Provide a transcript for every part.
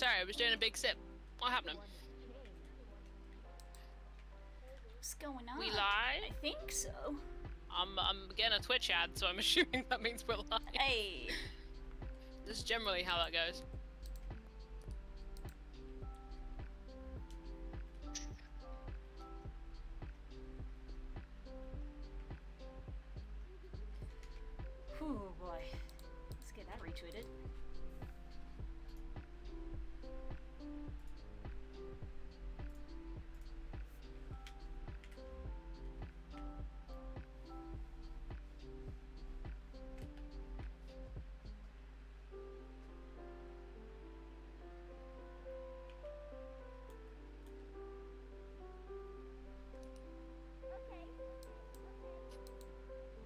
Sorry, I was doing a big sip. What happened? What's going on? We I live? think so. I'm getting a Twitch ad, so I'm assuming that means we're live. Hey. This is generally how that goes. Whew, boy. Let's get that retweeted.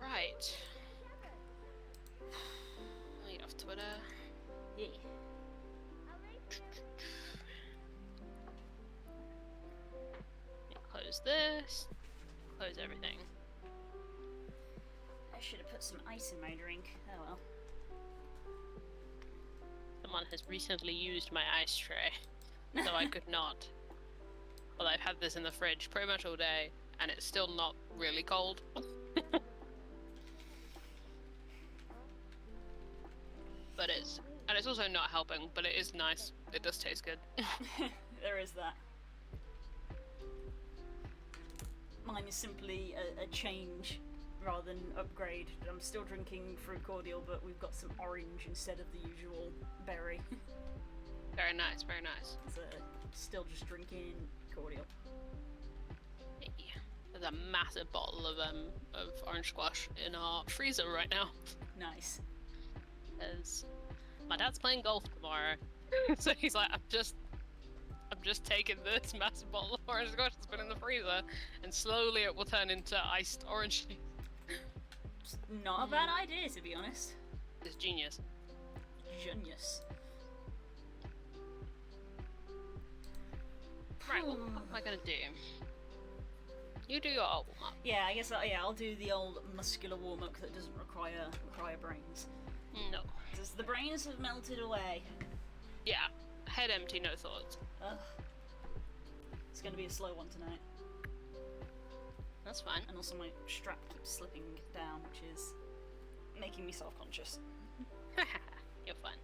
Right. Let me get off Twitter. Yeah. Close this. Close everything. I should have put some ice in my drink. Oh well. Someone has recently used my ice tray, so I could not. Well, I've had this in the fridge pretty much all day, and it's still not really cold. But it's also not helping, but it is nice. It does taste good. There is that. Mine is simply a change rather than upgrade. I'm still drinking fruit cordial, but we've got some orange instead of the usual berry. Very nice, very nice. So still just drinking cordial. Yeah. There's a massive bottle of orange squash in our freezer right now. Nice. As my dad's playing golf tomorrow, so he's like, I'm just taking this massive bottle of orange squash that's been in the freezer, and slowly it will turn into iced orange juice. It's not a bad idea, to be honest. It's genius. Genius. Right, what am I gonna do? You do your old warm up. Yeah, I guess I'll do the old muscular warm up that doesn't require brains. No. Because the brains have melted away. Yeah. Head empty, no thoughts. Ugh. It's going to be a slow one tonight. That's fine. And also my strap keeps slipping down, which is making me self-conscious. You're fine.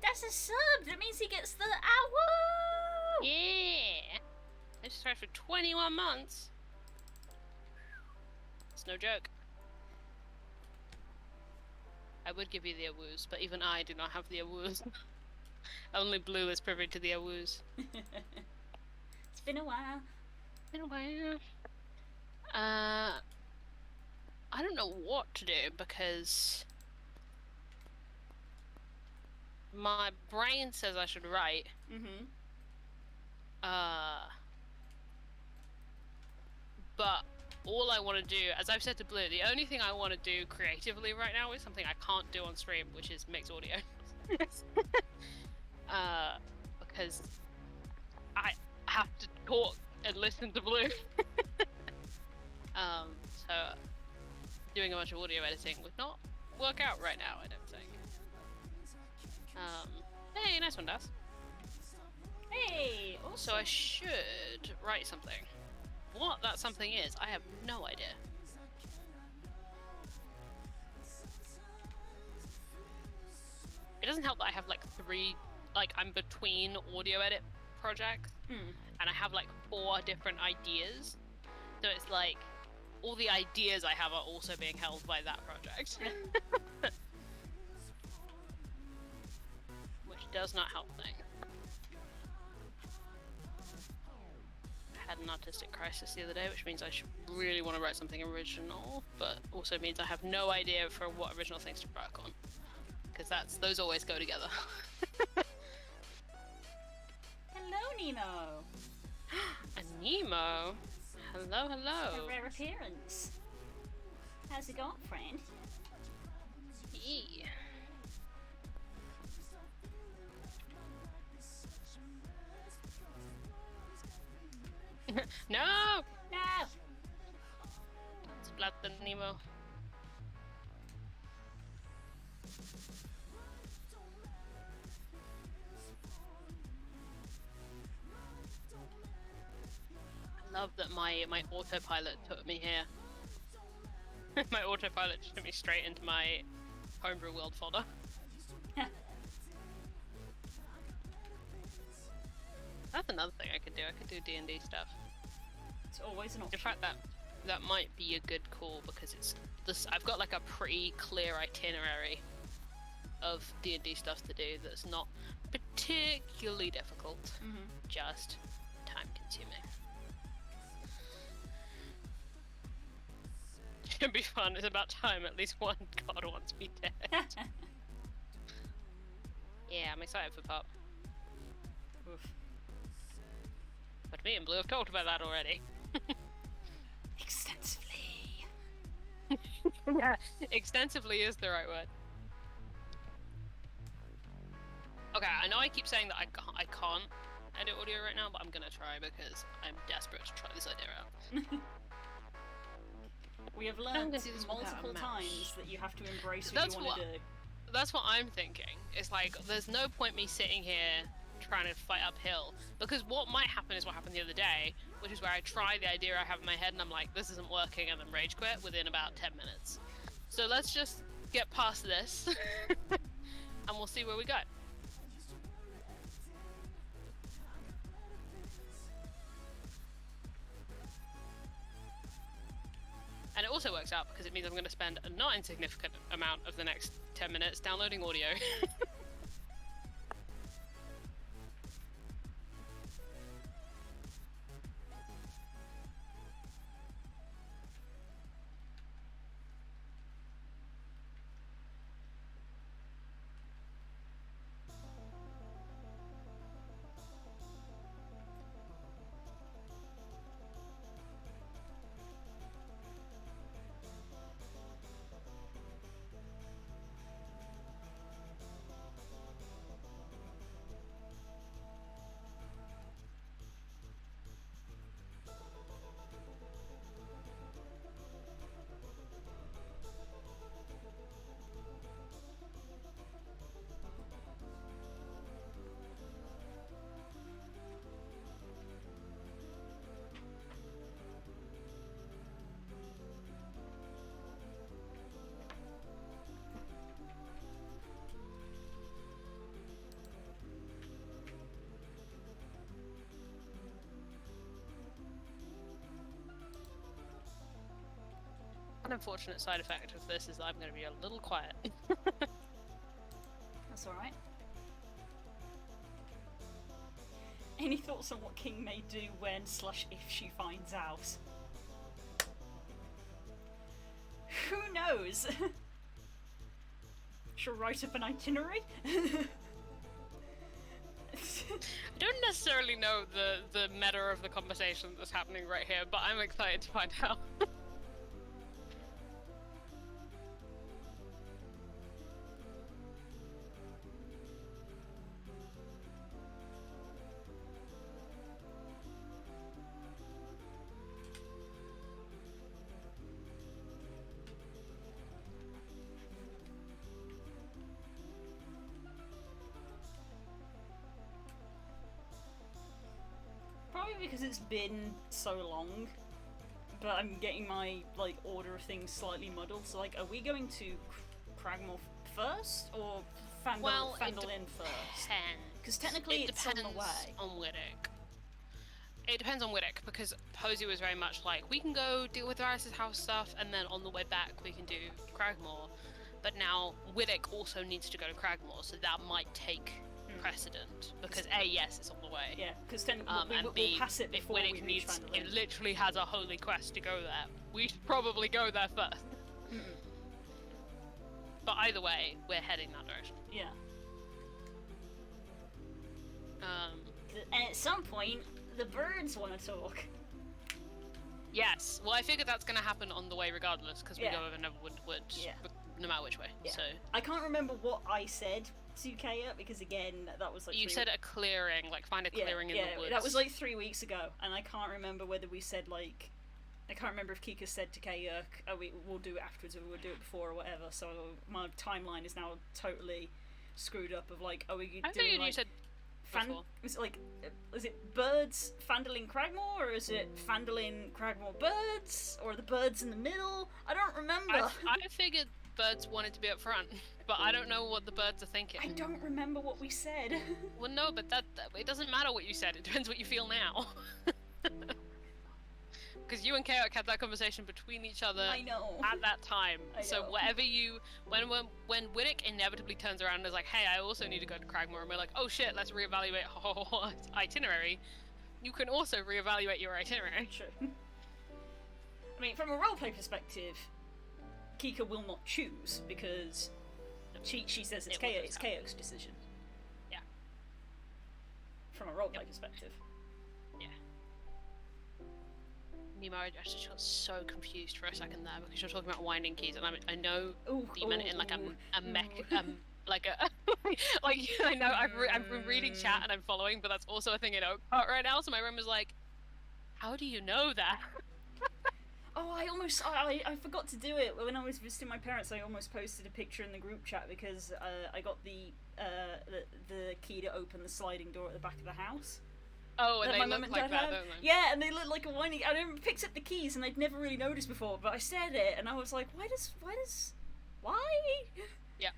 That's a sub! That means he gets the awoo! Yeah! I just tried for 21 months. It's no joke. I would give you the awoos, but even I do not have the awoos. Only Blue is privy to the awoos. It's been a while. Been a while. I don't know what to do because my brain says I should write. Mm-hmm. But all I want to do, as I've said to Blue, the only thing I want to do creatively right now is something I can't do on stream, which is mix audio. Because I have to talk and listen to Blue. So doing a bunch of audio editing would not work out right now, I don't think. Hey, nice one, Das. Hey! Awesome. So I should write something. What that something is, I have no idea. It doesn't help that I have like I'm between audio edit projects, and I have like 4 different ideas. So it's like, all the ideas I have are also being held by that project. Which does not help things. I had an artistic crisis the other day, which means I should really want to write something original, but also means I have no idea for what original things to work on. Because those always go together. Hello, Nemo! A Nemo? Hello, A hello. rare appearance. How's it going, friend? Yeah. No! No! Splat the Nemo. my autopilot took me here. My autopilot just took me straight into my Homebrew World folder. That's another thing I could do. I could do D&D stuff. It's always an option. In fact, that might be a good call because it's this. I've got like a pretty clear itinerary of D&D stuff to do that's not particularly difficult, just time-consuming. Should be fun. It's about time at least one god wants me dead. Yeah, I'm excited for Pop. Oof. But me and Blue have talked about that already. Extensively. Yeah, extensively is the right word. Okay, I know I keep saying that I can't edit audio right now, but I'm gonna try because I'm desperate to try this idea out. We have learned multiple times that you have to embrace what you want to do. That's what I'm thinking. It's like, there's no point me sitting here trying to fight uphill, because what might happen is what happened the other day, which is where I try the idea I have in my head and I'm like, this isn't working, and then rage quit within about 10 minutes. So let's just get past this and we'll see where we go. And it also works out because it means I'm going to spend a not insignificant amount of the next 10 minutes downloading audio. An unfortunate side effect of this is that I'm going to be a little quiet. That's alright. Any thoughts on what King may do when/if she finds out? Who knows? She'll write up an itinerary? I don't necessarily know the meta of the conversation that's happening right here, but I'm excited to find out. Probably because it's been so long, but I'm getting my order of things slightly muddled. So are we going to Cragmore first or Phandalin first? Because technically it's on the way. On Wittick. It depends on Wittick, because Posey was very much like, we can go deal with Varys' house stuff, and then on the way back we can do Cragmore. But now Wittick also needs to go to Cragmore, so that might take precedent, because A, yes, it's on the way. Yeah, because then and B, we'll pass it before if Wittick we reach needs, Phandalin. it literally has a holy quest to go there. We should probably go there first. But either way, we're heading that direction. Yeah. And at some point, the birds want to talk. Yes. Well, I figured that's going to happen on the way regardless, because we go over Neverwood Woods, no matter which way. Yeah. So I can't remember what I said to Kaya, because again, that was you said a clearing, find a clearing in the woods. That was 3 weeks ago, and I can't remember whether we said I can't remember if Kika said to Kaya, we'll do it afterwards, or we'll do it before, or whatever. So my timeline is now totally screwed up. Of are we doing you said before. Is it like, is it birds Phandalin Cragmore, or is it Phandalin Cragmore birds, or the birds in the middle? I don't remember. I figured birds wanted to be up front, but I don't know what the birds are thinking. I don't remember what we said. Well, no, but that it doesn't matter what you said. It depends what you feel now. Because you and Chaotic had that conversation between each other I know. at that time. So know. whatever you, when Winnick inevitably turns around and is like, "Hey, I also need to go to Cragmore," and we're like, "Oh shit, let's reevaluate our whole itinerary." You can also reevaluate your itinerary. True. I mean, from a roleplay perspective, Kika will not choose because she says it's Chaot's decision. Yeah. From a roleplay perspective. Yeah. Nemo, I just got so confused for a second there because you're talking about winding keys, and I know you meant it in like a mech, like a like I know I've been reading chat and I'm following, but that's also a thing in Oakheart right now. So my room is like, how do you know that? Oh, I forgot to do it when I was visiting my parents. I almost posted a picture in the group chat because I got the key to open the sliding door at the back of the house. Oh, and they look like that, don't they? Yeah, and they look like a winding. I picked up the keys and I'd never really noticed before, but I stared at it and I was like, why? Yeah.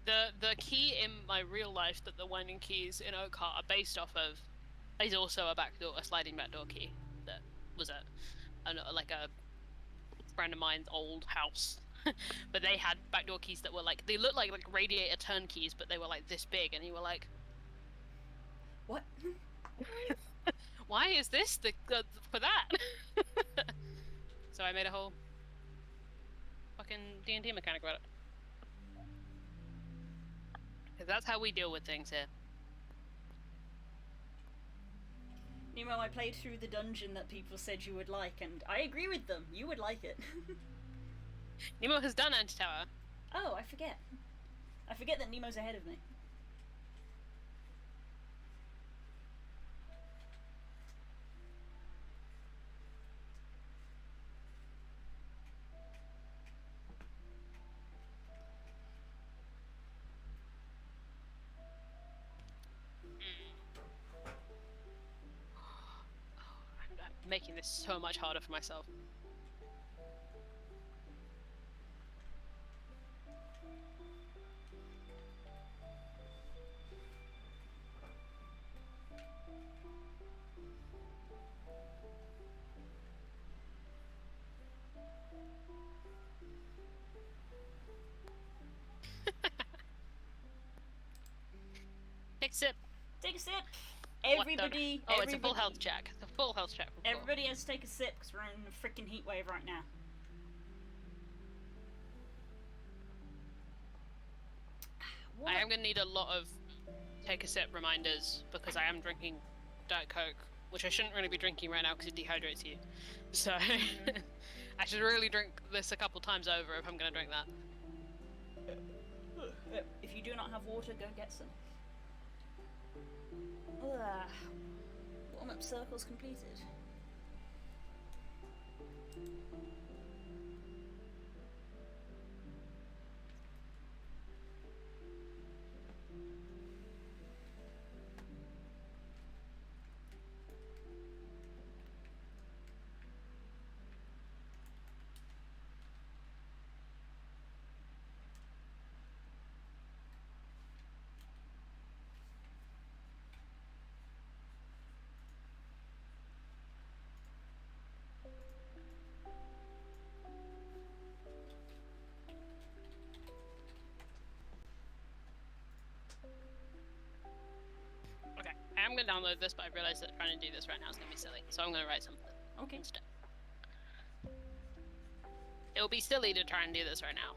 The key in my real life that the winding keys in Oakheart are based off of is also a sliding back door key that was a friend of mine's old house. But they had backdoor keys that were like, they looked like radiator turn keys, but they were like this big, and you were like, what? Why is this for that? So I made a whole fucking D&D mechanic about it. Because that's how we deal with things here. Nemo, I played through the dungeon that people said you would like, and I agree with them. You would like it. Nemo has done Antitower. Oh, I forget. I forget that Nemo's ahead of me. Making this so much harder for myself. Take a sip. Take a sip. Everybody. It's a full health check. It's a full health check. Everybody has to take a sip because we're in a freaking heat wave right now. I am gonna need a lot of take a sip reminders because I am drinking Diet Coke, which I shouldn't really be drinking right now because it dehydrates you. So I should really drink this a couple times over if I'm gonna drink that. If you do not have water, go get some. Warm-up circles completed. Okay, I am going to download this, but I realized that trying to do this right now is going to be silly, so I'm going to write something instead. It will be silly to try and do this right now.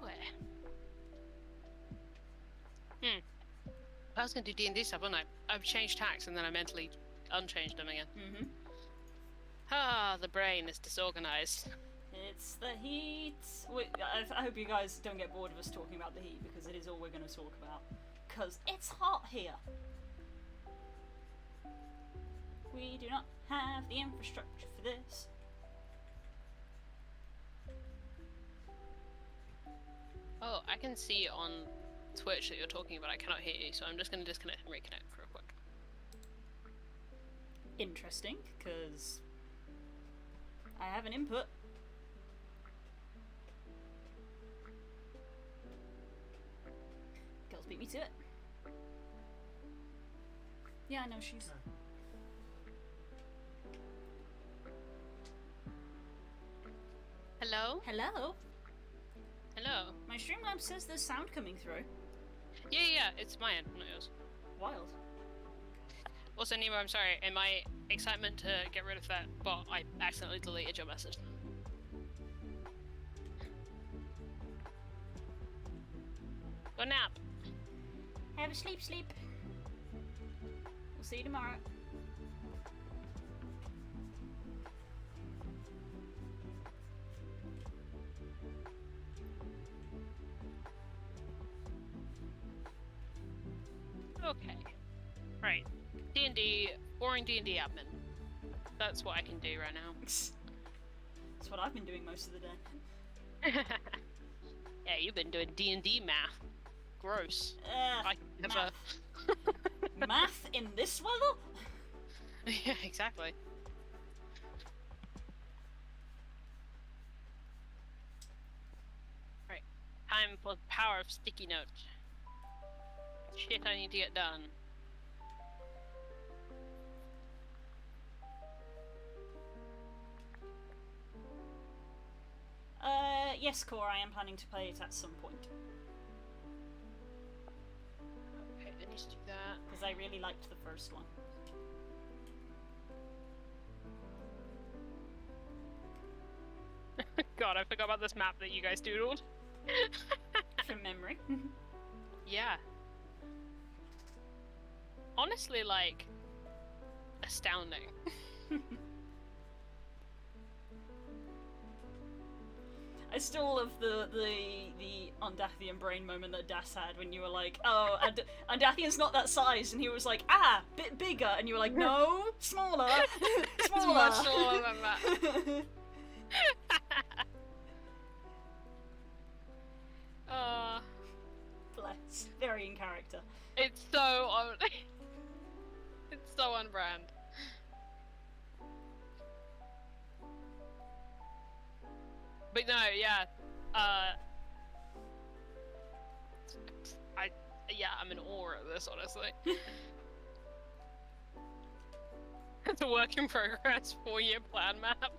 Where? I was going to do D&D stuff, wasn't I? I've changed tax and then I mentally unchanged them again. Mm-hmm. Ah, the brain is disorganized. It's the heat. I hope you guys don't get bored of us talking about the heat because it is all we're going to talk about. Because it's hot here. We do not have the infrastructure for this. Oh, I can see on Twitch that you're talking, but I cannot hear you, so I'm just going to disconnect and reconnect real quick. Interesting, because I have an input. Girls beat me to it. Yeah, I know she's... Hello? Hello? Hello? My Streamlabs says there's sound coming through. Yeah, it's my end, not yours. Wild. Also, Nemo, I'm sorry. In my excitement to get rid of that bot, I accidentally deleted your message. Go nap. Have a sleep. We'll see you tomorrow. Okay. Right. D&D, boring D&D admin. That's what I can do right now. That's what I've been doing most of the day. Yeah, you've been doing D&D math. Gross. I never... Math. Math in this level? Yeah, exactly. Right. Time for the power of sticky note. Shit I need to get done. Yes, Core, I am planning to play it at some point. Okay, I need to do that. Because I really liked the first one. God, I forgot about this map that you guys doodled. From memory. Yeah. Honestly, like, astounding. I still love the Undathian brain moment that Das had when you were like, oh, Undathian's not that size, and he was like, bit bigger, and you were like, no, smaller, smaller. It's much smaller than that. Bless. Very in character. It's so it's so on brand. But no, yeah. I'm in awe at this, honestly. It's a work in progress 4-year plan map.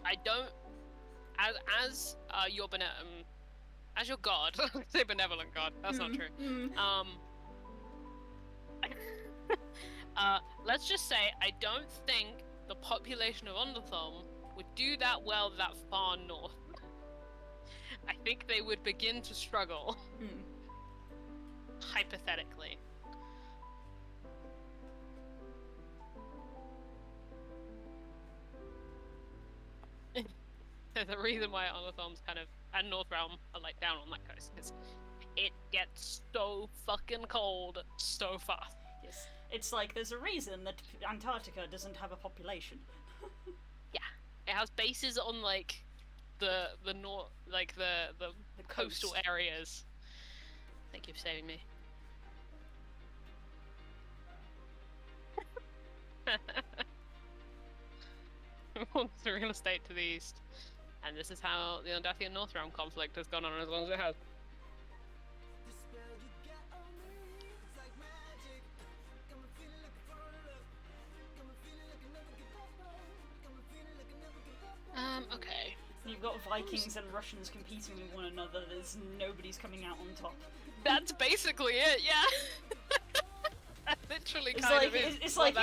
I don't, as your as your god, say benevolent god, that's not true. Let's just say I don't think the population of Underthumb would do that well that far north. I think they would begin to struggle. Hypothetically. There's a reason why Underthumb's kind of, and North Realm are like down on that coast, because it gets so fucking cold so fast. Yes. It's like there's a reason that Antarctica doesn't have a population. Yeah. It has bases on like the north, like the coastal areas. Thank you for saving me. Wants the real estate to the east. And this is how the Undathian North Realm conflict has gone on as long as it has. Okay. You've got Vikings and Russians competing with one another. Nobody's coming out on top. That's basically it, yeah. That literally It's kind like, of is. it's like,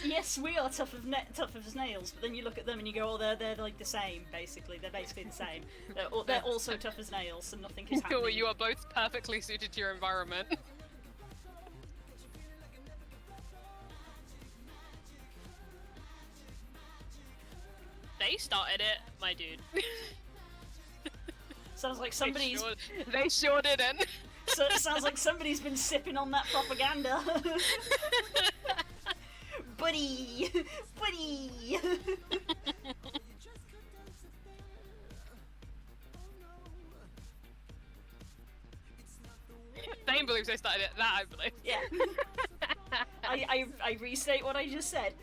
yes, we are tough as nails, but then you look at them and you go, oh, they're like the same, basically. They're basically the same. They're also tough as nails, so nothing is happening. You are both perfectly suited to your environment. They started it, my dude. Sounds like somebody's... They sure didn't. So it sounds like somebody's been sipping on that propaganda. buddy, buddy. Thane believes I started it. That I believe. Yeah. I restate what I just said.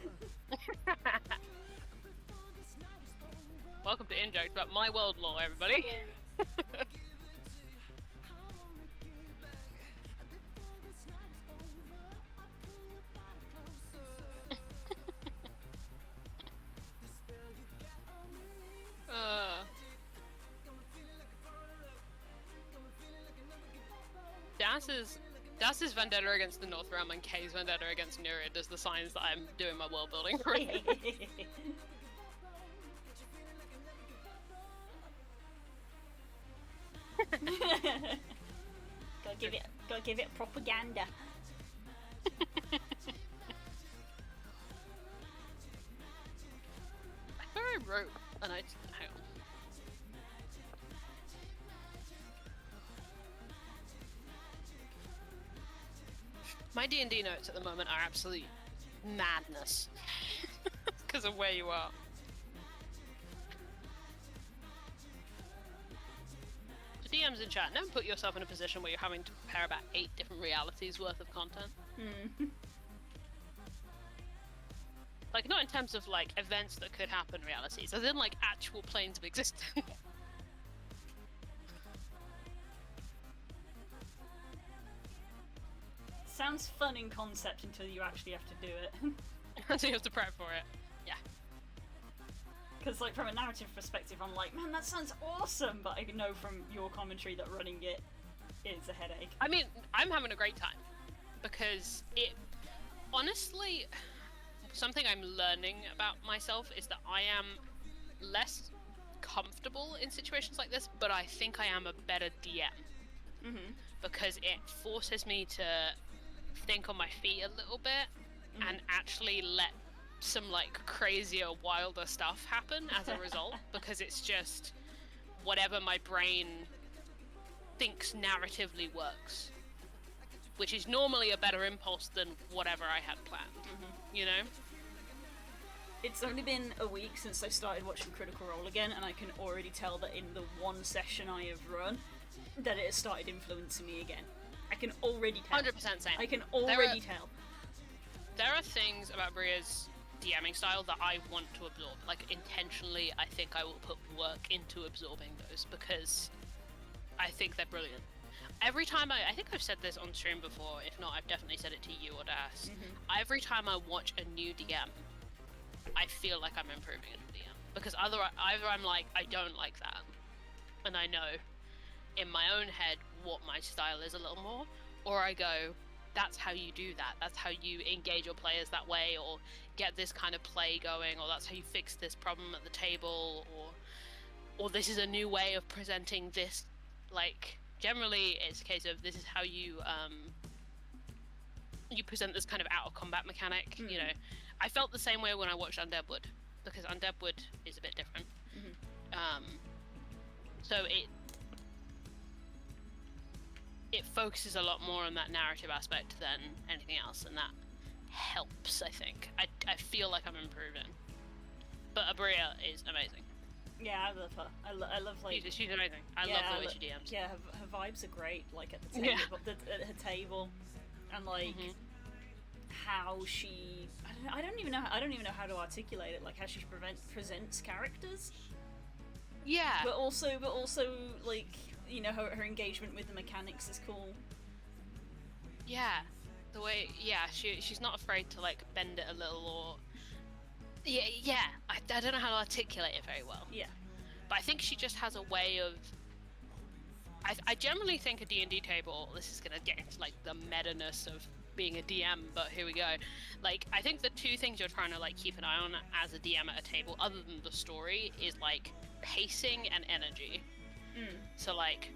Welcome to In-Jokes about my world lore, everybody. Das' vendetta against the North Realm and Kay's vendetta against Nurid as the signs that I'm doing my world building right. Gotta give it propaganda. I thought I wrote an item. Hang on. My D&D notes at the moment are absolute madness because of where you are. So DMs in chat, never put yourself in a position where you're having to prepare about 8 different realities worth of content. Like, not in terms of, like, events that could happen realities, as in, like, actual planes of existence. Sounds fun in concept until you actually have to do it. Until you have to prep for it. Yeah. Because, like, from a narrative perspective, I'm like, man, that sounds awesome, but I know from your commentary that running it is a headache. I mean, I'm having a great time. Because it... Honestly, something I'm learning about myself is that I am less comfortable in situations like this, but I think I am a better DM. Because it forces me to think on my feet a little bit and actually let some like crazier, wilder stuff happen as a result, because it's just whatever my brain thinks narratively works, which is normally a better impulse than whatever I had planned. You know? It's only been a week since I started watching Critical Role again, and I can already tell that in the one session I have run, that it has started influencing me again. I can already tell. 100% same. I can already tell. There are things about Bria's DMing style that I want to absorb. Like, intentionally, I think I will put work into absorbing those, because I think they're brilliant. Every time I think I've said this on stream before, if not, I've definitely said it to you or Das. Every time I watch a new DM, I feel like I'm improving as a DM. Because either I'm like, I don't like that, and I know in my own head what my style is a little more, or I go, that's how you do that, that's how you engage your players that way, or get this kind of play going, or that's how you fix this problem at the table, or this is a new way of presenting this. Like, generally it's a case of this is how you you present this kind of out of combat mechanic. You know, I felt the same way when I watched Undead Wood, because Undead Wood is a bit different. So it focuses a lot more on that narrative aspect than anything else, and that helps, I think. I feel like I'm improving. But Abria is amazing. Yeah, I love her. I love like... She's amazing. I love the way she DMs. Yeah, her vibes are great, like at the table, at her table, and like how she... I don't even know how to articulate it, like how she presents characters. Yeah. But also like, you know, her engagement with the mechanics is cool. Yeah. The way, she's not afraid to like bend it a little, or I don't know how to articulate it very well. Yeah. But I think she just has a way of... I generally think a D&D table, this is gonna get into like the meta-ness of being a DM, but here we go. Like, I think the two things you're trying to like keep an eye on as a DM at a table, other than the story, is like pacing and energy. So like,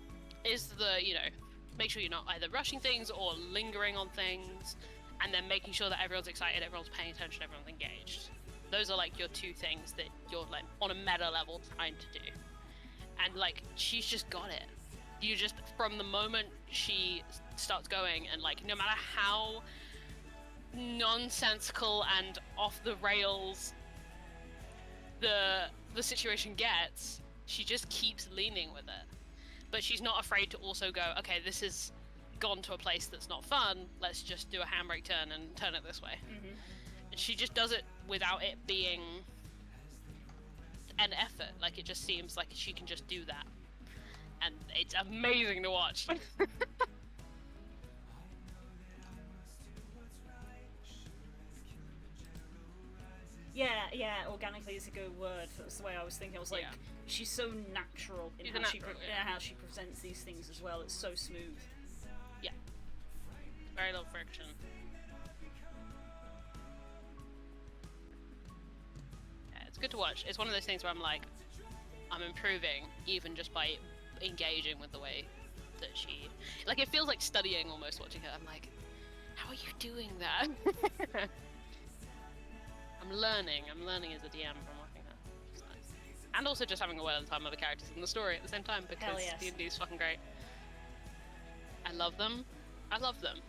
is the, you know, make sure you're not either rushing things or lingering on things, and then making sure that everyone's excited, everyone's paying attention, everyone's engaged. Those are like your two things that you're like on a meta level trying to do. And like, she's just got it. You just, from the moment she starts going, and like, no matter how nonsensical and off the rails the situation gets, she just keeps leaning with it. But she's not afraid to also go, okay, this has gone to a place that's not fun, let's just do a handbrake turn and turn it this way. Mm-hmm. And she just does it without it being an effort. Like, it just seems like she can just do that. And it's amazing to watch. Yeah, organically is a good word. That's the way I was thinking. I was like, she's so natural in how she presents these things as well. It's so smooth. Yeah. Very little friction. Yeah, it's good to watch. It's one of those things where I'm like, I'm improving even just by engaging with the way that she... Like, it feels like studying almost watching her. I'm like, how are you doing that? I'm learning as a DM from watching her. It's nice. And also just having a well time with the characters in the story at the same time, because D&D is fucking great. I love them.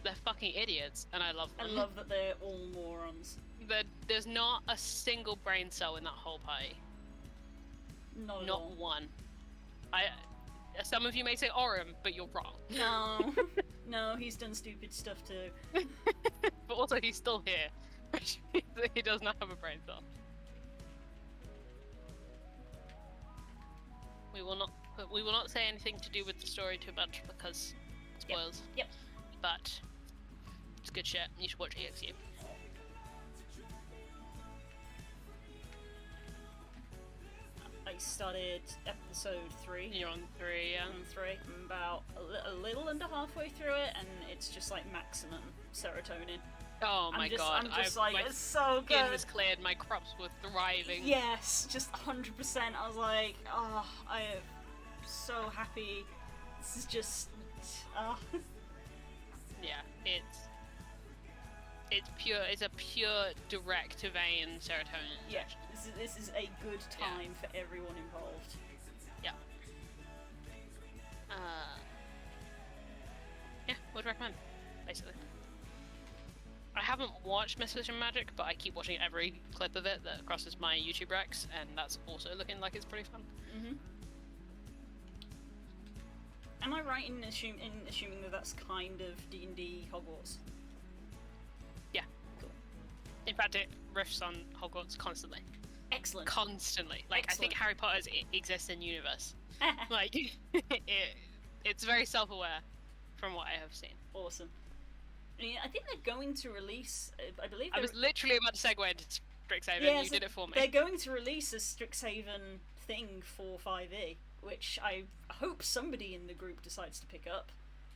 They're fucking idiots, and I love them. I love that they're all morons. There's not a single brain cell in that whole party. Not one. Some of you may say Orim, but you're wrong. No. No, he's done stupid stuff too. But also he's still here. Which means that he does not have a brain cell. We will not say anything to do with the story too much because spoils. Yep. But it's good shit. You should watch EXU. I started episode 3. You're on 3, yeah. On 3. I'm about a little under halfway through it, and it's just like maximum serotonin. Oh my god. I'm just like, it's so good. Skin was cleared, my crops were thriving. Yes, just 100%. I was like, oh, I am so happy. This is just, Yeah, it's a pure direct to vein serotonin injection. Yeah, this is a good time for everyone involved. Yeah. Yeah, would recommend, basically. I haven't watched Mists and Magic, but I keep watching every clip of it that crosses my YouTube recs, and that's also looking like it's pretty fun. Mm-hmm. Am I right in assuming that that's kind of D&D Hogwarts? Yeah. Cool. In fact, it riffs on Hogwarts constantly. Excellent. Constantly. Like, Excellent. I think Harry Potter exists in universe. Like, it's very self-aware from what I have seen. Awesome. I mean, I think they're going to release, I believe... I was literally about to segue into Strixhaven, yeah, you did it for me. They're going to release a Strixhaven thing for 5e, which I hope somebody in the group decides to pick up.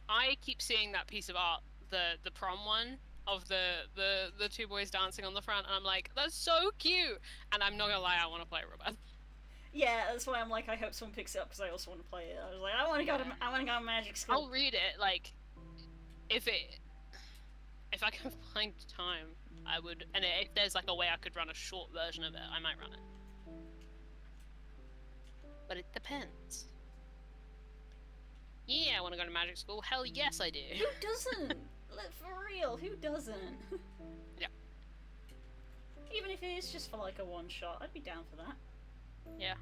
I keep seeing that piece of art, the prom one, of the two boys dancing on the front, and I'm like, that's so cute! And I'm not gonna lie, I want to play it real bad. Yeah, that's why I'm like, I hope someone picks it up, because I also want to play it. I was like, I want to go to Magic School. I'll read it, like, if I can find time, I would, and if there's like a way I could run a short version of it, I might run it. But it depends. Yeah, I want to go to magic school. Hell yes, I do. Who doesn't? For real, who doesn't? Yeah. Even if it is just for like a one shot, I'd be down for that. Yeah.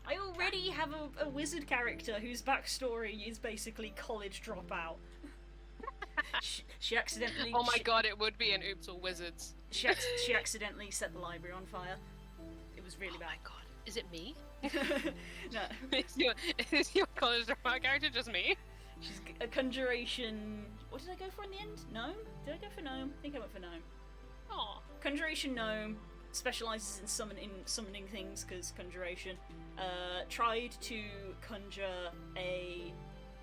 I already have a wizard character whose backstory is basically college dropout. She accidentally... Oh my god, it would be an Oops All Wizards. She accidentally set the library on fire. It was really bad. Oh my god, is it me? No. Is your college dropout character just me? She's a conjuration... What did I go for in the end? Gnome? Did I go for gnome? I think I went for gnome. Aw. Conjuration gnome. Specializes in summoning things, because conjuration. Tried to conjure a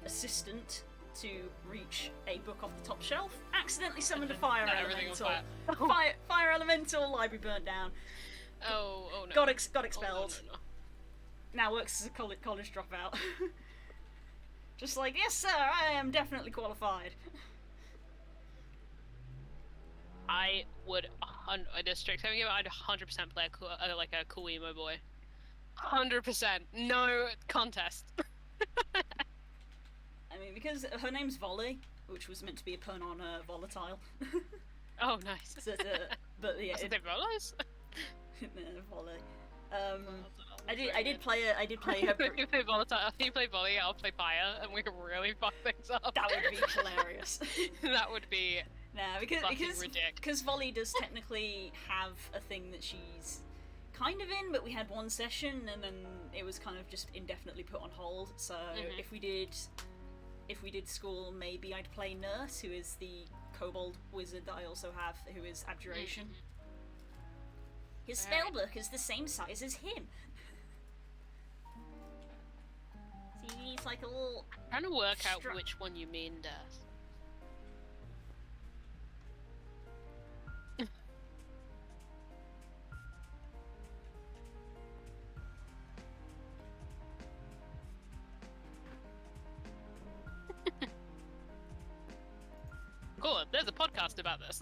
assistant to reach a book off the top shelf. Accidentally summoned a fire elemental. Fire elemental. Library burnt down. Oh no. Got expelled. Oh, no. Now works as a college dropout. Just like, yes sir, I am definitely qualified. I would, I'd 100% play like a cool emo boy. 100%. No contest. I mean, because her name's Volley, which was meant to be a pun on volatile. Oh, nice. So, but yeah, That's a bit nice. volley. I did play her. You play volatile. You play volley. I'll play fire, and we can really fuck things up. That would be hilarious. That would be. Nah, because volley does technically have a thing that she's kind of in, but we had one session and then it was kind of just indefinitely put on hold. So if we did school, maybe I'd play Nurse, who is the kobold wizard that I also have, who is Abjuration. His spellbook is the same size as him. See, he's like a little. I'm trying to work out which one you mean, Death. Cool, there's a podcast about this.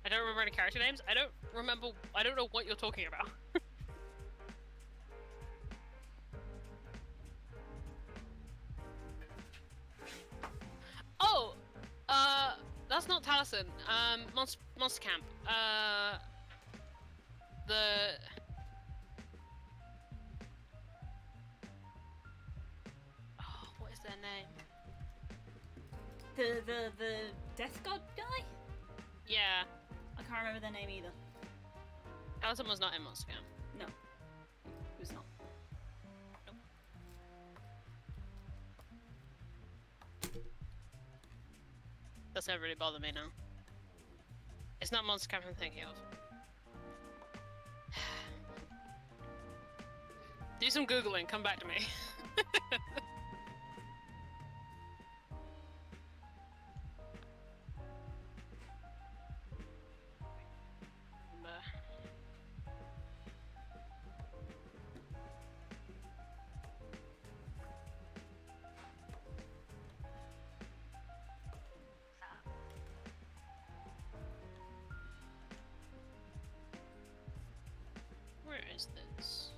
I don't remember any character names. I don't know what you're talking about. Oh! That's not Taliesin. Monster Camp. What is their name? The Death God guy? Yeah. I can't remember their name either. Taliesin was not in Monster Camp. No. It was not. Nope. That's never really bothered me now. It's not Monster Camp I'm thinking of. Do some Googling, come back to me. Where is this?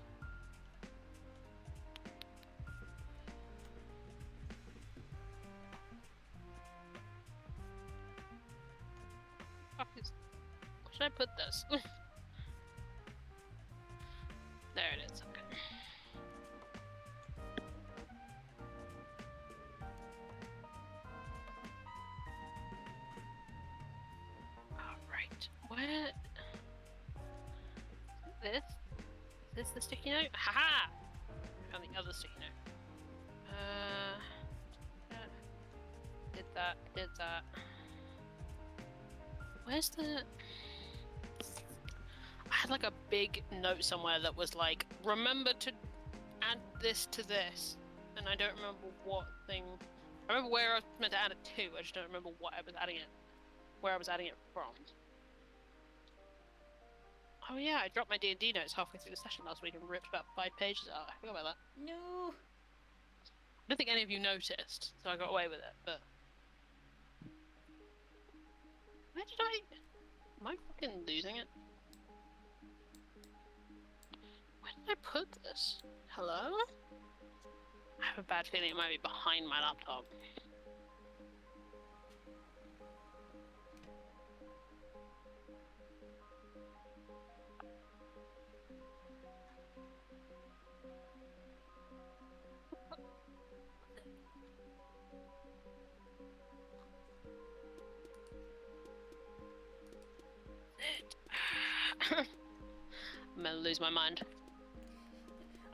Where should I put this? There it is, okay. Alright, where... This? Is this the sticky note? Haha! Found the other sticky note. Did that. Where's the... I had like a big note somewhere that was like, remember to add this to this. And I don't remember what thing... I remember where I was meant to add it to, I just don't remember what I was adding it... where I was adding it from. Oh yeah, I dropped my D&D notes halfway through the session last week and ripped about 5 pages out. I forgot about that. No. I don't think any of you noticed, so I got away with it, but... Where did I... Am I fucking losing it? Where did I put this? Hello? I have a bad feeling it might be behind my laptop. I'm gonna lose my mind.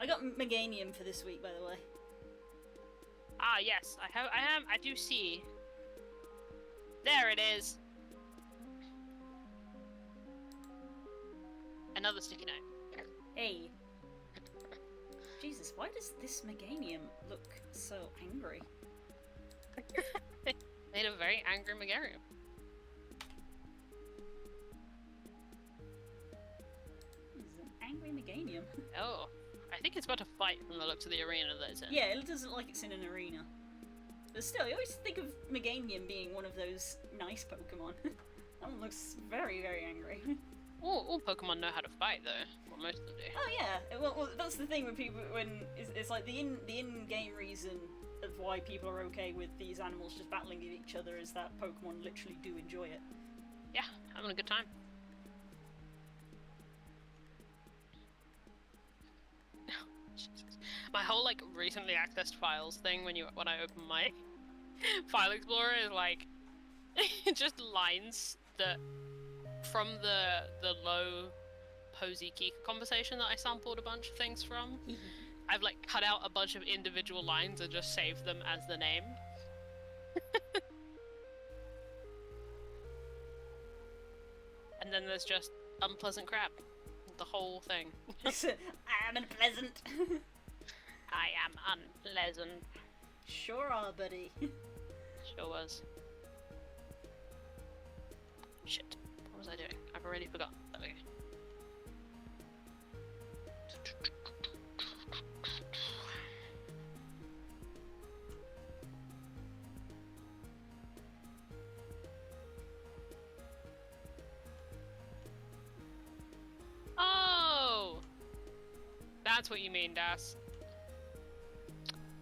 I got Meganium for this week, by the way. Ah, yes, I do see. There it is. Another sticky note. Hey. Jesus, why does this Meganium look so angry? Made a very angry Megarium. Angry Meganium. Oh, I think it's about to fight from the looks of the arena that it's in. Yeah, it doesn't like it's in an arena. But still, you always think of Meganium being one of those nice Pokemon. That one looks very, very angry. All Pokemon know how to fight, though. Well, most of them do. Oh yeah. Well, that's the thing with people when it's like the in-game reason of why people are okay with these animals just battling each other is that Pokemon literally do enjoy it. Yeah, having a good time. Jesus. My whole like recently accessed files thing when I open my file explorer is like just lines that from the low Posey Kika conversation that I sampled a bunch of things from. I've like cut out a bunch of individual lines and just saved them as the name. And then there's just unpleasant crap. The whole thing. I am unpleasant. I am unpleasant. Sure are, buddy. Sure was. Shit. What was I doing? I've already forgotten. Okay. Oh! That's what you mean, Das.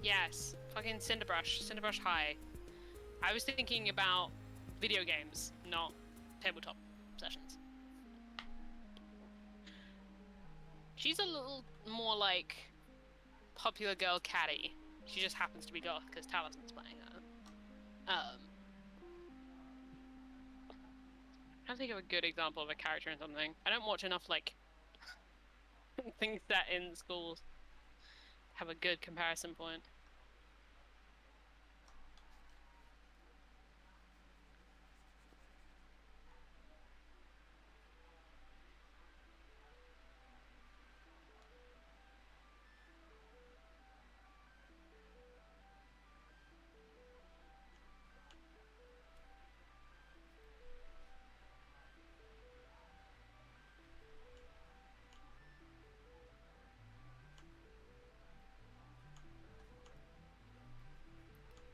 Yes. Fucking Cinderbrush. Cinderbrush High. I was thinking about video games, not tabletop sessions. She's a little more like popular girl Caddy. She just happens to be goth because Talisman's playing her. I don't think of a good example of a character in something. I don't watch enough like things set in schools have a good comparison point.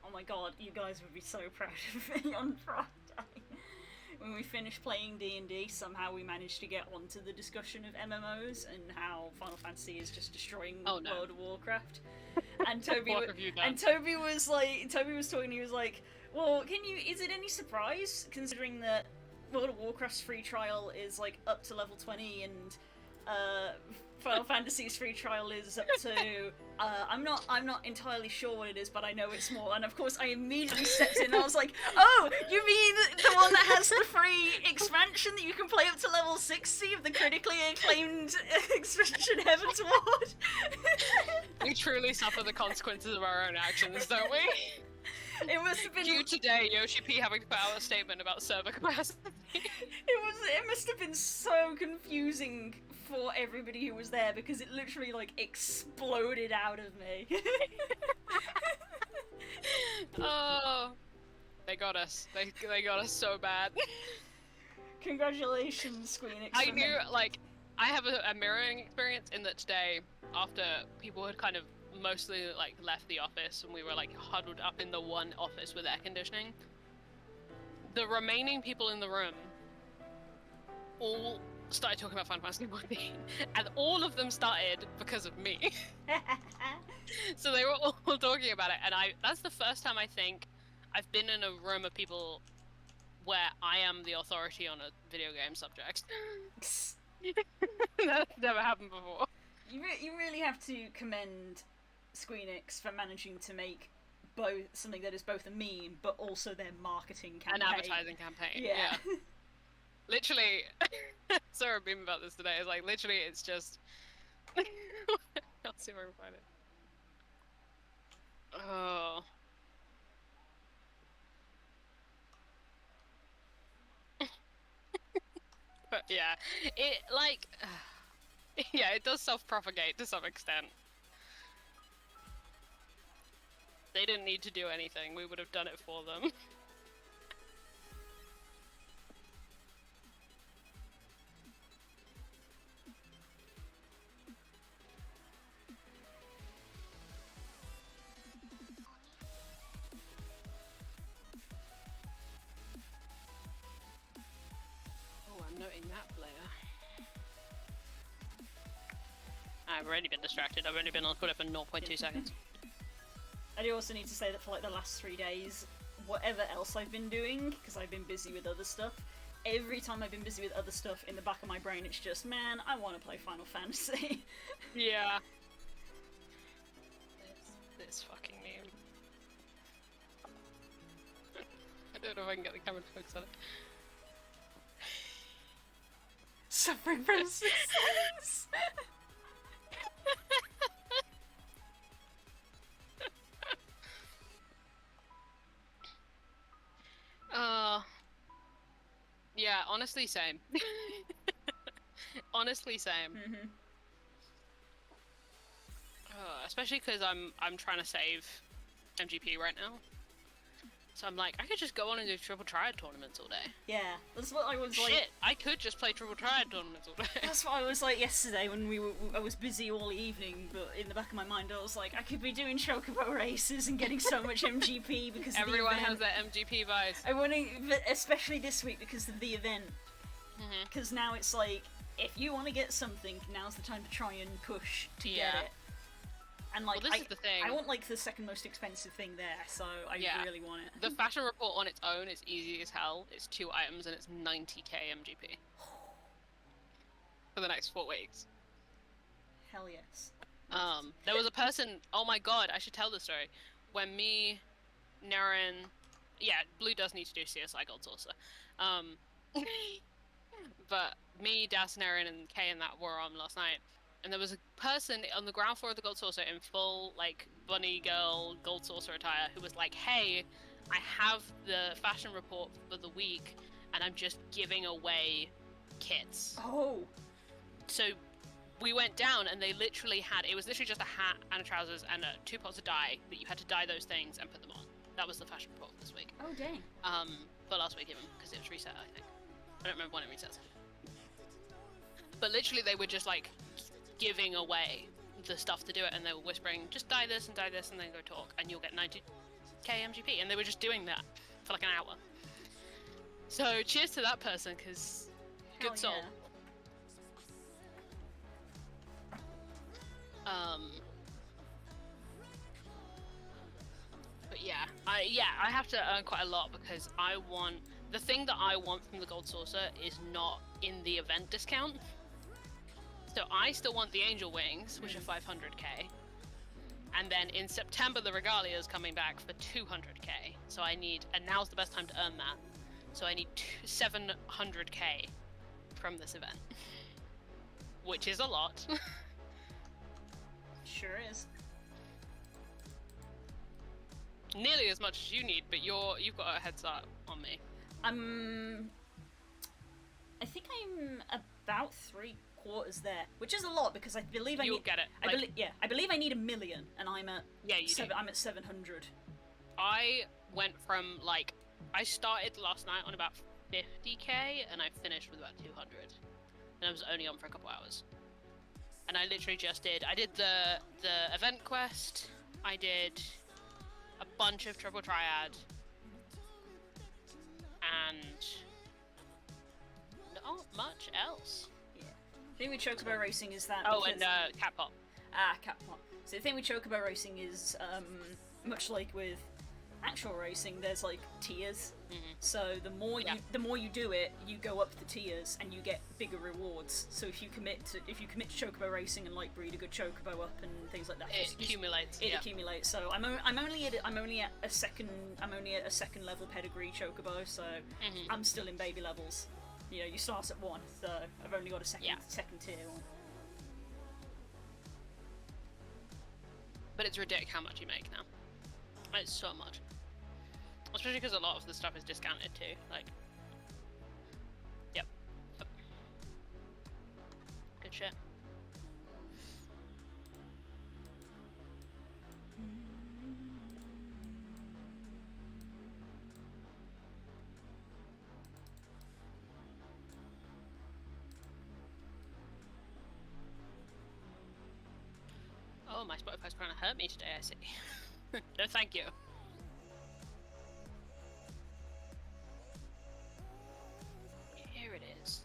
Oh my god, you guys would be so proud of me on Friday. When we finished playing D&D, somehow we managed to get onto the discussion of MMOs and how Final Fantasy is just destroying World of Warcraft. And Toby was talking, he was like, well, is it any surprise, considering that World of Warcraft's free trial is like up to level 20 and Final Fantasy's free trial is up to I'm not entirely sure what it is, but I know it's more. And of course I immediately stepped in and I was like, oh, you mean the one that has the free expansion that you can play up to level 60 of the critically acclaimed expansion Heaven's Ward? We truly suffer the consequences of our own actions, don't we? It must have been you today, Yoshi P having to put out a statement about server capacity. It must have been so confusing for everybody who was there because it literally like exploded out of me. Oh, they got us. They got us so bad. Congratulations, Squeenix. I knew, like, I have a mirroring experience in that today, after people had kind of mostly like left the office and we were like huddled up in the one office with air conditioning, the remaining people in the room all started talking about Final Fantasy 14, and all of them started because of me. So they were all talking about it, and that's the first time I think I've been in a room of people where I am the authority on a video game subject. That's never happened before. You really have to commend Squeenix for managing to make both something that is both a meme but also their marketing campaign. An advertising campaign. Yeah. Literally, I saw a meme about this today. It's like, literally, it's just... I'll see if I can find it. Oh. But yeah, it, like... yeah, it does self-propagate to some extent. They didn't need to do anything. We would have done it for them. Noting that player. I've already been distracted. I've only been on Twitter for 0.2 seconds. I do also need to say that for like the last 3 days, whatever else I've been doing, because I've been busy with other stuff, every time I've been busy with other stuff, in the back of my brain it's just, man, I want to play Final Fantasy. Yeah. This fucking meme. I don't know if I can get the camera to focus on it. Suffering from success. Yeah, honestly, same. Honestly, same. Mm-hmm. Especially because I'm trying to save MGP right now. So I'm like, I could just go on and do triple triad tournaments all day. Yeah, that's what I was Shit, like. I could just play triple triad tournaments all day. That's what I was like yesterday when I was busy all evening, but in the back of my mind I was like, I could be doing Chocobo races and getting so much MGP because everyone of the has event. that MGP vice. I want to, especially this week because of the event. Because now it's like, if you want to get something, now's the time to try and push to get it. And like, well, this is the thing. I want like the second most expensive thing there, so I really want it. The fashion report on its own is easy as hell. It's 2 items and it's 90k MGP for the next 4 weeks. Hell yes. There was a person. Oh my god, I should tell the story. When me, Naren, yeah, Blue does need to do CSI Gold Saucer. But me, Das, Naren, and Kay and that were on last night. And there was a person on the ground floor of the Gold Saucer in full, like, bunny girl Gold Saucer attire who was like, hey, I have the fashion report for the week, and I'm just giving away kits. Oh. So we went down, and they literally had, it was literally just a hat and a trousers and 2 pots of dye, but you had to dye those things and put them on. That was the fashion report for this week. Oh, dang. For last week even, because it was reset, I think. I don't remember when it resets. But literally they were just, like, giving away the stuff to do it, and they were whispering, just dye this, and then go talk, and you'll get 90k MGP, and they were just doing that for like an hour. So cheers to that person, because good soul. Yeah. But yeah, I have to earn quite a lot because I want, the thing that I want from the Gold Saucer is not in the event discount. So I still want the Angel Wings, which are 500k. And then in September, the Regalia is coming back for 200k. So I need, and now's the best time to earn that. So I need 700k from this event. Which is a lot. Sure is. Nearly as much as you need, but you've got a head start on me. I think I'm about 3/4 there, which is a lot because I believe I You'll need. get it. I believe I need 1 million, and I'm at. Yeah, you do. I'm at 700. I went from like, I started last night on about 50k, and I finished with about 200, and I was only on for a couple hours. And I literally just did. I did the event quest. I did a bunch of triple triad, and not much else. Yeah. The thing with Chocobo Racing is that. Oh, and cat pop. Cat pop. So the thing with Chocobo Racing is, much like with actual racing, there's like tiers. So the more you do it, you go up the tiers and you get bigger rewards. So if you commit to Chocobo Racing and like breed a good Chocobo up and things like that, it accumulates. It accumulates. So I'm only at a second level pedigree Chocobo. So I'm still in baby levels. You know, you start at 1, so I've only got a second tier one. But it's ridiculous how much you make now. It's so much. Especially because a lot of the stuff is discounted too. Like, yep. Good shit. Oh, my Spotify's trying to hurt me today, I see. No, thank you. Here it is.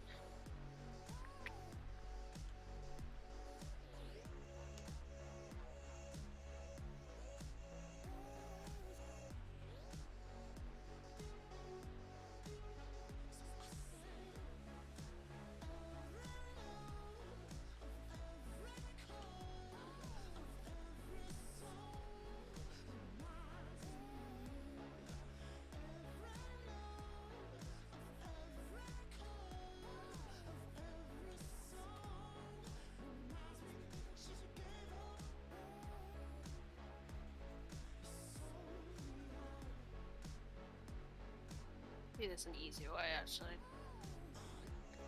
Maybe there's an easier way, actually.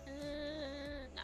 No.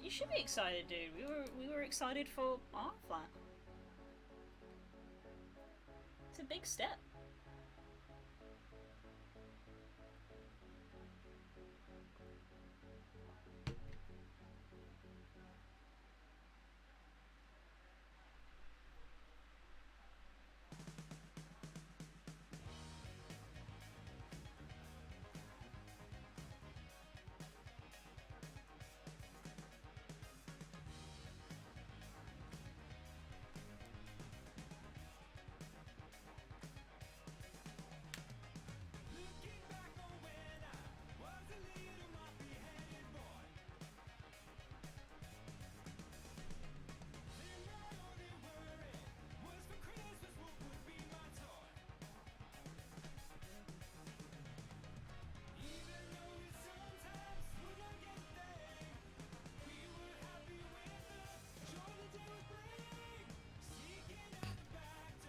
You should be excited, dude. We were excited for Art Flat. It's a big step.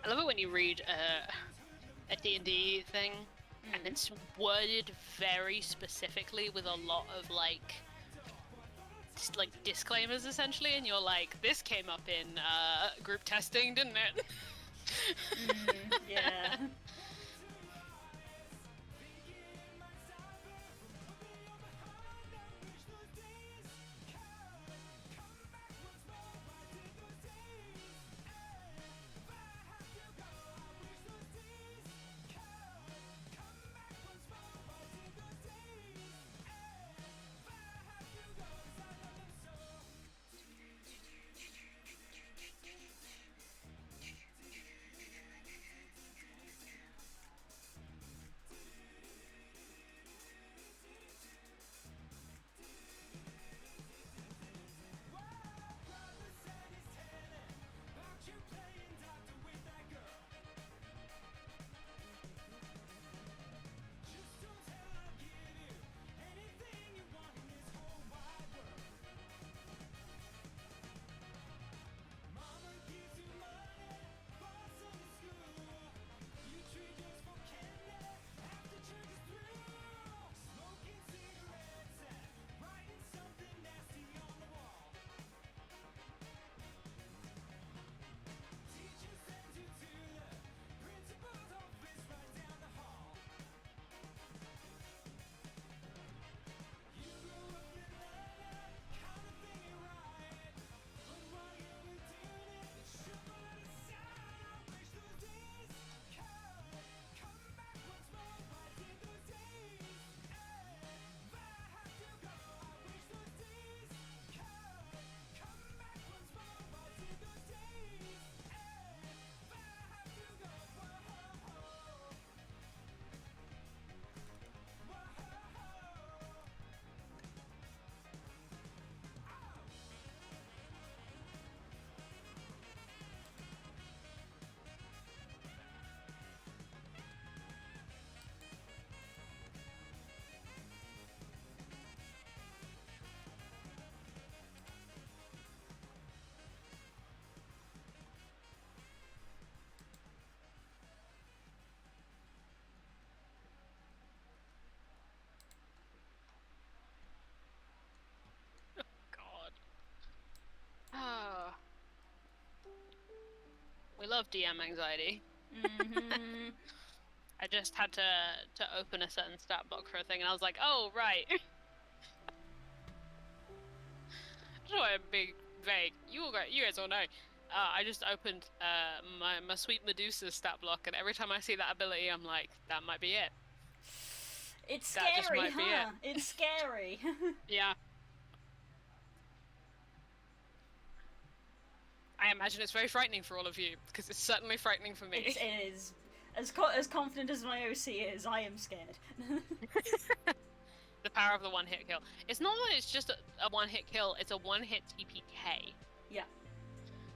I love it when you read a D&D thing, and it's worded very specifically with a lot of like disclaimers essentially, and you're like, this came up in group testing, didn't it? Yeah. We love DM anxiety. I just had to open a certain stat block for a thing, and I was like, oh, right. That's why I'm being vague. You guys all know. I just opened my sweet Medusa stat block, and every time I see that ability, I'm like, that might be it. It's scary, huh? It's scary. Yeah. I imagine it's very frightening for all of you, because it's certainly frightening for me. It is. As confident as my OC is, I am scared. The power of the one-hit kill. It's not that it's just a one-hit kill, it's a one-hit TPK. Yeah.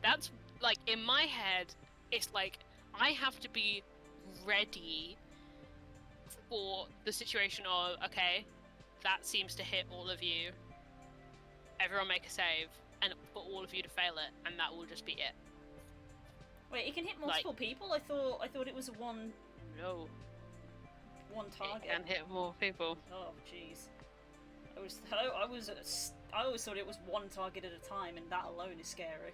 That's, like, in my head, it's like, I have to be ready for the situation of, okay, that seems to hit all of you. Everyone make a save, and for all of you to fail it, and that will just be it. Wait, it can hit multiple people? I thought it was a one... No. One target. It can hit more people. Oh, jeez. I always thought it was one target at a time, and that alone is scary.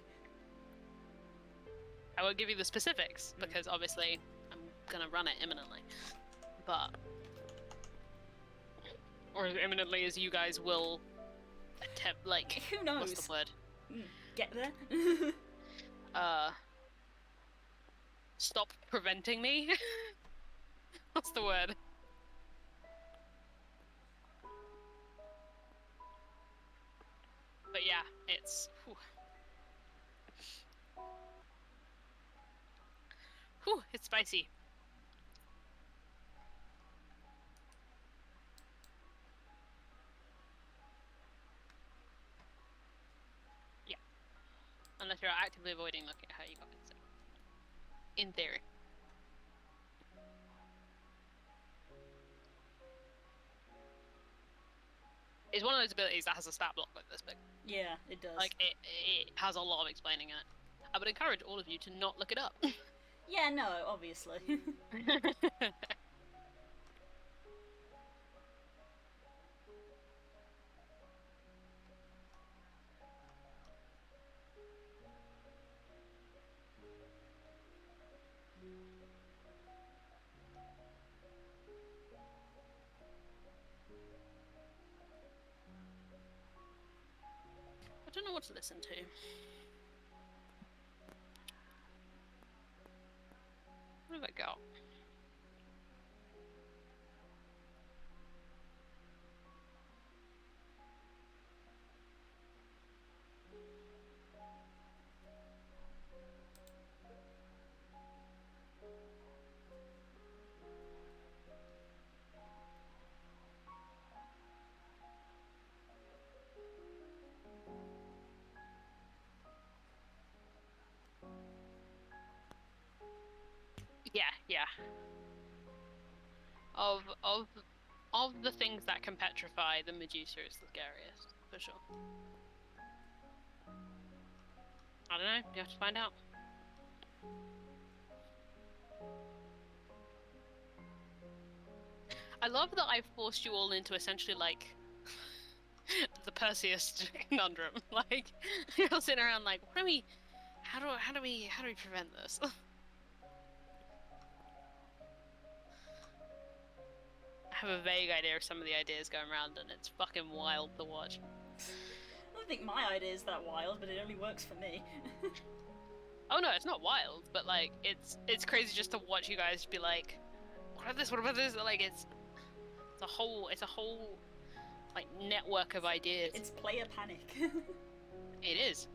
I won't give you the specifics, because obviously I'm gonna run it imminently. But... or as imminently as you guys will attempt, like... Who knows? What's the word? Get there? Stop preventing me? What's the word? But yeah, it's... Whew, it's spicy. Yeah. Unless you're actively avoiding looking at how you got it, so. In theory. It's one of those abilities that has a stat block like this big. Yeah, it does. Like, it has a lot of explaining in it. I would encourage all of you to not look it up. Yeah, no, obviously. I don't know what to listen to. What have I got? Yeah. Of the things that can petrify, the Medusa is the scariest, for sure. I don't know, you have to find out. I love that I've forced you all into essentially like the Perseus conundrum. Like you're all sitting around like, how do we prevent this? I have a vague idea of some of the ideas going around, and it's fucking wild to watch. I don't think my idea is that wild, but it only works for me. Oh no, it's not wild, but like it's crazy just to watch you guys be like, what about this? What about this? Like it's a whole like network of ideas. It's player panic. It is,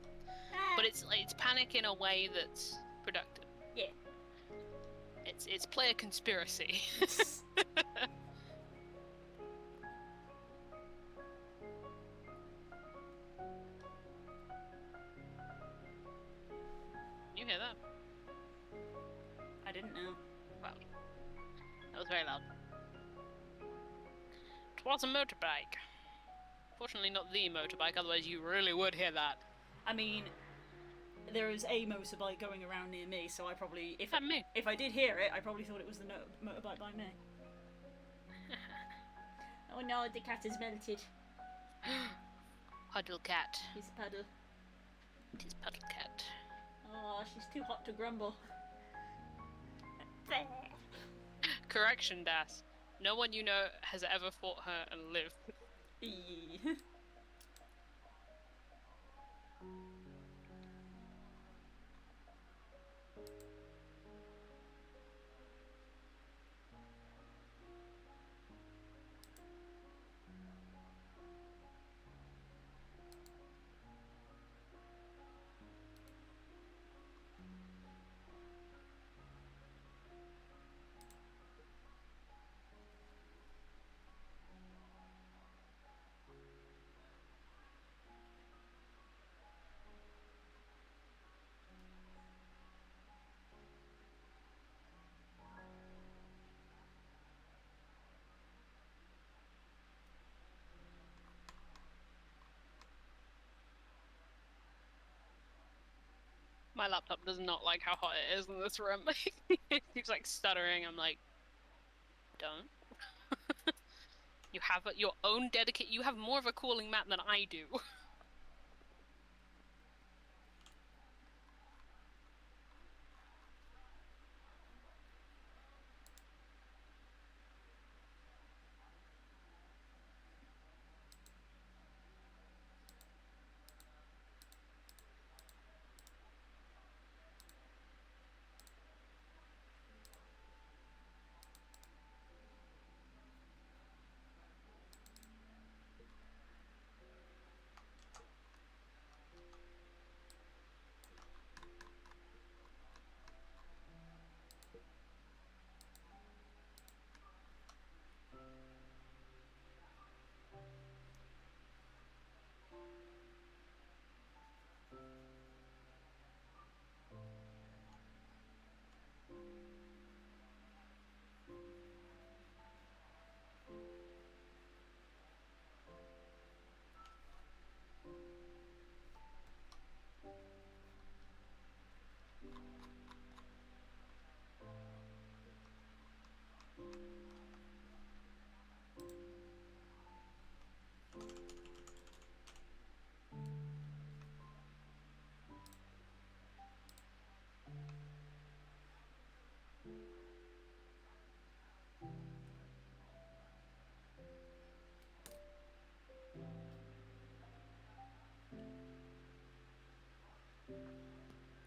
but it's panic in a way that's productive. Yeah. It's player conspiracy. You hear that? I didn't know. Loud. That was very loud. It was a motorbike. Fortunately not the motorbike, otherwise you really would hear that. I mean, there is a motorbike going around near me, so I probably... If I did hear it, I probably thought it was the motorbike by me. Oh no, the cat is melted. Puddle cat. He's Puddle. It is Puddle cat. Oh, she's too hot to grumble. Correction, Das. No one you know has ever fought her and lived. My laptop does not like how hot it is in this room. It keeps like stuttering. I'm like, don't. You have your own dedicated. You have more of a cooling mat than I do.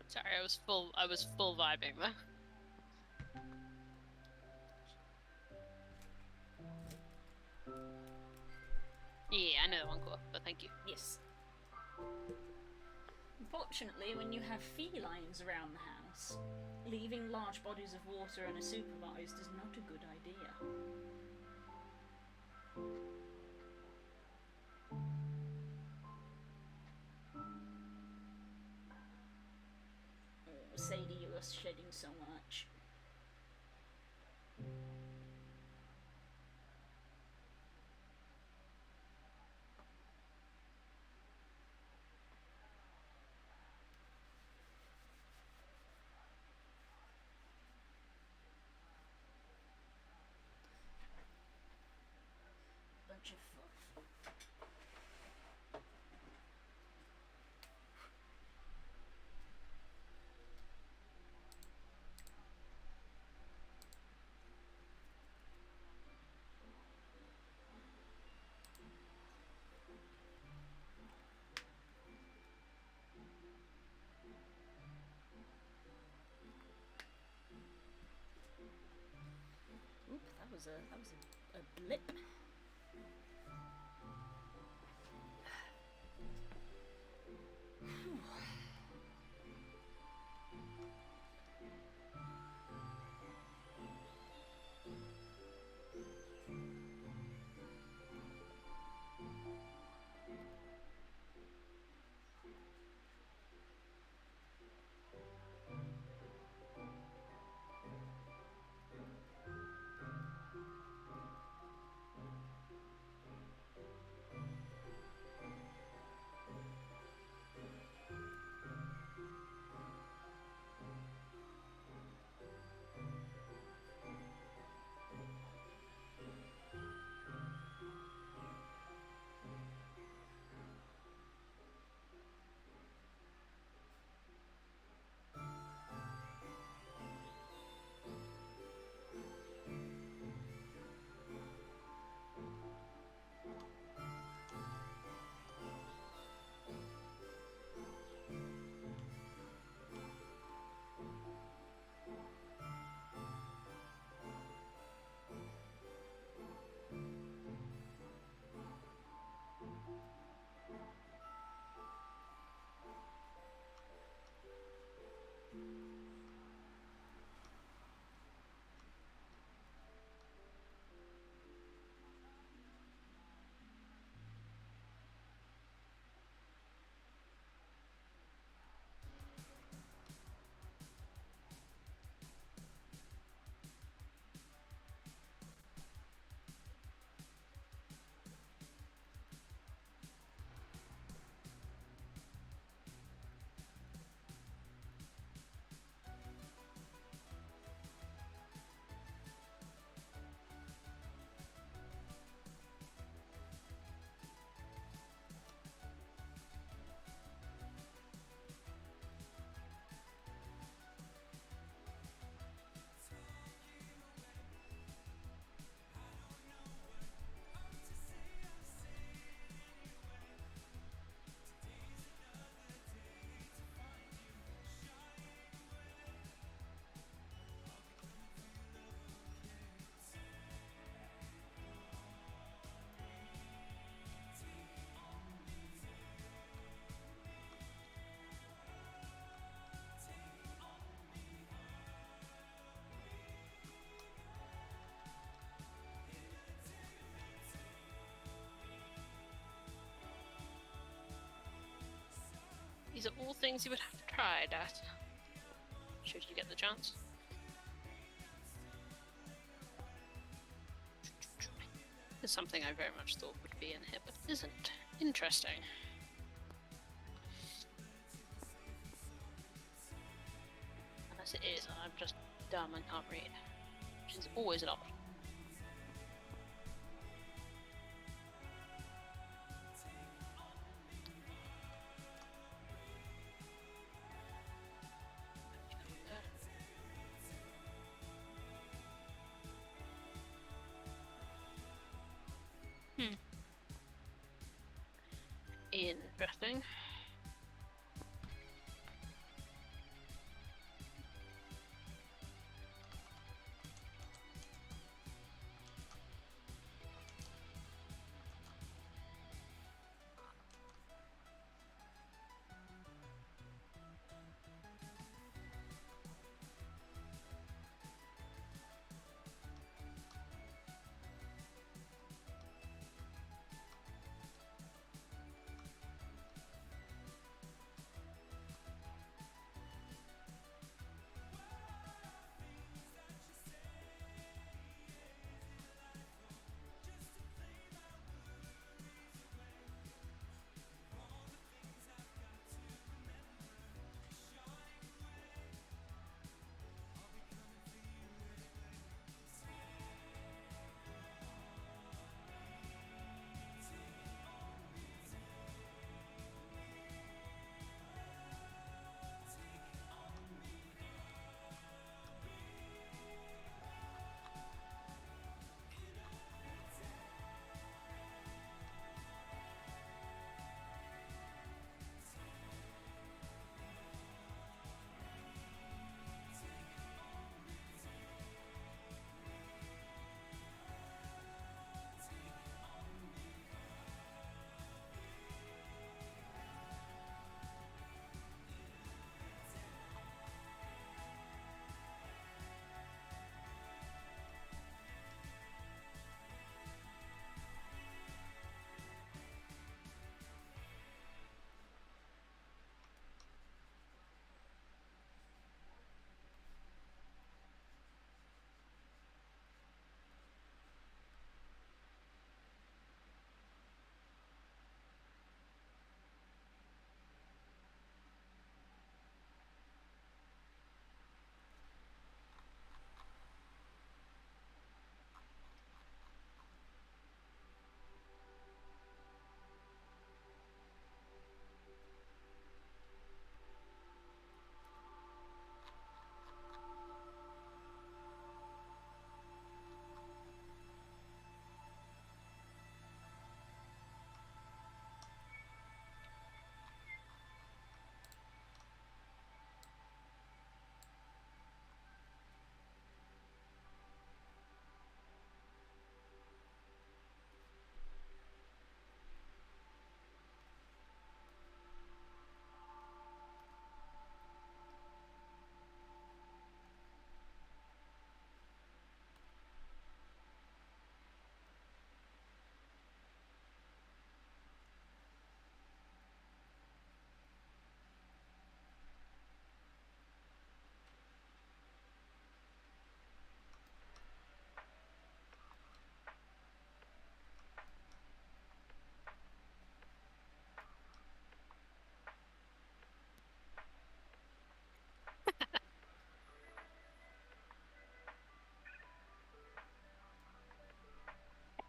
Sorry, I was full vibing there. Yeah, I know that one, cool, but thank you. Yes. Unfortunately, when you have felines around the house, leaving large bodies of water unsupervised is not a good idea. Oh, Sadie, you are shedding so much. Bunch of fluff. Oop, that was a blip. These are all things you would have to try, Dat. Should you get the chance. This is something I very much thought would be in here, but isn't. Interesting. Unless it is, I'm just dumb and can't read. Which is always an option. Interesting.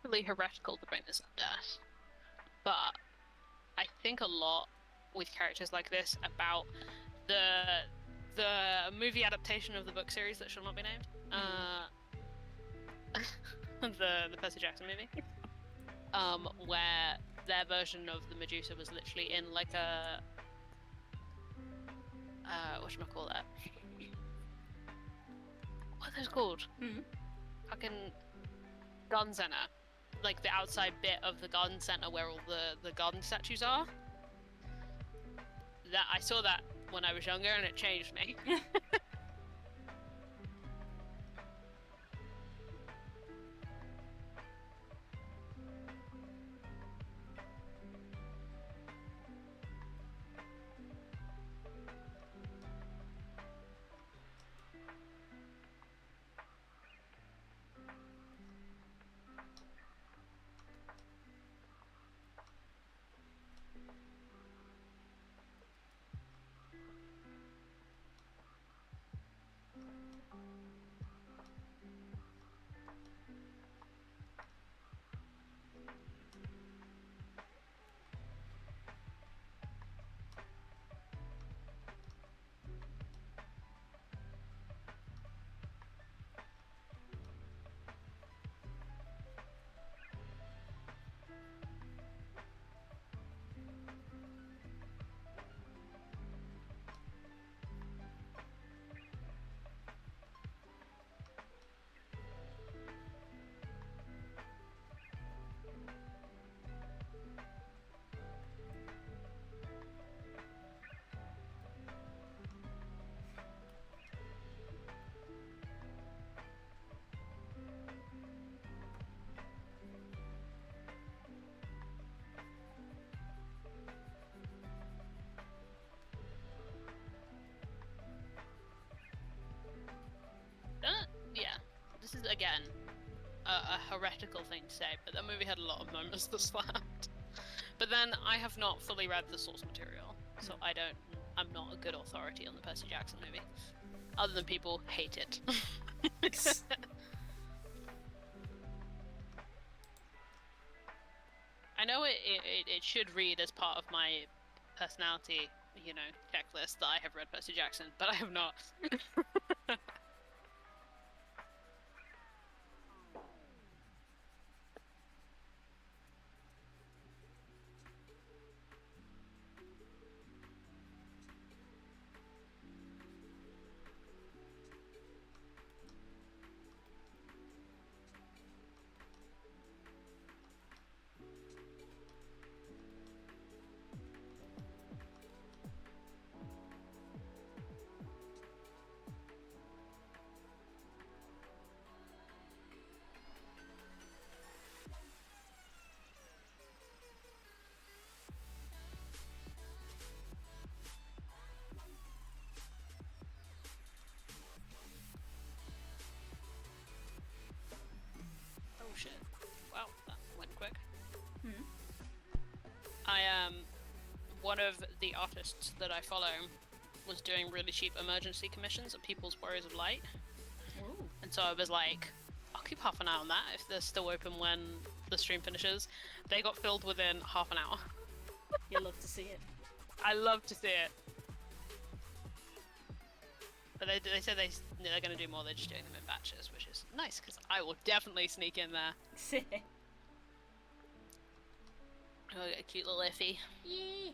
Really heretical to bring this up, Das. But I think a lot with characters like this about the movie adaptation of the book series that shall not be named. The Percy Jackson movie. Where their version of the Medusa was literally in like a whatchamacallit? What are those called? Fucking garden center. Like the outside bit of the garden center where all the garden statues are. That I saw that when I was younger and it changed me. heretical thing to say, but that movie had a lot of moments that slapped. But then I have not fully read the source material, so I'm not a good authority on the Percy Jackson movie. Other than people hate it. I know it should read as part of my personality, checklist that I have read Percy Jackson, but I have not. Shit. Wow, that went quick. One of the artists that I follow was doing really cheap emergency commissions at People's Warriors of Light. Ooh. And so I was like, I'll keep half an eye on that if they're still open when the stream finishes. They got filled within half an hour. You'll love to see it. I love to see it. But they said they're going to do more, they're just doing them in batches, which is nice, because I will definitely sneak in there. Oh, get a cute little Effie. Yeah.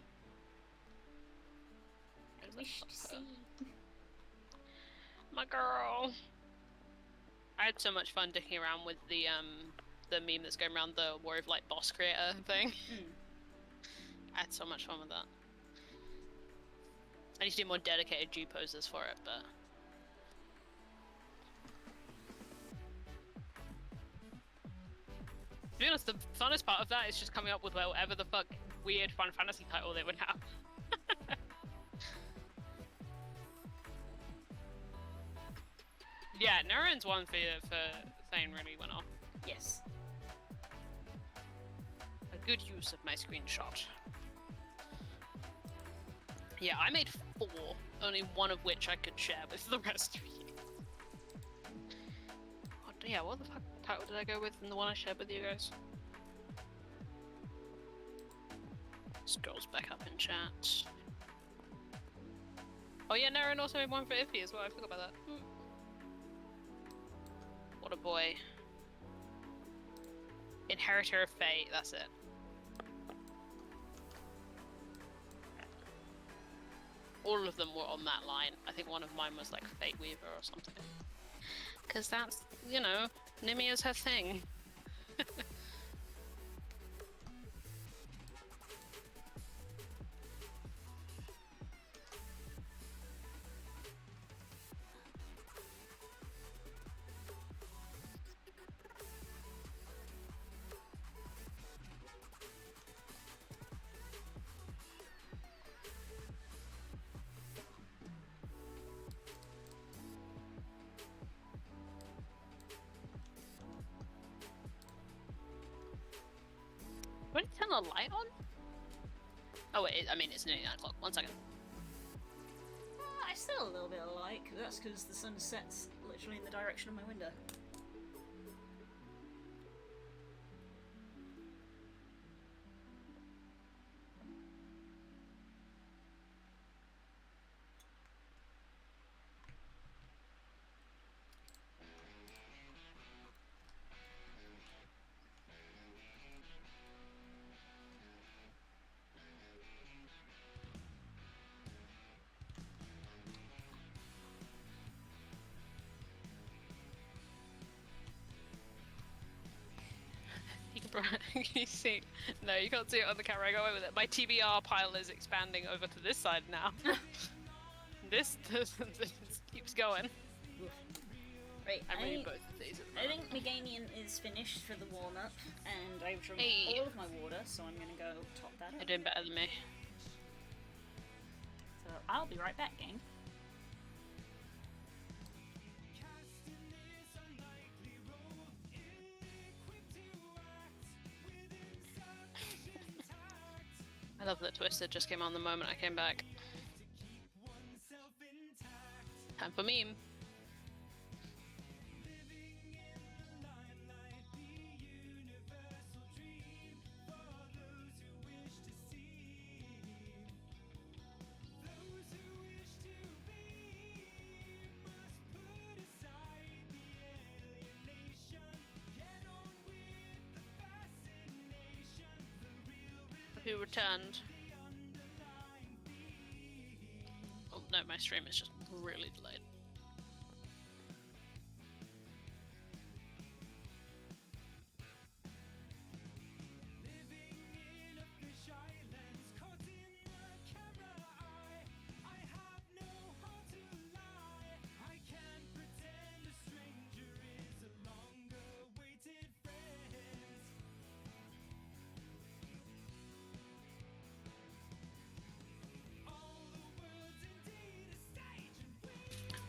I wish to see. My girl. I had so much fun dicking around with the meme that's going around, the Warrior of Light boss creator thing. I had so much fun with that. I need to do more dedicated G poses for it, but... To be honest, the funnest part of that is just coming up with whatever the fuck weird Final Fantasy title they would have. Yeah, Neren's one for Thane really went off. Yes. A good use of my screenshot. Yeah, I made 4, only one of which I could share with the rest of you. Yeah, what the fuck title did I go with in the one I shared with you guys? Scrolls back up in chat. Oh yeah, Naren also made one for Iffy as well, I forgot about that. What a boy. Inheritor of Fate, that's it. All of them were on that line. I think one of mine was like Fate Weaver or something. Because that's, Nimia's her thing. Do I turn the light on? Oh wait, it's nearly 9 o'clock. 1 second. I still a little bit of light, that's because the sun sets literally in the direction of my window. You see? No, you can't see it on the camera. I go away with it. My TBR pile is expanding over to this side now. this keeps going. Right, I'm reading both of these. I think Meganian is finished for the warm-up, and I've drunk all of my water, so I'm gonna go top that up. You're doing better than me. So I'll be right back, gang. I love that Twisted just came on the moment I came back. Time for meme. Who returned? Oh no, my stream is just really delayed.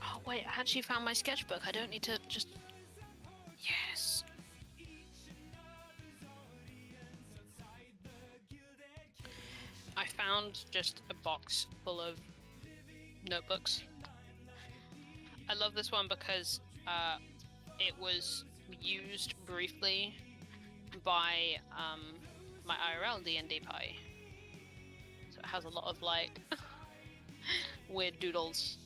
Oh wait, I actually found my sketchbook. I don't need to just... Yes! I found just a box full of notebooks. I love this one because it was used briefly by my IRL D&D party. So it has a lot of like weird doodles.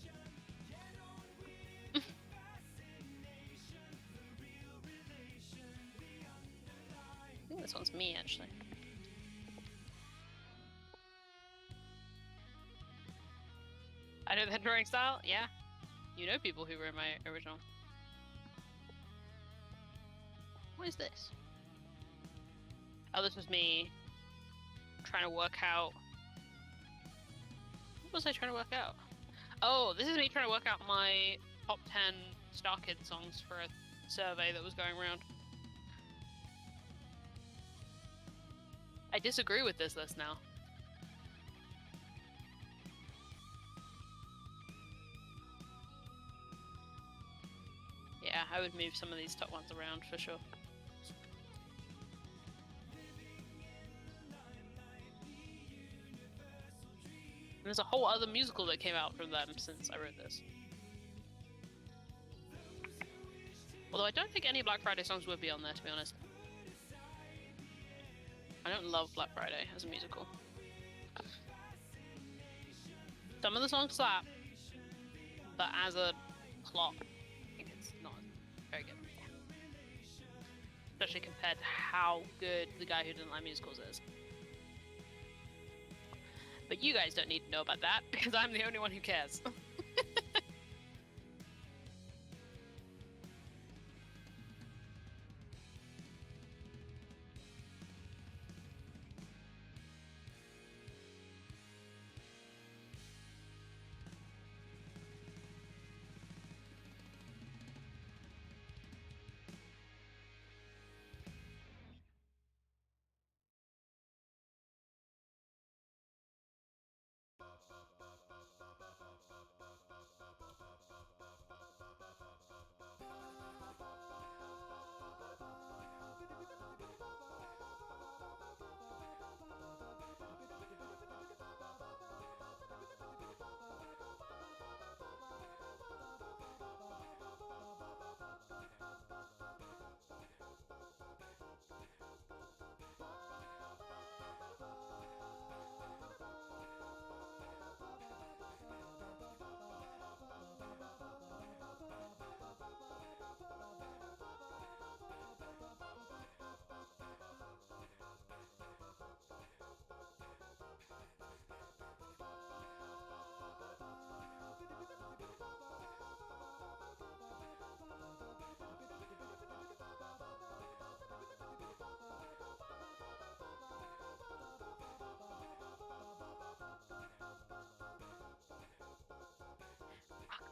I think this one's me actually. I know the drawing style, yeah. You know people who were in my original. What is this? Oh, this was me trying to work out... What was I trying to work out? Oh, this is me trying to work out my top 10 Star Kid songs for a survey that was going around. I disagree with this list now. Yeah, I would move some of these top ones around for sure. And there's a whole other musical that came out from them since I wrote this. Although I don't think any Black Friday songs would be on there, to be honest. I don't love Black Friday as a musical. Some of the songs slap, but as a plot, I think it's not very good. Especially compared to how good the guy who didn't like musicals is. But you guys don't need to know about that, because I'm the only one who cares.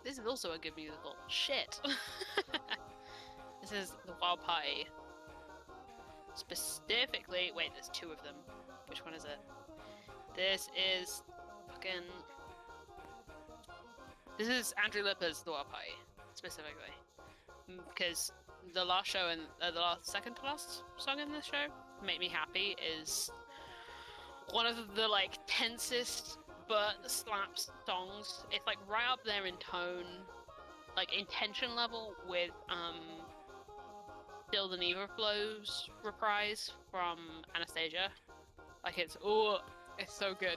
This is also a good musical. Shit. This is The Wild Party. Specifically, wait, there's two of them. Which one is it? This is fucking... This is Andrew Lipper's The Wild Party, specifically. Because the last show and the second to last song in this show, Make Me Happy, is one of the like tensest but slaps songs. It's like right up there in tone, like in tension level with Still the Neva Flows reprise from Anastasia. Like it's so good.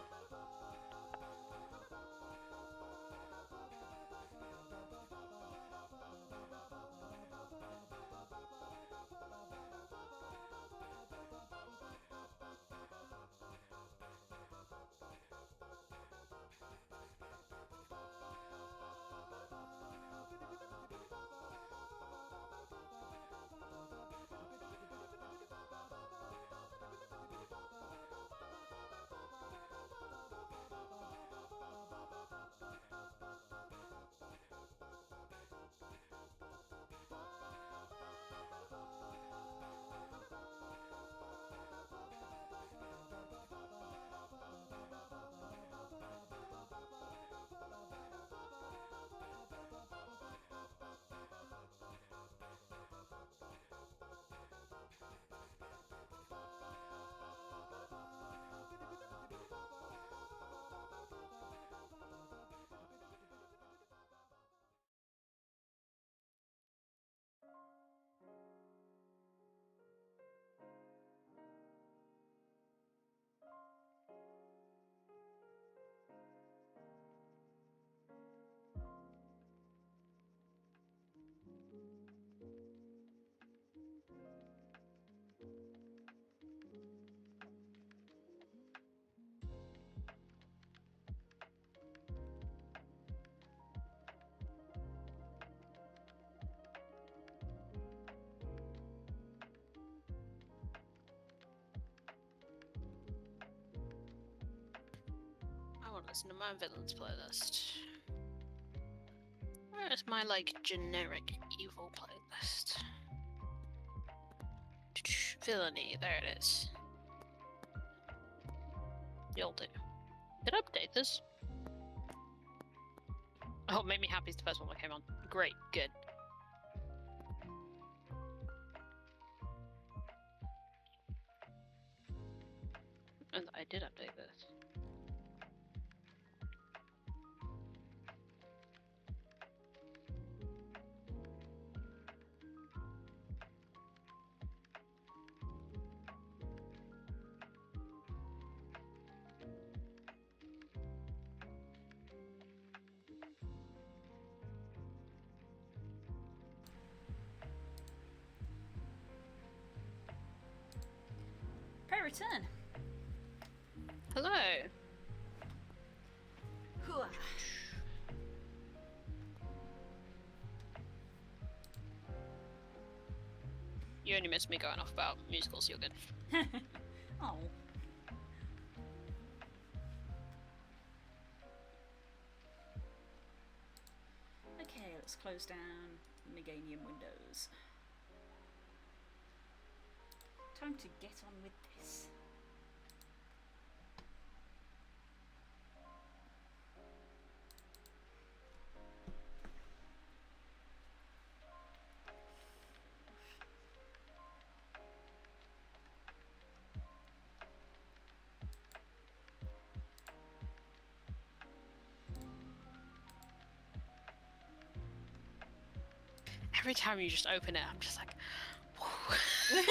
I want to listen to my villains playlist. Where's my like generic evil playlist? Villainy, there it is. You'll do. Did I update this? Oh, Make Me Happy is the first one that came on. Great, good. And I did update this. Return. Hello. Hooah. You only missed me going off about musicals, you're good. Oh. Okay, let's close down Meganium windows. Time to get on with this. Every time you just open it, I'm just like, whoa.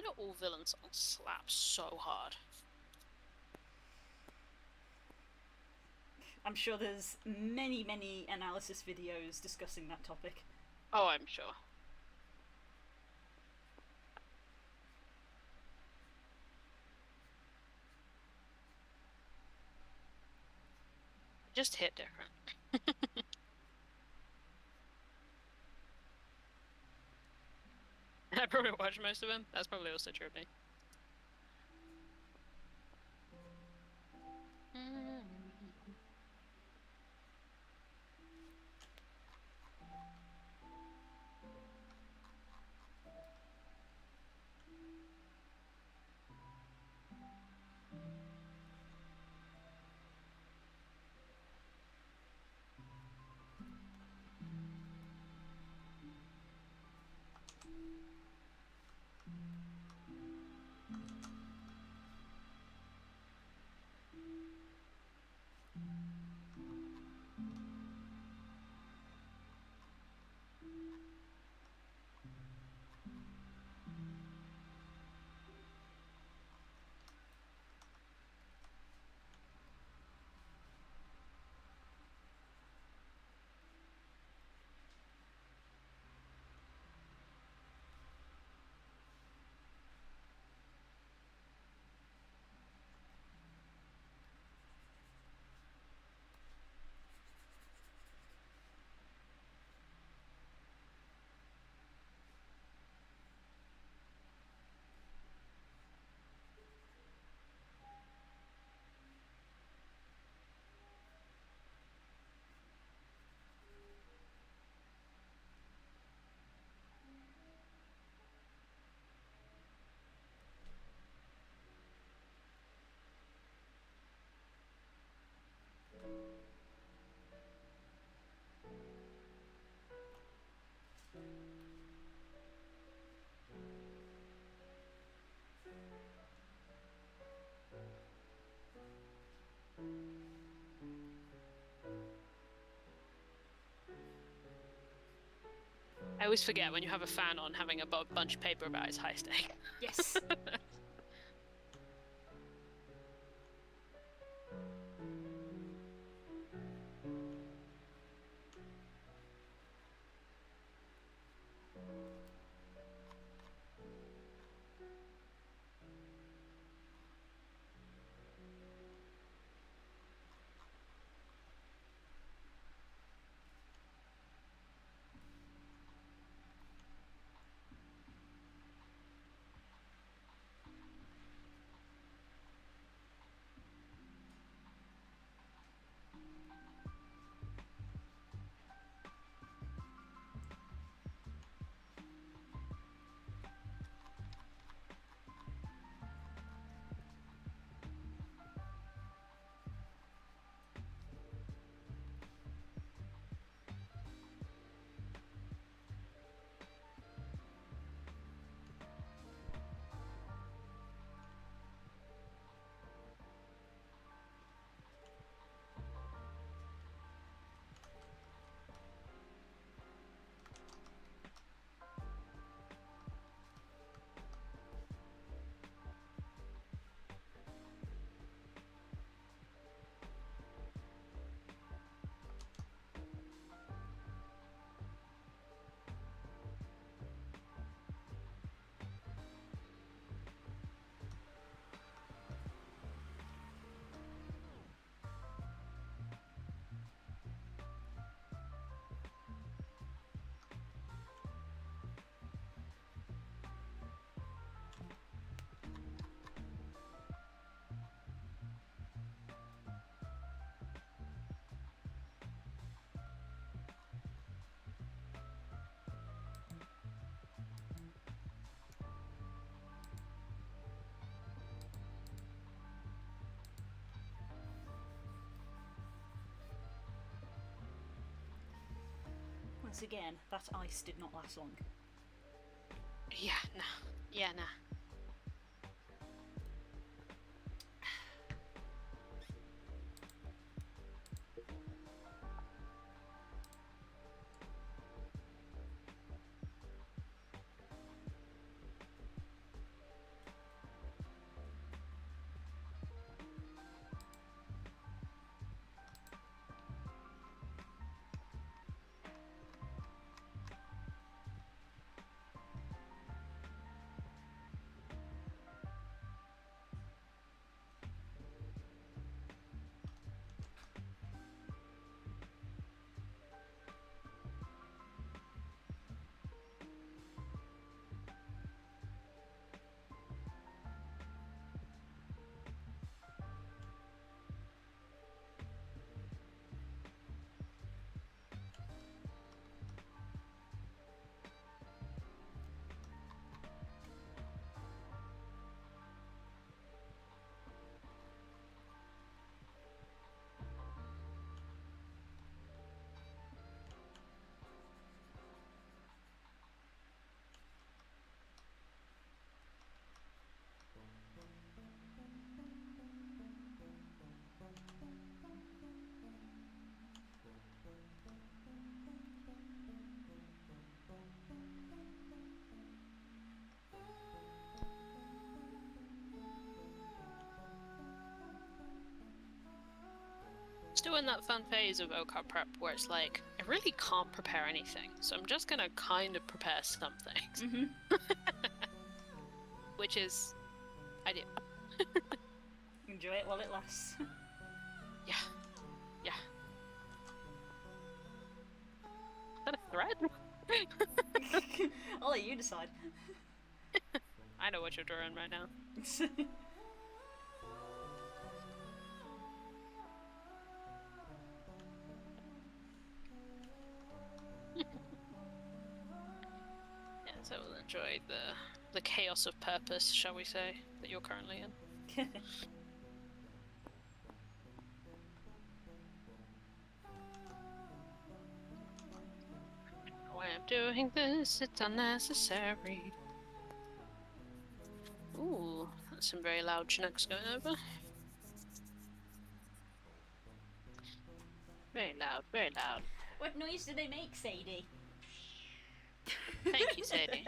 Kinda All Villain song slaps so hard. I'm sure there's many, many analysis videos discussing that topic. Oh, I'm sure. Just hit different. I probably watched most of them. That's probably also true of me. I always forget when you have a fan on having a bunch of paper about its high stake. Yes. Once again, that ice did not last long. Yeah, nah. Yeah, nah. Still in that fun phase of OCAR prep where it's like, I really can't prepare anything, so I'm just gonna kind of prepare some things. Mm-hmm. Which is, I do. Enjoy it while it lasts. Yeah. Yeah. Is that a thread? I'll let you decide. I know what you're doing right now. Yeah, so we'll enjoy the chaos of purpose, shall we say, that you're currently in. Why I'm doing this, it's unnecessary. Ooh, that's some very loud Chinooks going over. Very loud, very loud. What noise do they make, Sadie? Thank you, Sadie.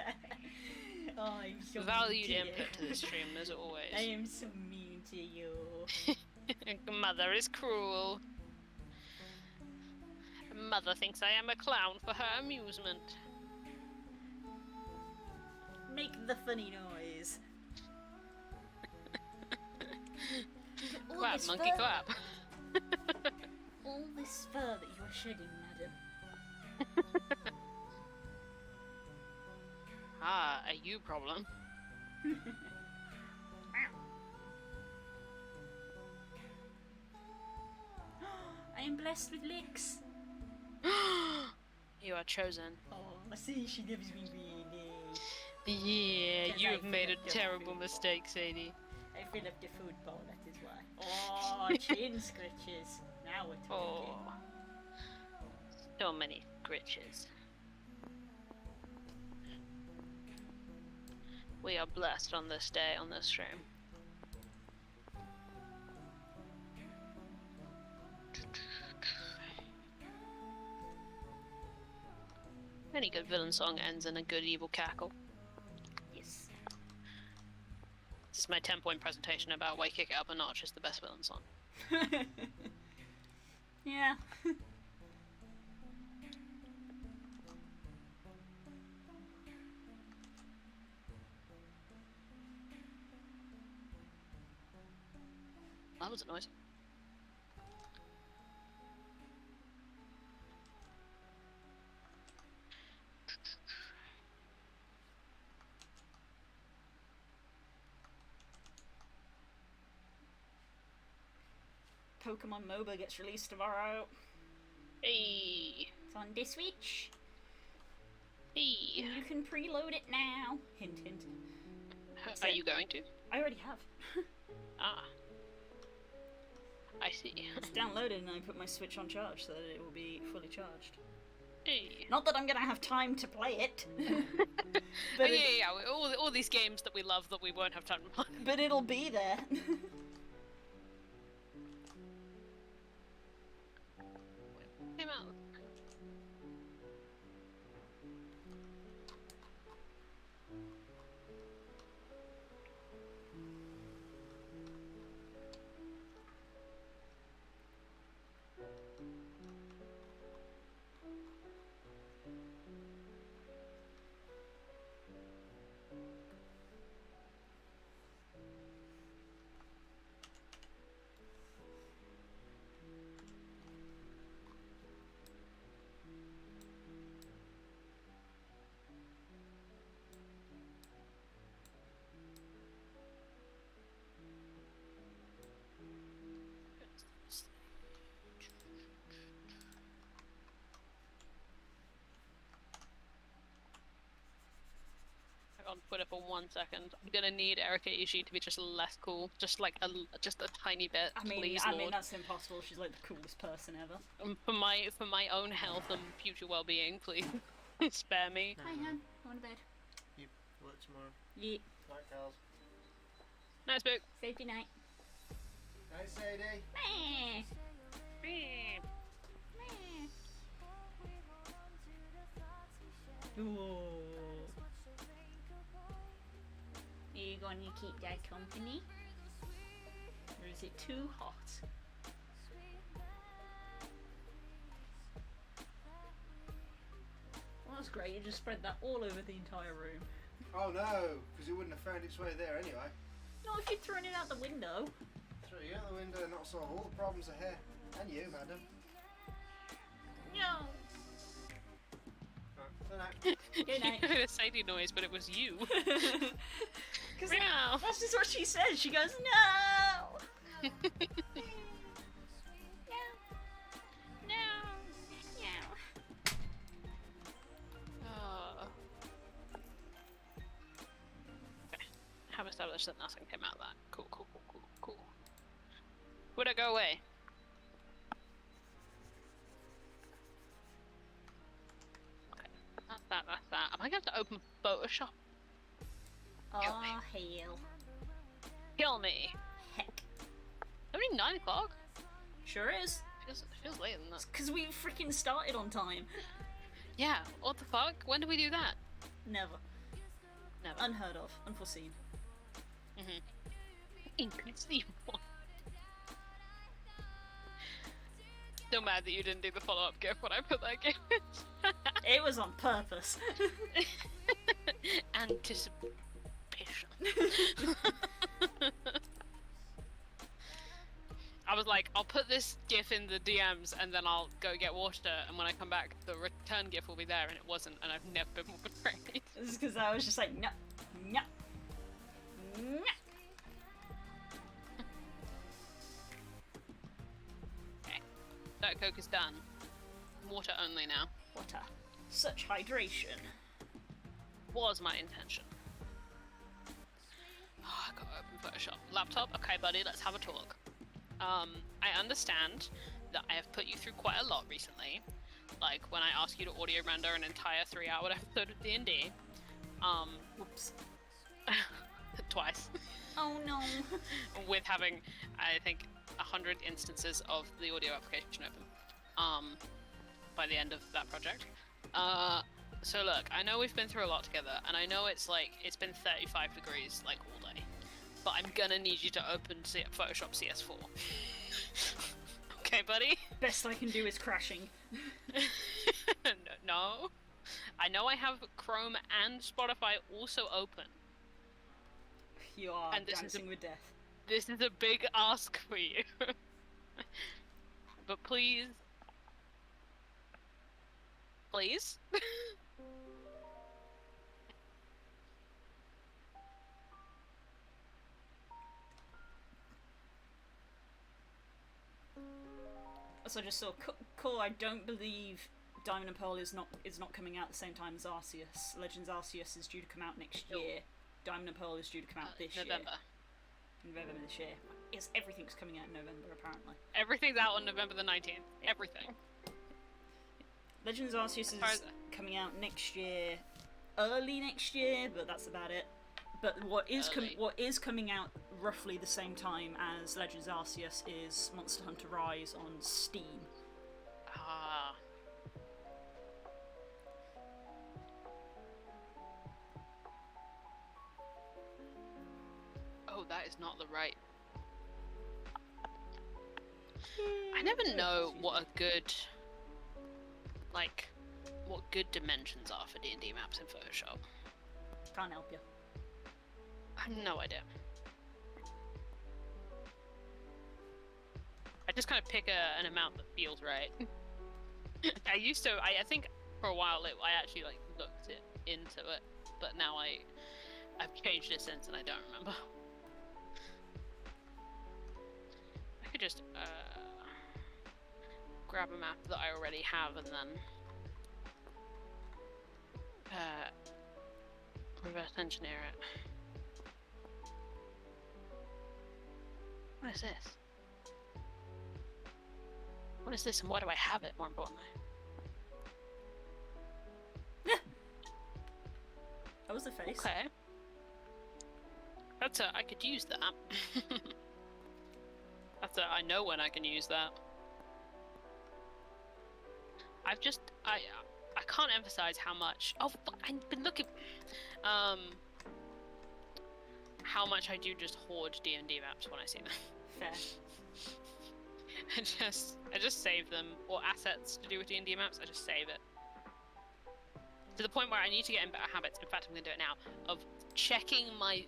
Oh, I'm so Valued mean to input you. to the stream, as always. I am so mean to you. Mother is cruel. Mother thinks I am a clown for her amusement. Make the funny noise. Clap, monkey, clap. All this fur that you are shedding, madam. Ah, a you problem. I am blessed with licks. You are chosen. Oh, I see she gives me really. Yeah, Because you I have made a feel like terrible the mistake, Sadie. I fill up the food bowl, that is why. Oh, chin scratches. Now we're talking. Oh. So many glitches. We are blessed on this day, on this stream. Any good villain song ends in a good evil cackle. Yes. This is my 10-point presentation about why Kick It Up a Notch is the best villain song. Yeah. That was a noise. Pokemon MOBA gets released tomorrow. Hey! It's on the Switch. Hey! You can preload it now. Hint, hint. Are you going to? I already have. Ah. I see. It's downloaded and I put my Switch on charge so that it will be fully charged. Hey. Not that I'm gonna have time to play it. But yeah. All these games that we love that we won't have time to play. But it'll be there. Came out. On Twitter for 1 second. I'm gonna need Erika Ishii to be just less cool, just like a tiny bit. Please, I Lord. mean that's impossible. She's like the coolest person ever. For my own health and future well-being, please spare me. Hi, hon. Going to bed. You work tomorrow. Yeah. Night, Carls. Nice book. Safety night. Night, Sadie. Meh. Meh. Meh. Ooh. Are you going to keep Dad company? Or is it too hot? That's great. You just spread that all over the entire room. Oh no, because it wouldn't have found its way there anyway. Not if you'd thrown it out the window. Throw you out the window and not solve all the problems ahead. And you, madam. No. Right, Good night. You heard a sadie noise, but it was you. Because Meow. that's just what she says. She goes, no. Have established that nothing came out of that. Cool. Would it go away? Okay, that's that. Am I going to have to open Photoshop? Oh, hell. Kill me! Heck. Only 9 o'clock? Sure is. Feels later than that. Because we freaking started on time. Yeah, what the fuck? When did we do that? Never. Never. Unheard of. Unforeseen. Inconceivable. Still mad that you didn't do the follow-up gift when I put that gift. It was on purpose. Anticipation. I was like, I'll put this gif in the DMs and then I'll go get water, and when I come back, the return gif will be there, and it wasn't, and I've never been more betrayed. This is because I was just like, no, no, no. Okay, Diet Coke is done. Water only now. Water. Such hydration. Was my intention. Oh, I gotta open Photoshop. Laptop? Okay, buddy, let's have a talk. I understand that I have put you through quite a lot recently. Like, when I asked you to audio render an entire 3-hour episode of D&D. Whoops. Twice. Oh no. With having, I think, 100 instances of the audio application open. By the end of that project. So look, I know we've been through a lot together, and I know it's been 35 degrees, like, all day. But I'm gonna need you to open Photoshop CS4. Okay, buddy? Best I can do is crashing. No. I know I have Chrome and Spotify also open. You are And this is dancing with death. This is a big ask for you. But please. Please? So I just saw cool. I don't believe Diamond and Pearl is not coming out at the same time as Arceus. Legends Arceus is due to come out next year. Diamond and Pearl is due to come out this November. year. November this year. Yes, everything's coming out in November apparently. Everything's out on November the 19th. Everything. Legends Arceus is coming out next year, early next year, but that's about it. But what is coming out roughly the same time as Legends Arceus is Monster Hunter Rise on Steam. Ah. Oh, that is not the right. I never know what a good, what good dimensions are for D&D maps in Photoshop. Can't help you. I have no idea. I just kind of pick an amount that feels right. I think for a while I actually looked into it, but now I've changed it since and I don't remember. I could just grab a map that I already have and then reverse engineer it. What is this? What is this and why do I have it, more importantly? That was the face. Okay. I could use that. I know when I can use that. I can't emphasize how much. Oh, fuck, I've been looking. How much I do just hoard D&D maps when I see them. Fair. I just save them, or assets to do with D&D maps. I just save it. to the point where I need to get in better habits. In fact, I'm going to do it now, of checking my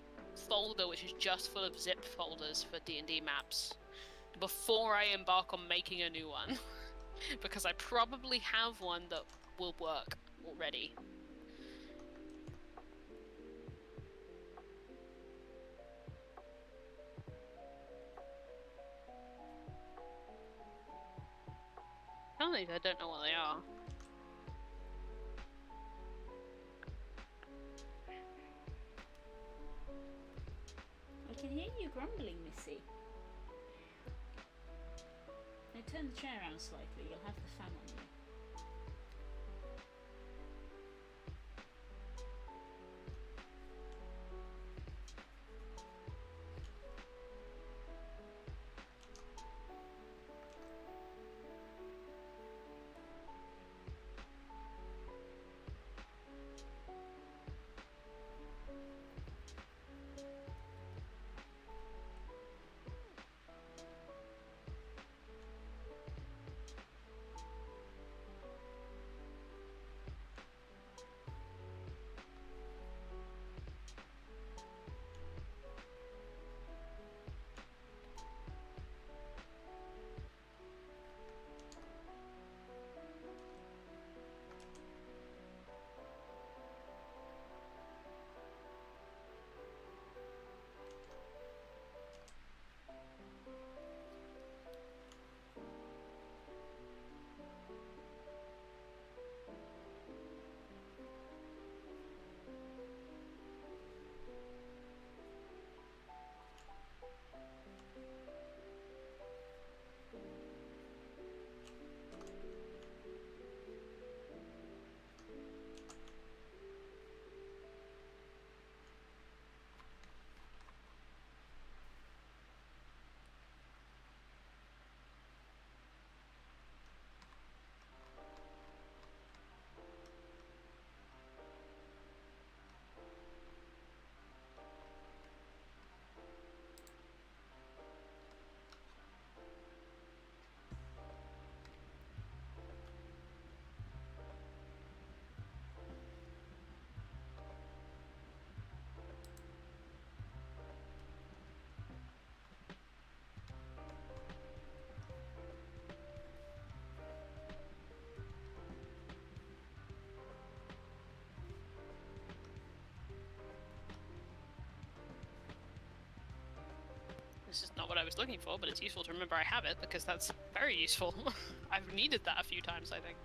folder, which is just full of zip folders for D&D maps, before I embark on making a new one. Because I probably have one that will work already. Tell me if I don't know what they are. I can hear you grumbling, Missy. Now turn the chair around slightly, you'll have the fan on you. This is not what I was looking for, but it's useful to remember I have it, because that's very useful. I've needed that a few times, I think.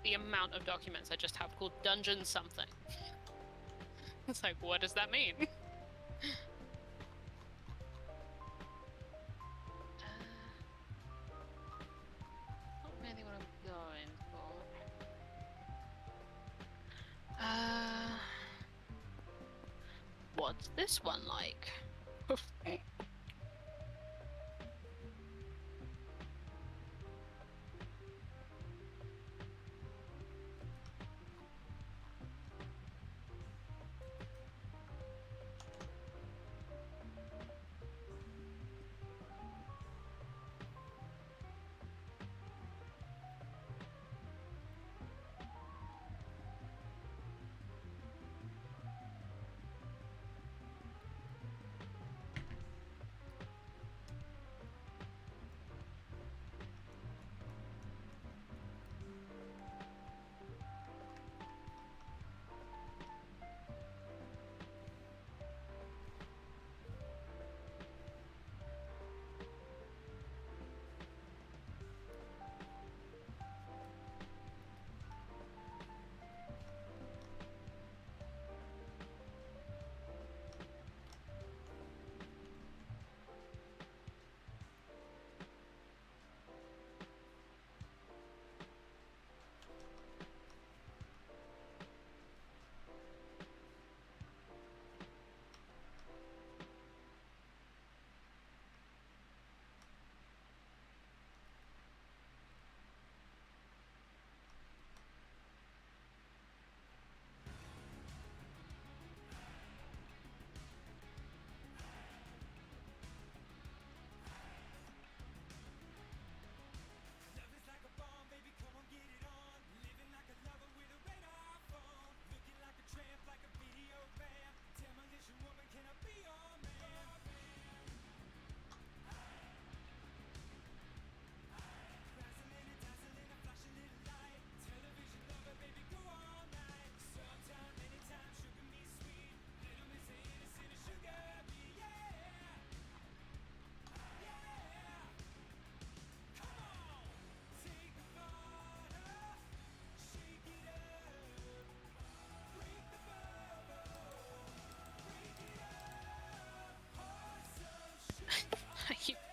The amount of documents I just have called dungeon something. It's like, what does that mean? Not really what I'm going for. What's this one like?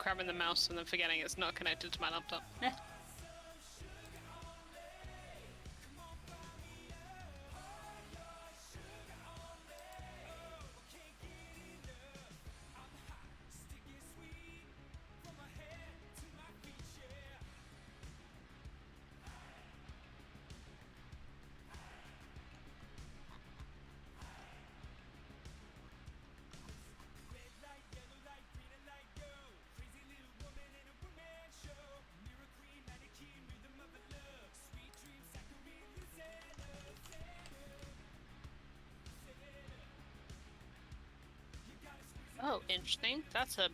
grabbing the mouse and then forgetting it's not connected to my laptop. Oh, interesting. That's a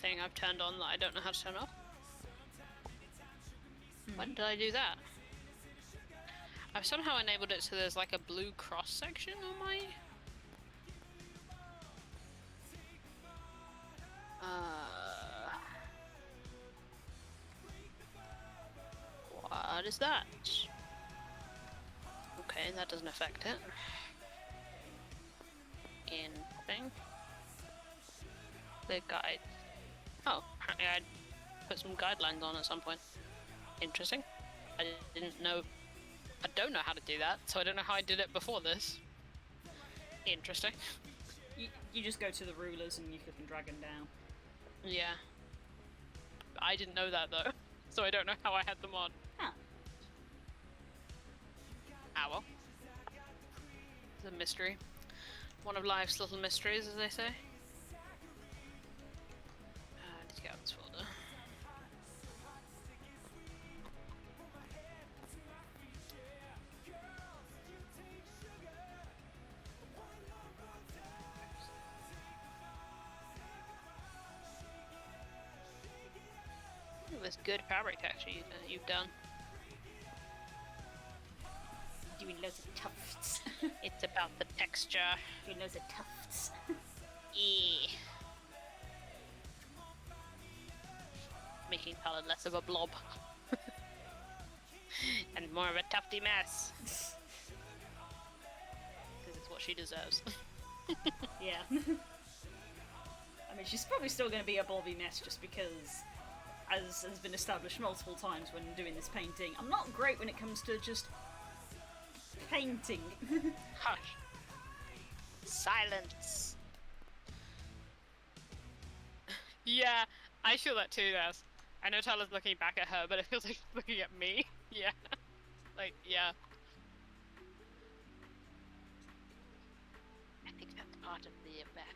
thing I've turned on that I don't know how to turn off. When did I do that? I've somehow enabled it so there's like a blue cross section on my... What is that? Okay, that doesn't affect it. In thing. The guide. Oh, apparently I'd put some guidelines on at some point. Interesting. I didn't know. I don't know how to do that, so I don't know how I did it before this. Interesting. You just go to the rulers and you click and drag them down. Yeah. I didn't know that though, so I don't know how I had them on. Huh. Ah well. It's a mystery. One of life's little mysteries, as they say. Let's get out this folder. Look at this good fabric texture you've done. Doing loads of tufts. It's about the texture. Doing loads of tufts. Yeah. Making color less of a blob. And more of a tufty mess. Because it's what she deserves. Yeah. I mean, she's probably still going to be a blobby mess just because, as has been established multiple times when doing this painting, I'm not great when it comes to just painting. Hush. Silence. Yeah, I feel that too, Des. I know Tyler's looking back at her, but it feels like she's looking at me. Yeah. Like, yeah. I think that's part of the effect.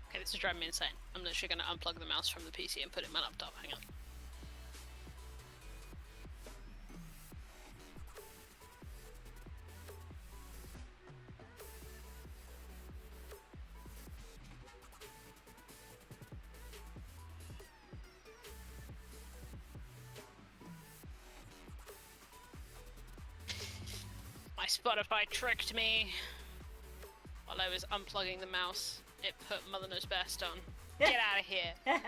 Okay, this is driving me insane. I'm literally gonna unplug the mouse from the PC and put it in my laptop. Hang on. My Spotify tricked me. While I was unplugging the mouse, it put Mother Knows Best on. Get out of here. God,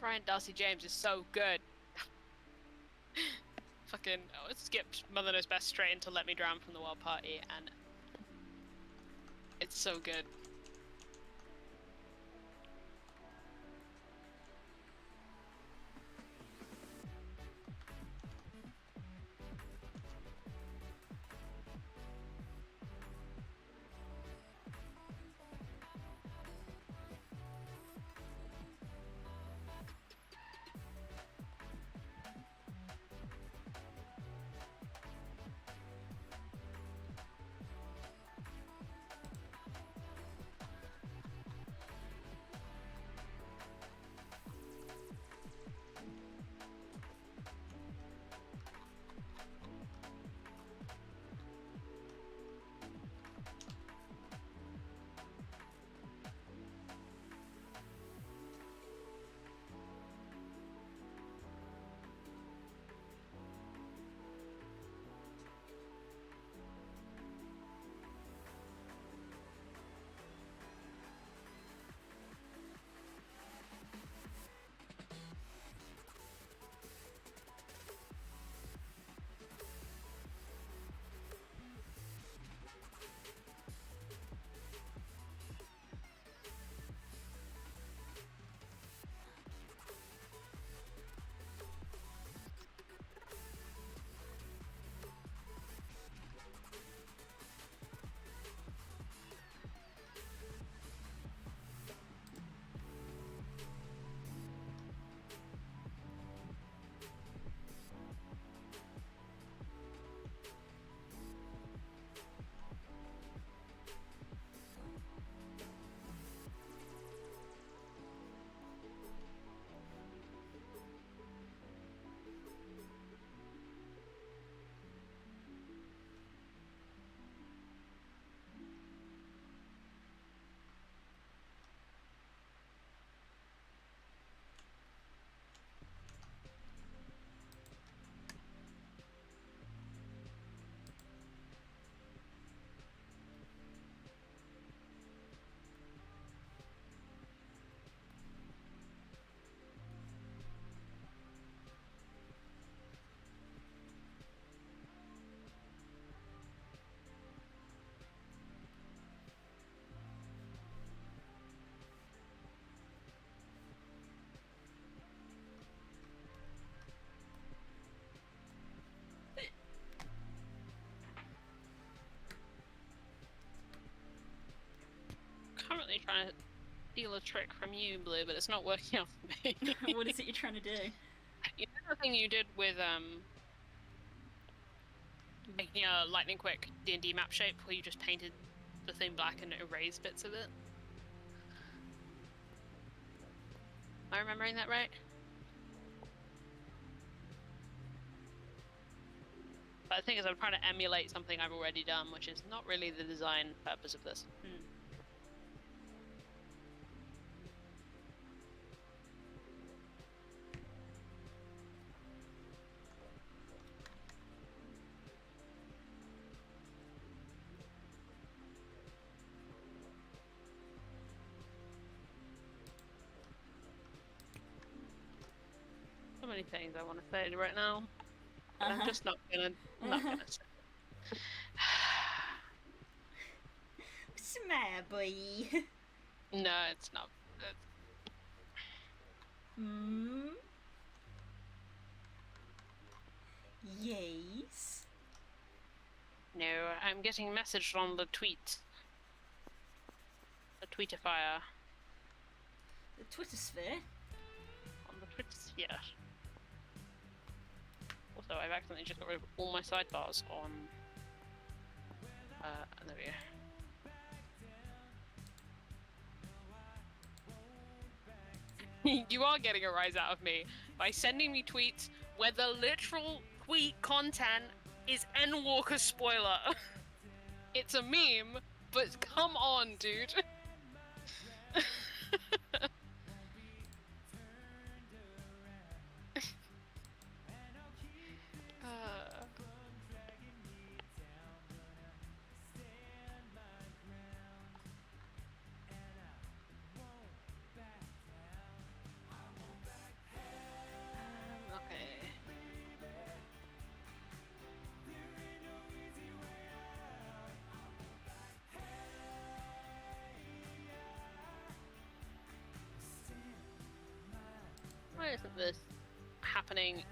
Brian Darcy James is so good. Fucking, oh, it skipped Mother Knows Best straight into Let Me Drown from the Wild Party, and it's so good. trying to steal a trick from you, Blue, but it's not working out for me. What is it you're trying to do? You know the thing you did with making a lightning quick D&D map shape where you just painted the thing black and erased bits of it? Am I remembering that right? But the thing is, I'm trying to emulate something I've already done, which is not really the design purpose of this. So many things I want to say right now. I'm just not gonna say. What's the matter, boy? No, it's not. Yes. No, I'm getting messaged on the tweet. The tweetifier. The Twitter sphere? On the Twitter sphere. Also, I've accidentally just got rid of all my sidebars on... there we go. You are getting a rise out of me by sending me tweets where the literal tweet content is Endwalker spoiler. It's a meme, but come on, dude. Why isn't this happening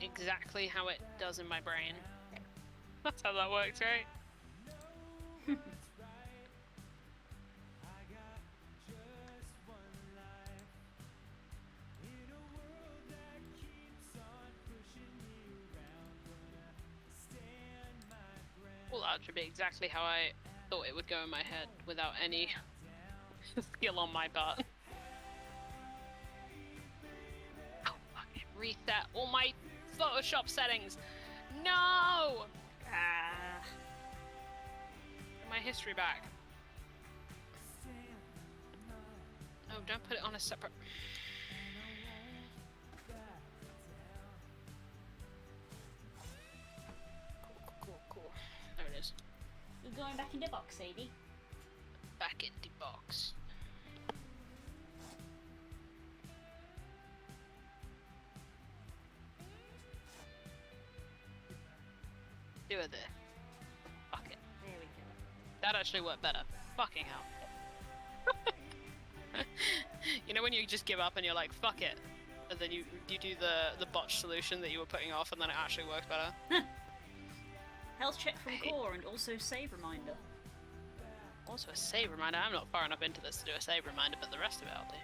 exactly how it does in my brain? That's how that works, right? Well, that should be exactly how I thought it would go in my head without any skill on my part. Reset all my Photoshop settings. No! My history back. Oh, don't put it on a separate... Cool. There it is. You're going back in the box, Sadie. Back in the box. Do it there. Fuck it. There we go. That actually worked better. Fucking hell. You know when you just give up and you're like, fuck it, and then you do the botch solution that you were putting off, and then it actually works better. Health check from core and also save reminder. Also a save reminder. I'm not far enough into this to do a save reminder, but the rest of it I'll do.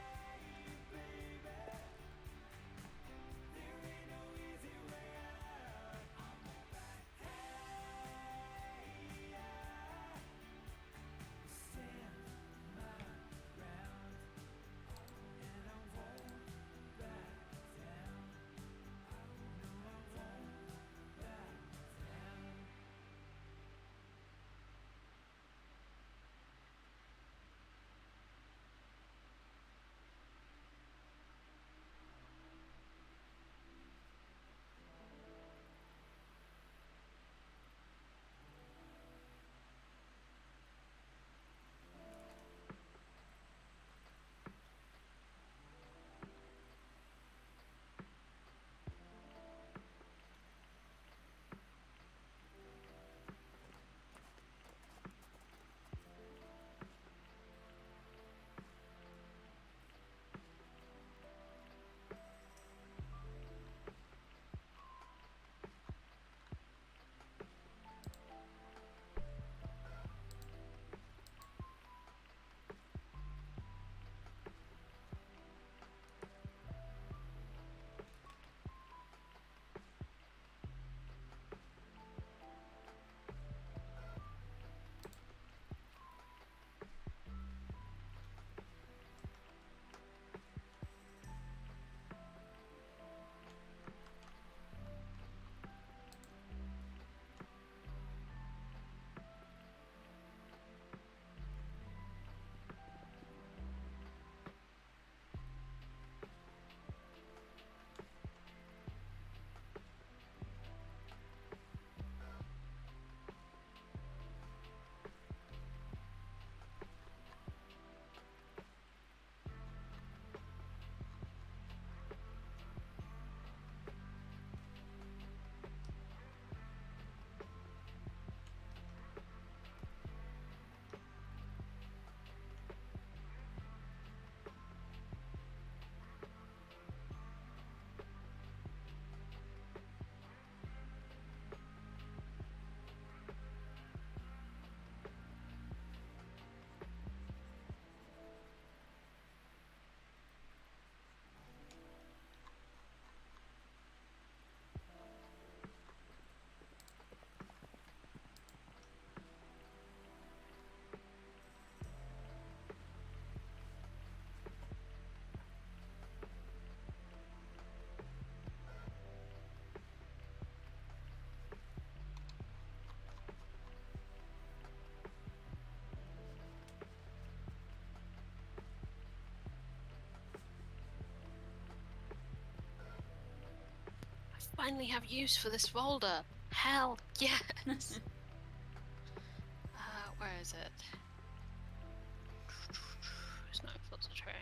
finally have use for this folder. Hell yes. Where is it? It's not filter tray.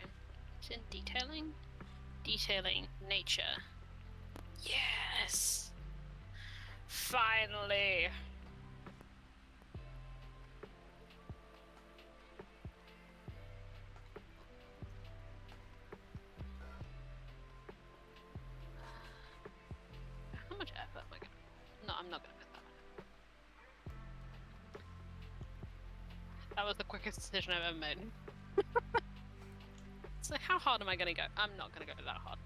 It's in detailing. Detailing nature. Yes. Finally. How much effort am I gonna? No, I'm not gonna put that one. That was the quickest decision I've ever made. So how hard am I gonna go? I'm not gonna go that hard.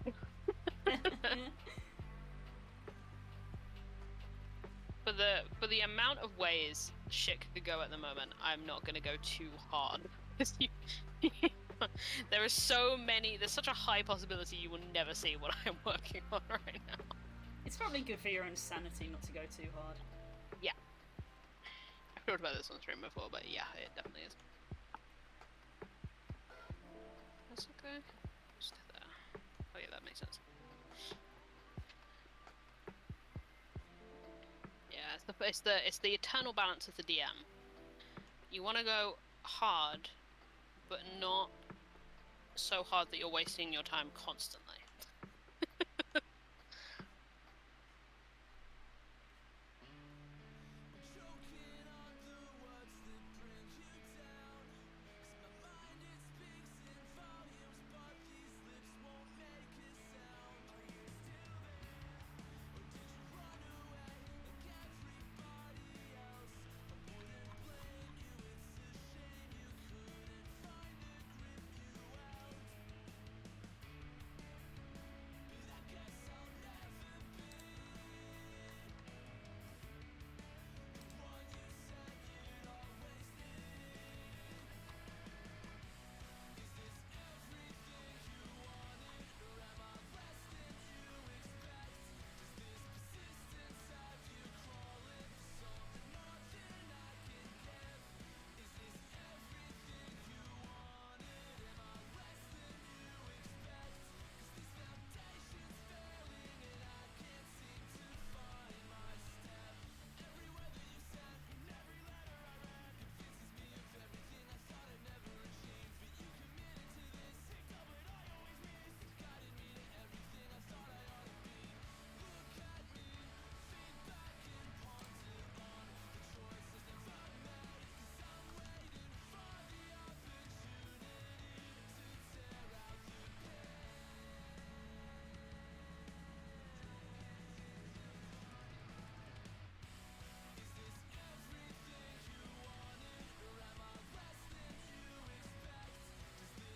For the amount of ways shit could go at the moment, I'm not gonna go too hard. There are so many. There's such a high possibility you will never see what I'm working on right now. It's probably good for your own sanity not to go too hard. Yeah. I've talked about this on stream before, but yeah, it definitely is. That's okay. Just there. Oh yeah, that makes sense. Yeah, it's the eternal balance of the DM. You want to go hard, but not so hard that you're wasting your time constantly.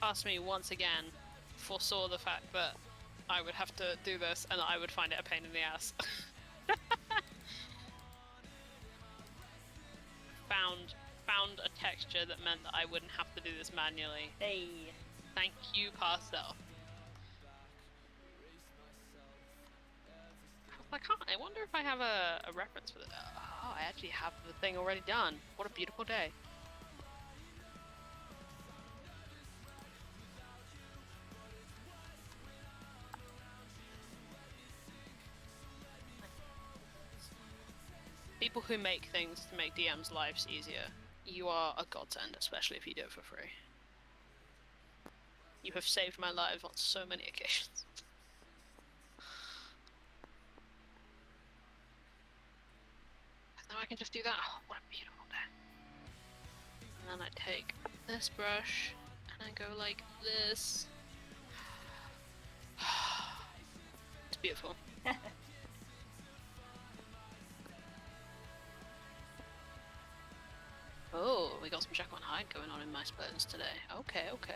Past me once again foresaw the fact that I would have to do this and that I would find it a pain in the ass. found a texture that meant that I wouldn't have to do this manually. Hey. Thank you, Pastel. I wonder if I have a reference for this. Oh, I actually have the thing already done. What a beautiful day. People who make things to make DM's lives easier, you are a godsend, especially if you do it for free. You have saved my life on so many occasions. Now I can just do that. Oh, what a beautiful day. And then I take this brush and I go like this. It's beautiful. Oh, we got some Jekyll and Hyde going on in my splits today. Okay, okay.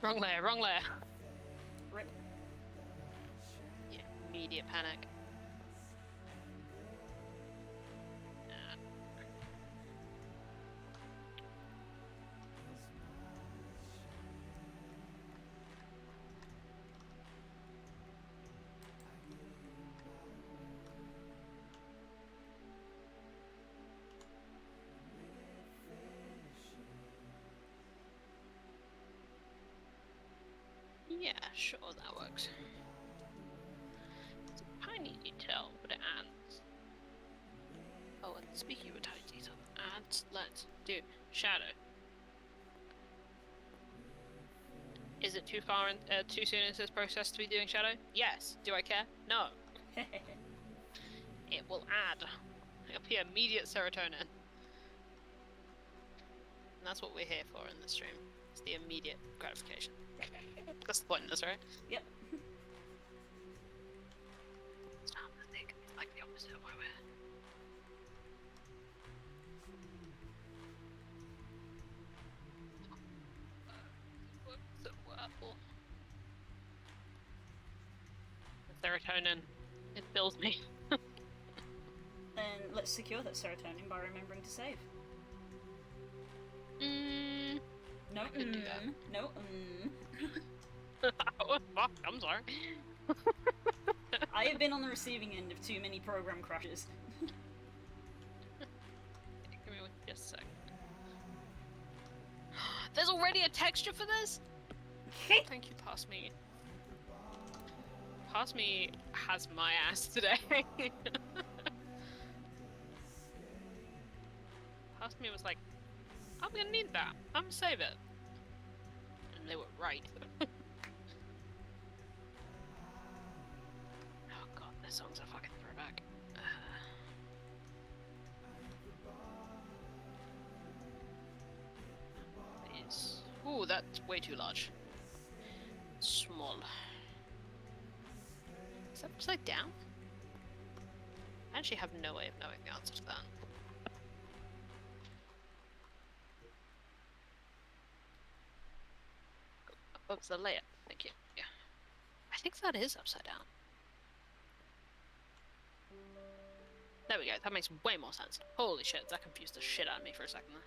Wrong layer, wrong layer. Rip. Yeah, immediate panic. Yeah, sure, that works. It's a tiny detail, but it adds. Oh, and speaking of a tiny detail that adds, let's do shadow. Is it too far in, too soon into this process to be doing shadow? Yes. Do I care? No. It will add. It'll be immediate serotonin. And that's what we're here for in this stream. It's the immediate gratification. That's the point of this, right? Yep. Stop, I think it's like the opposite of why we're... So well. Serotonin. It fills me. And let's secure that serotonin by remembering to save. No, I could do that. No, Oh, fuck, I'm sorry. I have been on the receiving end of too many program crashes. Give me just a sec. There's already a texture for this? Thank you, Pass Me. Pass Me has my ass today. Pass Me was like, I'm gonna need that. I'm gonna save it. And they were right. Oh god, this song's a fucking throwback. Ooh, that's way too large. Small. Is that upside down? I actually have no way of knowing the answer to that. Above the layer. Thank you. Yeah. I think that is upside down. There we go. That makes way more sense. Holy shit, that confused the shit out of me for a second there.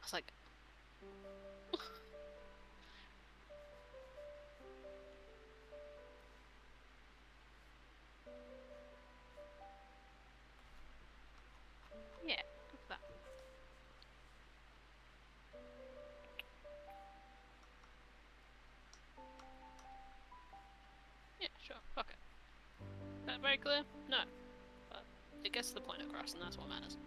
I was like... yeah, look at that. Yeah, sure, fuck it. Is that very clear? No. But it gets the point across, and that's what matters.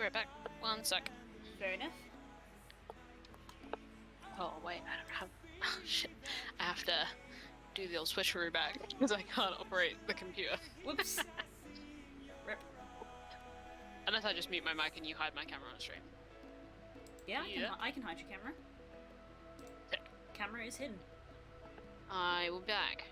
right back. One sec. Fair enough. Oh wait, I don't have. Oh, shit. I have to do the old switcheroo back because I can't operate the computer. Whoops. Rip. Unless I just mute my mic and you hide my camera on stream. Yeah, Yeah. I can hide your camera. Sick. Camera is hidden. I will be back.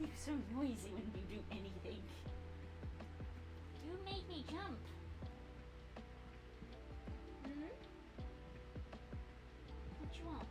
You're so noisy when you do anything. You make me jump. Hmm? What you want?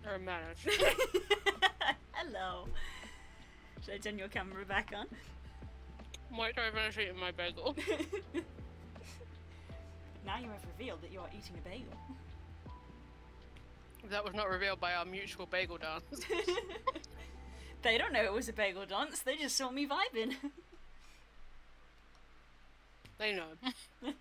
Or manage. Hello. Should I turn your camera back on? Might try finish eating my bagel. Now you have revealed that you are eating a bagel. That was not revealed by our mutual bagel dance. They don't know it was a bagel dance, they just saw me vibing. They know. Fair.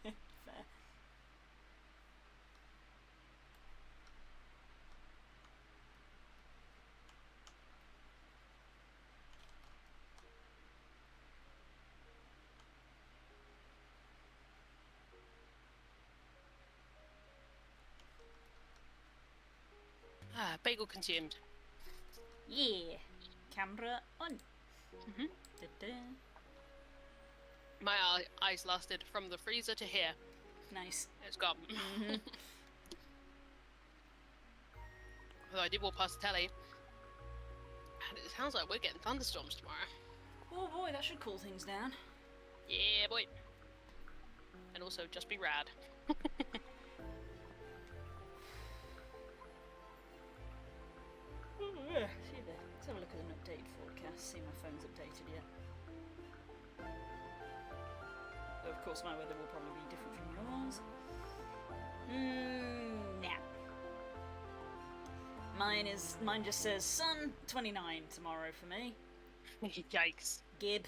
Bagel consumed. Yeah. Camera on. Mhm. Da-da. My eyes lasted from the freezer to here. Nice. It's gone. Mhm. Although I did walk past the telly, and it sounds like we're getting thunderstorms tomorrow. Oh boy, that should cool things down. Yeah, boy. And also just be rad. See there. Let's have a look at an updated forecast, see if my phone's updated yet. Though of course my weather will probably be different from yours. Nah. Mine just says sun 29 tomorrow for me. Yikes. Gib.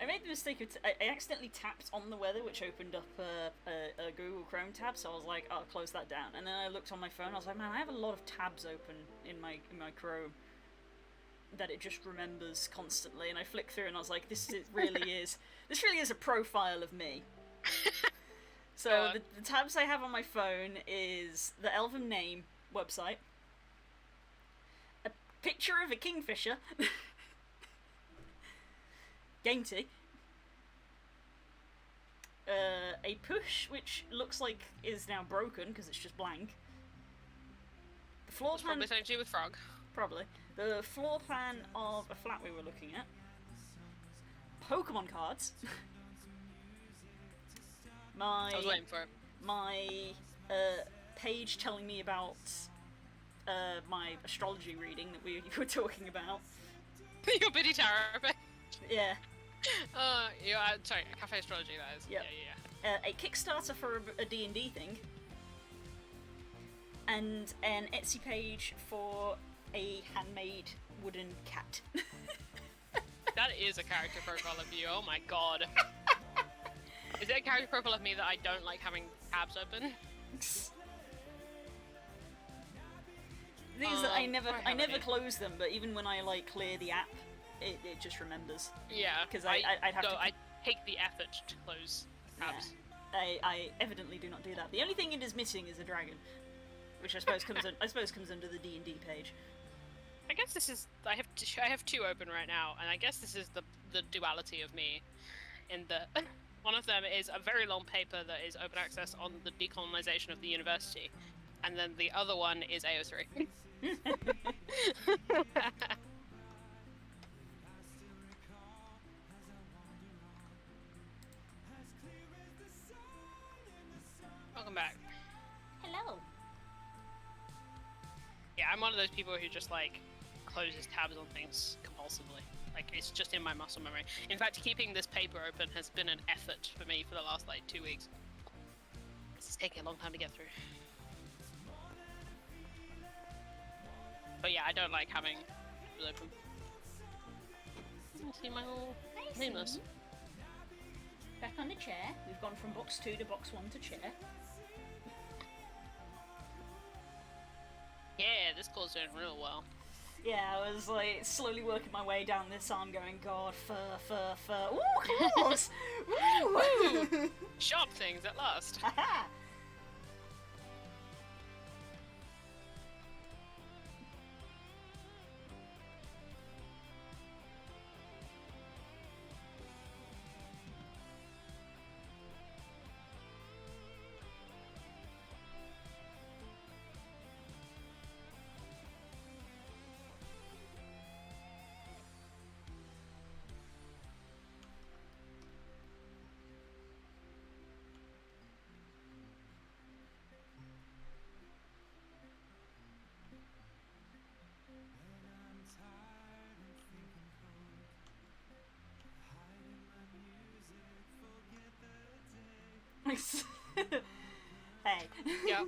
I made the mistake of I accidentally tapped on the weather, which opened up a Google Chrome tab. So I was like, "I'll close that down." And then I looked on my phone. I was like, "Man, I have a lot of tabs open in my Chrome that it just remembers constantly." And I flicked through, and I was like, "This really is a profile of me." So the tabs I have on my phone is the Elven Name website, a picture of a kingfisher. Gainty. A push, which looks like is now broken because it's just blank. The floor plan. Probably something to do with Frog. Probably. The floor plan of a flat we were looking at. Pokemon cards. I was waiting for it. My page telling me about my astrology reading that we were talking about. Your Biddy Tarot page. Yeah. Sorry, Cafe Astrology, that is. Yep. Yeah. A Kickstarter for a D&D thing, and an Etsy page for a handmade wooden cat. That is a character profile of you, oh my god. Is it a character profile of me that I don't like having tabs open? The thing is that I I never close them, but even when I like clear the app, it just remembers. Yeah, 'Cause I'd have to I take the effort to close tabs. I evidently do not do that. The only thing it is missing is a dragon, which I suppose comes under the D&D page. I guess this is. I have two open right now, and I guess this is the duality of me. In the one of them is a very long paper that is open access on the decolonization of the university, and then the other one is AO3. Welcome back. Hello. Yeah, I'm one of those people who just like closes tabs on things compulsively. Like it's just in my muscle memory. In fact, keeping this paper open has been an effort for me for the last like 2 weeks. It's taking a long time to get through. But yeah, I don't like having it open. You see my little nameless. Back on the chair. We've gone from box 2 to box 1 to chair. Yeah, this call's doing real well. Yeah, I was like slowly working my way down this arm going, God, fur. Ooh, claws! Woo! Sharp things at last. Haha! Hey. Yeah,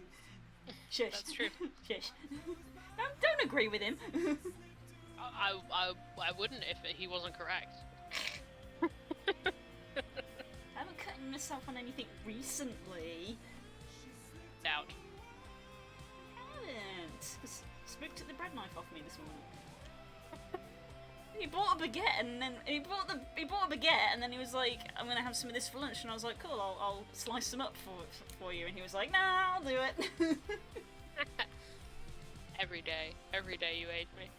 Shush. that's true. Shush. Don't agree with him. I wouldn't if he wasn't correct. I haven't cut myself on anything recently. Doubt. I haven't. Spook took the bread knife off me this morning. He bought a baguette and then he bought a baguette and then he was like, "I'm gonna have some of this for lunch," and I was like, "Cool, I'll slice them up for you," and he was like, "Nah, I'll do it." Every day you aid me.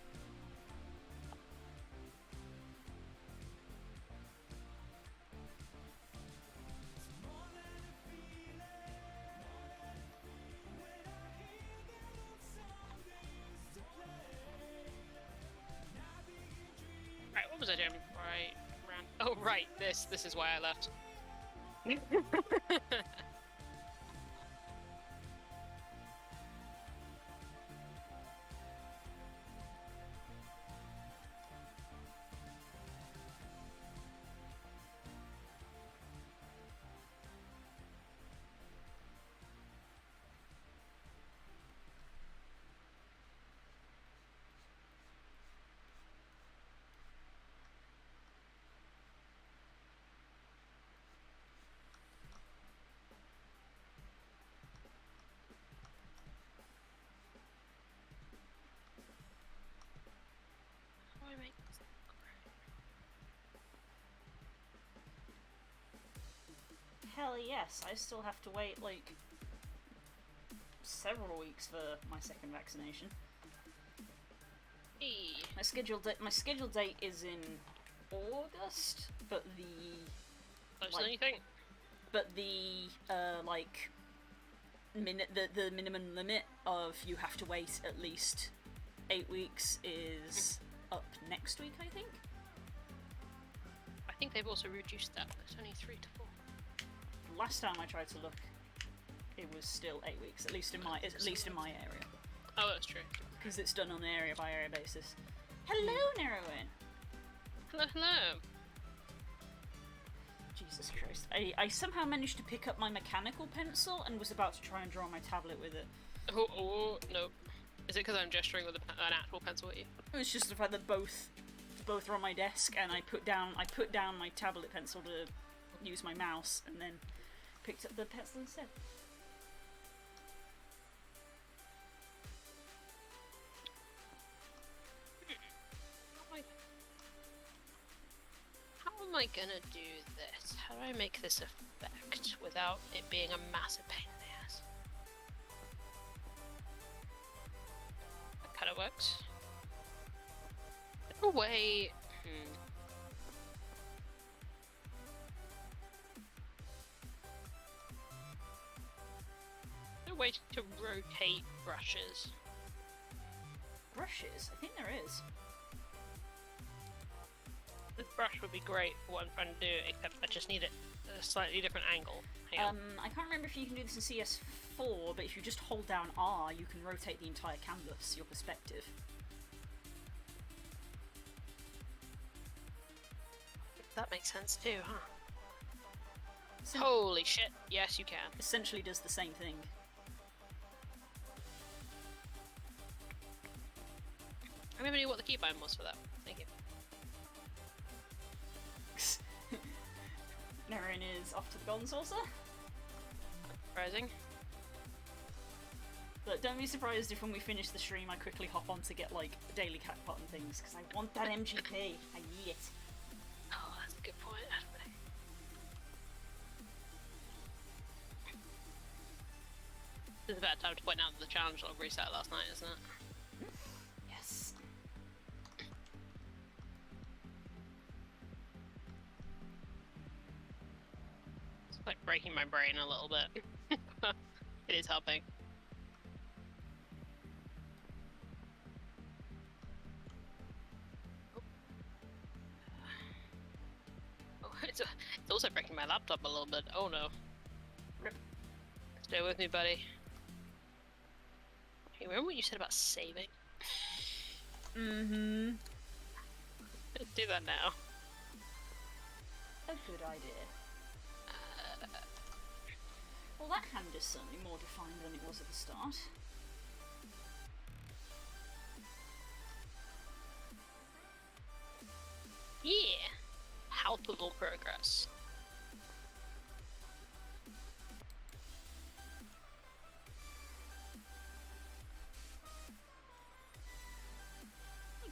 Right, what was I doing before I ran? Oh, right, this is why I left. How do I make this correct? Hell yes, I still have to wait like several weeks for my second vaccination. Hey. My scheduled date is in August, but Closer than you think. like the minimum limit of you have to wait at least 8 weeks is up next week, I think. I think they've also reduced that. It's only 3 to 4. Last time I tried to look, it was still 8 weeks, at least in my area, Oh, that's true. because it's done on an area by area basis. Hello, Narrowin. Hello. Jesus Christ! I somehow managed to pick up my mechanical pencil and was about to try and draw my tablet with it. Oh, no. Is it because I'm gesturing with an actual pencil at you? It was just the fact that both are on my desk, and I put down my tablet pencil to use my mouse, and then picked up the pencil instead. How am I gonna do this? How do I make this effect without it being a massive pain in the ass? That kind of works. No way. No way to rotate brushes. Brushes? I think there is. This brush would be great for what I'm trying to do, except I just need it at a slightly different angle. Hang on. I can't remember if you can do this in CS4, but if you just hold down R, you can rotate the entire canvas, your perspective. That makes sense too, huh? So Holy shit, yes you can. essentially does the same thing. I never knew what the keybind was for that. Thank you. Nerin is off to the Golden Saucer. Surprising. But don't be surprised if when we finish the stream I quickly hop on to get like daily cat pot and things, because I want that MGP. I need it. Oh, that's a good point, actually. This is a bad time to point out that the challenge log reset last night, isn't it? Yes. It's like breaking my brain a little bit. It is helping. Oh, it's also breaking my laptop a little bit. Oh no. Rip. Stay with me, buddy. Hey, remember what you said about saving? Mm-hmm. Let's do that now. A good idea. Well, that hand is certainly more defined than it was at the start. Yeah! Palpable progress.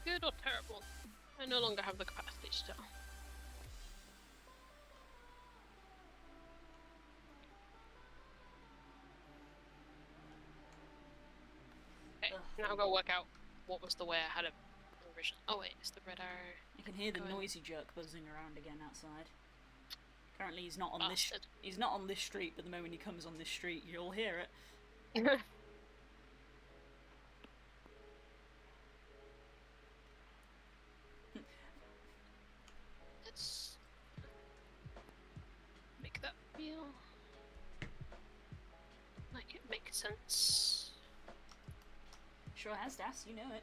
Good or terrible? I no longer have the capacity to tell. Okay, now I've got to work out what was the way I had it originally. Oh wait, it's the red arrow. You can hear the Go in. noisy jerk buzzing around again outside. Currently, he's not on this. Bastard. He's not on this street, but the moment he comes on this street, you'll hear it. Let's make that feel like it makes sense. Sure has, Das. You know it.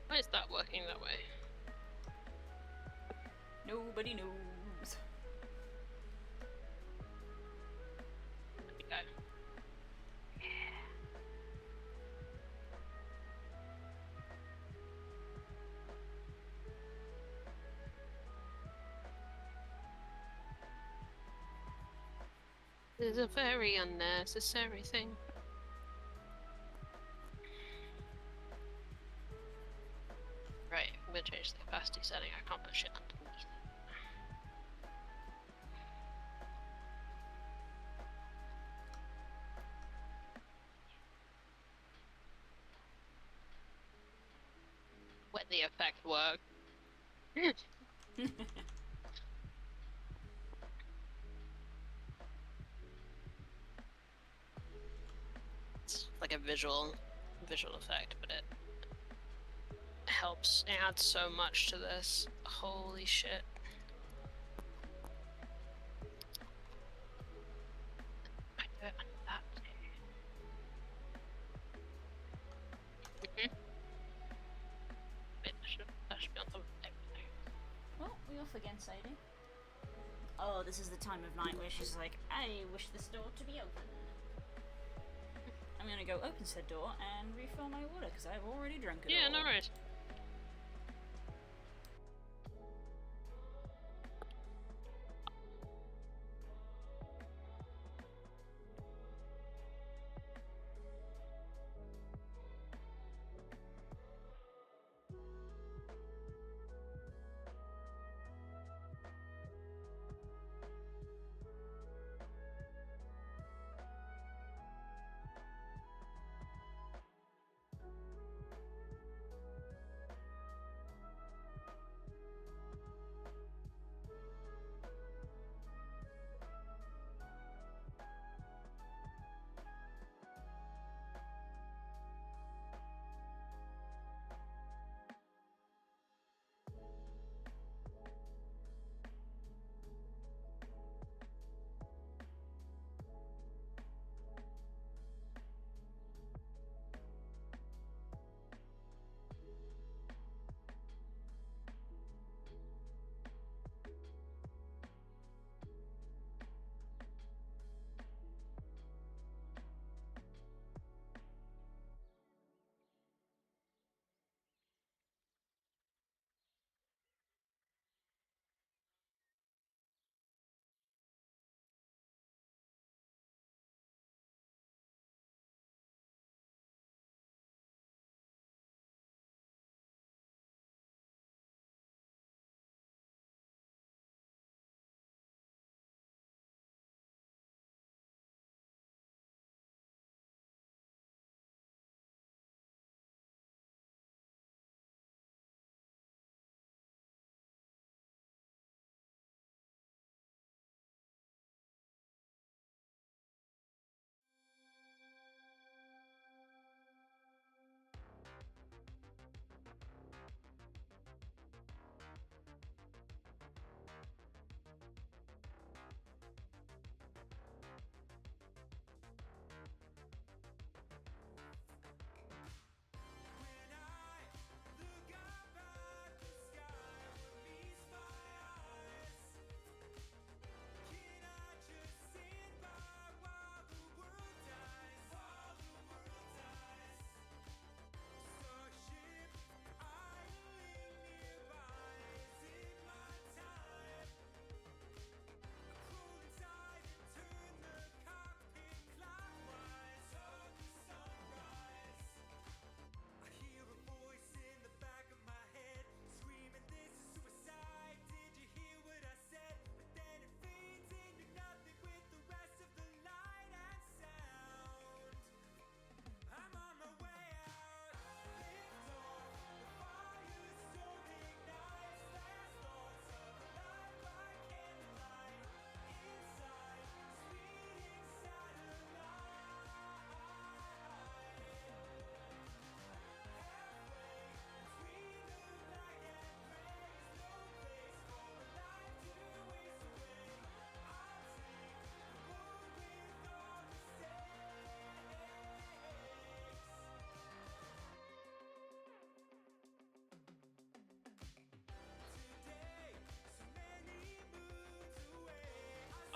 Why is that working that way? Nobody knows. There we go. This is a very unnecessary thing. Right, I'm gonna change the capacity setting. I can't put shit underneath. Let the effect work. It's like a visual effect, but it helps add so much to this. Holy shit. I do it under that. Wait, that should be on top of everything. Well, we off again, Sadie. Oh, this is the time of night where she's like, I wish this door to be open. I'm gonna go open said door and refill my water because I've already drunk it Yeah, all. no worries.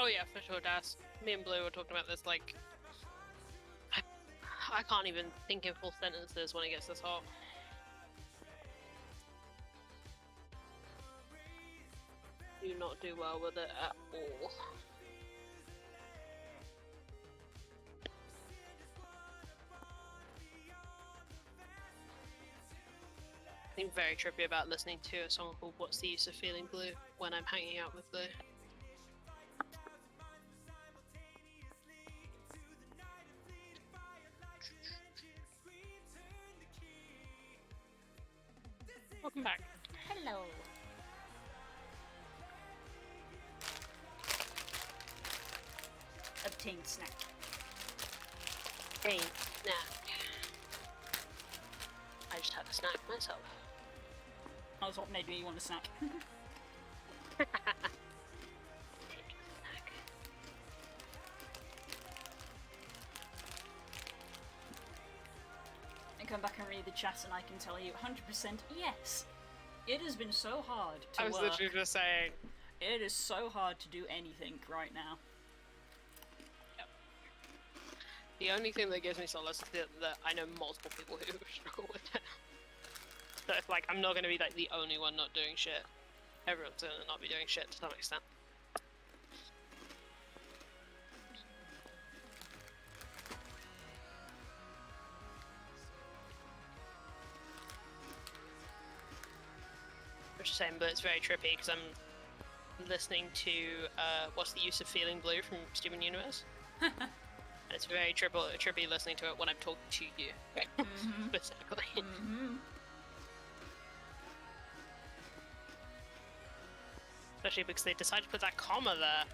Oh yeah, for sure, Das. Me and Blue were talking about this, like... I can't even think in full sentences when it gets this hot. Do not do well with it at all. Something very trippy about listening to a song called What's the Use of Feeling Blue when I'm hanging out with Blue. Welcome back. Hello. Obtain snack. Hey, snack. I just had a snack myself. I was hoping maybe you want a snack. Take a snack. And come back and read the chat and I can tell you 100% yes. It has been so hard to I was work. literally just saying. It is so hard to do anything right now. Yep. The only thing that gives me solace is that I know multiple people who struggle with it. So it's like, I'm not going to be like the only one not doing shit. Everyone's going to not be doing shit to some extent. Which is saying, but it's very trippy because I'm listening to What's the Use of Feeling Blue from Steven Universe. And it's very trippy listening to it when I'm talking to you. Specifically. Especially because they decided to put that comma there.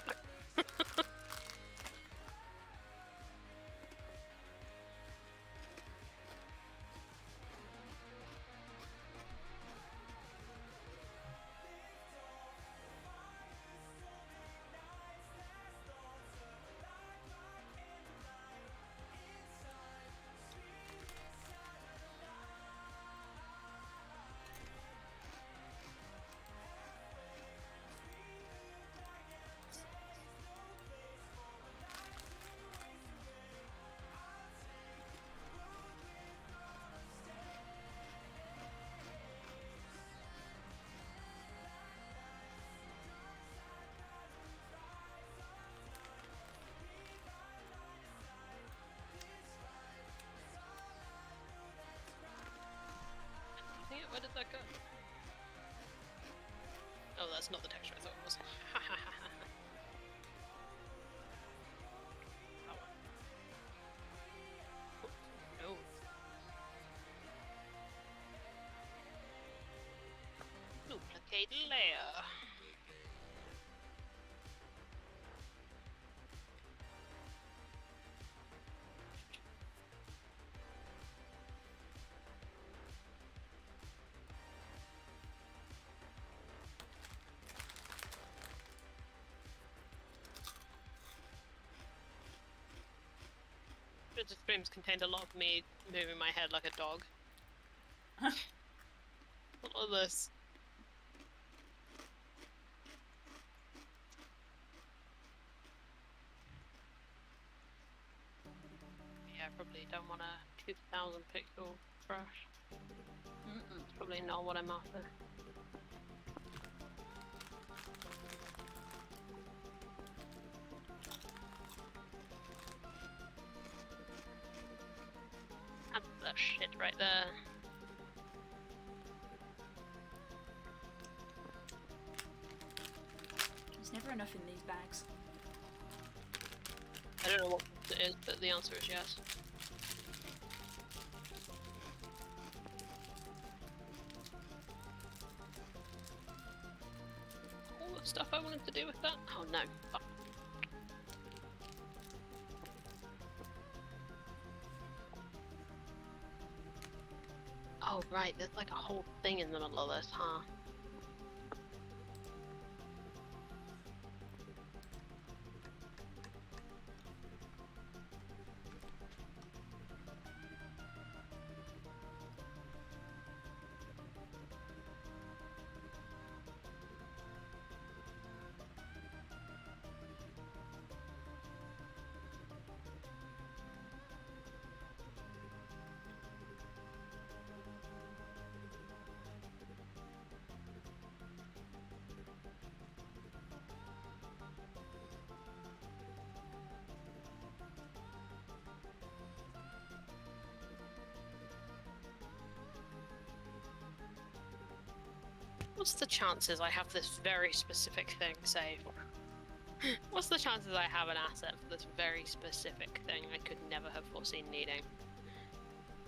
Where did that go? Oh, that's not the texture I thought it was. Oh. No. Duplicate layer. The streams contained a lot of me moving my head like a dog. What was this? Yeah, I probably don't want a 2000 pixel brush. It's probably not what I'm after. That's that shit right there. There's never enough in these bags. I don't know what it is, but the answer is yes. All the stuff I wanted to do with that? Oh no. Fuck. Oh right, there's like a whole thing in the middle of this, huh? What's the chances I have this very specific thing saved? What's the chances I have an asset for this very specific thing I could never have foreseen needing?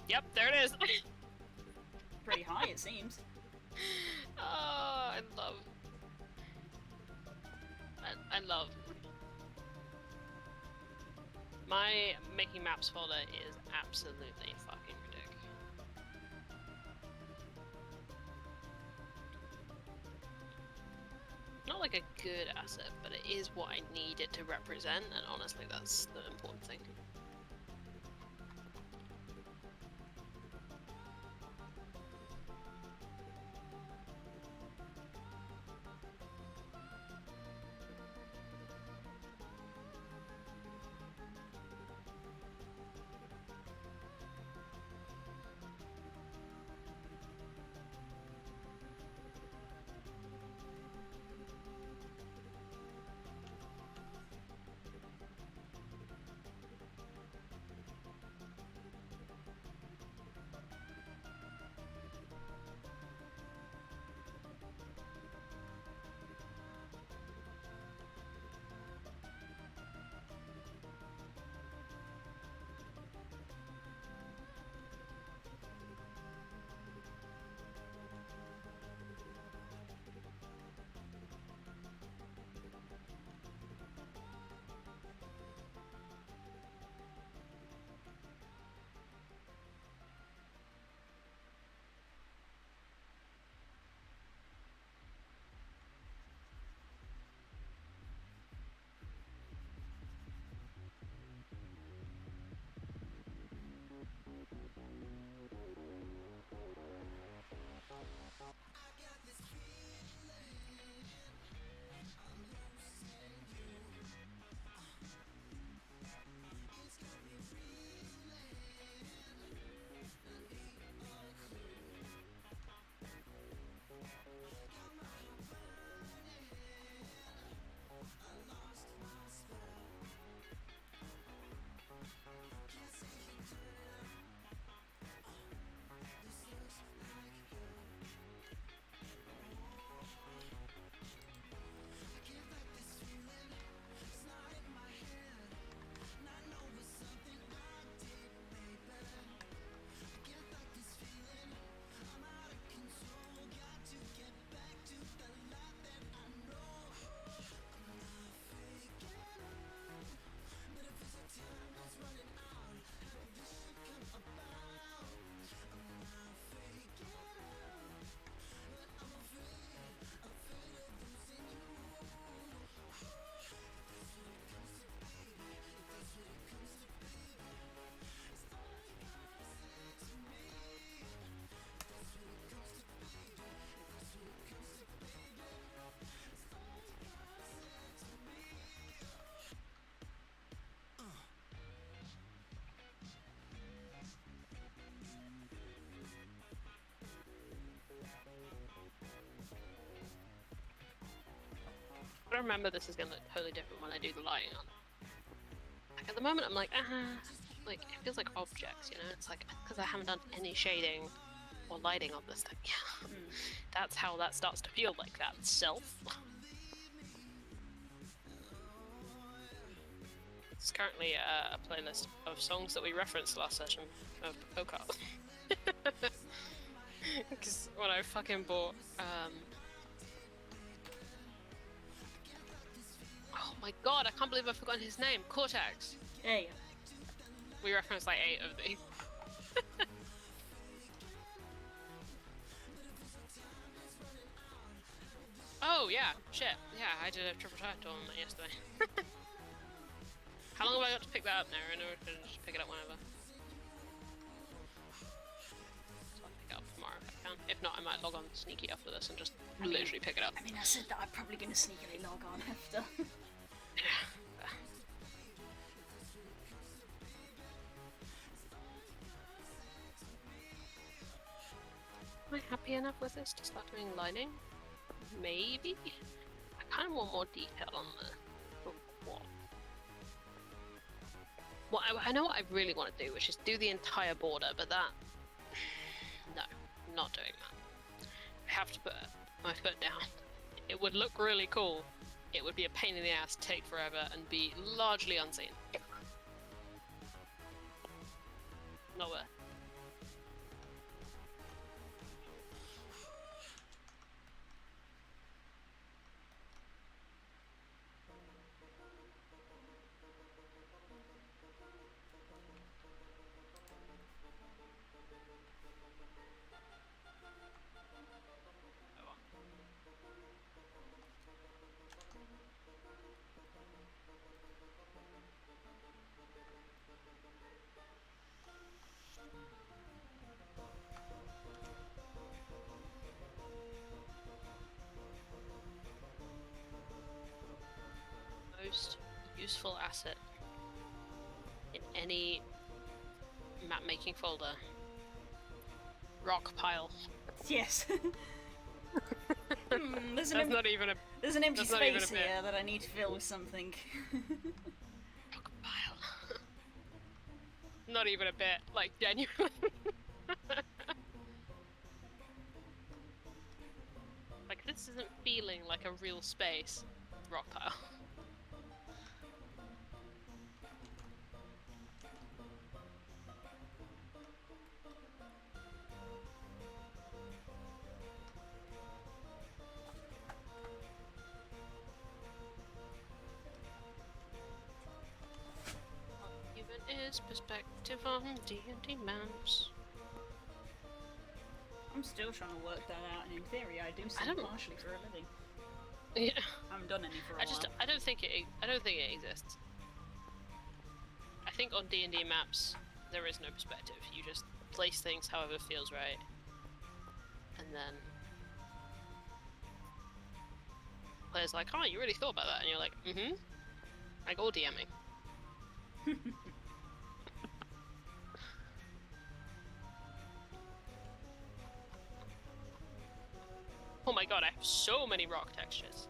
Yep, there it is! Pretty high, it seems. Oh, I love... I love... My making maps folder is absolutely fucking ridiculous. Not like a good asset, but it is what I need it to represent, and honestly, that's the important thing. But I remember this is gonna look totally different when I do the lighting on. Like at the moment, I'm like, like it feels like objects, you know? It's like because I haven't done any shading or lighting on this thing. Yeah, that's how that starts to feel like that self. It's currently a playlist of songs that we referenced last session of Go-Kart. Because when I fucking bought, oh my god, I can't believe I've forgotten his name. Cortex. Yeah, yeah. We referenced like 8 of these. Oh yeah, shit. Yeah, I did a triple tire tournament yesterday. How long have I got to pick that up now? I know I can just pick it up whenever. So I'll pick it up tomorrow if I can. If not, I might log on sneaky after this and just literally pick it up. I mean, I said that I'm probably going to sneakily log on after. Yeah. Am I happy enough with this to start doing lighting? Maybe? I kind of want more detail on the what. Well, I know what I really want to do, which is do the entire border, but that... No, I'm not doing that. I have to put my foot down. It would look really cool. It would be a pain in the ass, take forever, and be largely unseen. Not worth. Most useful asset in any map making folder. Rock pile. Yes. There's an That's not even a there's an empty that's not even space a bit. here that I need to fill with something. rock pile. Not even a bit, like genuinely. Like this isn't feeling like a real space. Rock pile. Even is perspective on D&D maps. I'm still trying to work that out, and in theory, I do I sing don't- partially for a living. Yeah. I haven't done any for a while. I don't think it exists. I think on D&D maps there is no perspective. You just place things however feels right. And then players like, "Oh, you really thought about that?" And you're like, "Mm-hmm." Like all DMing. Oh my god, I have so many rock textures.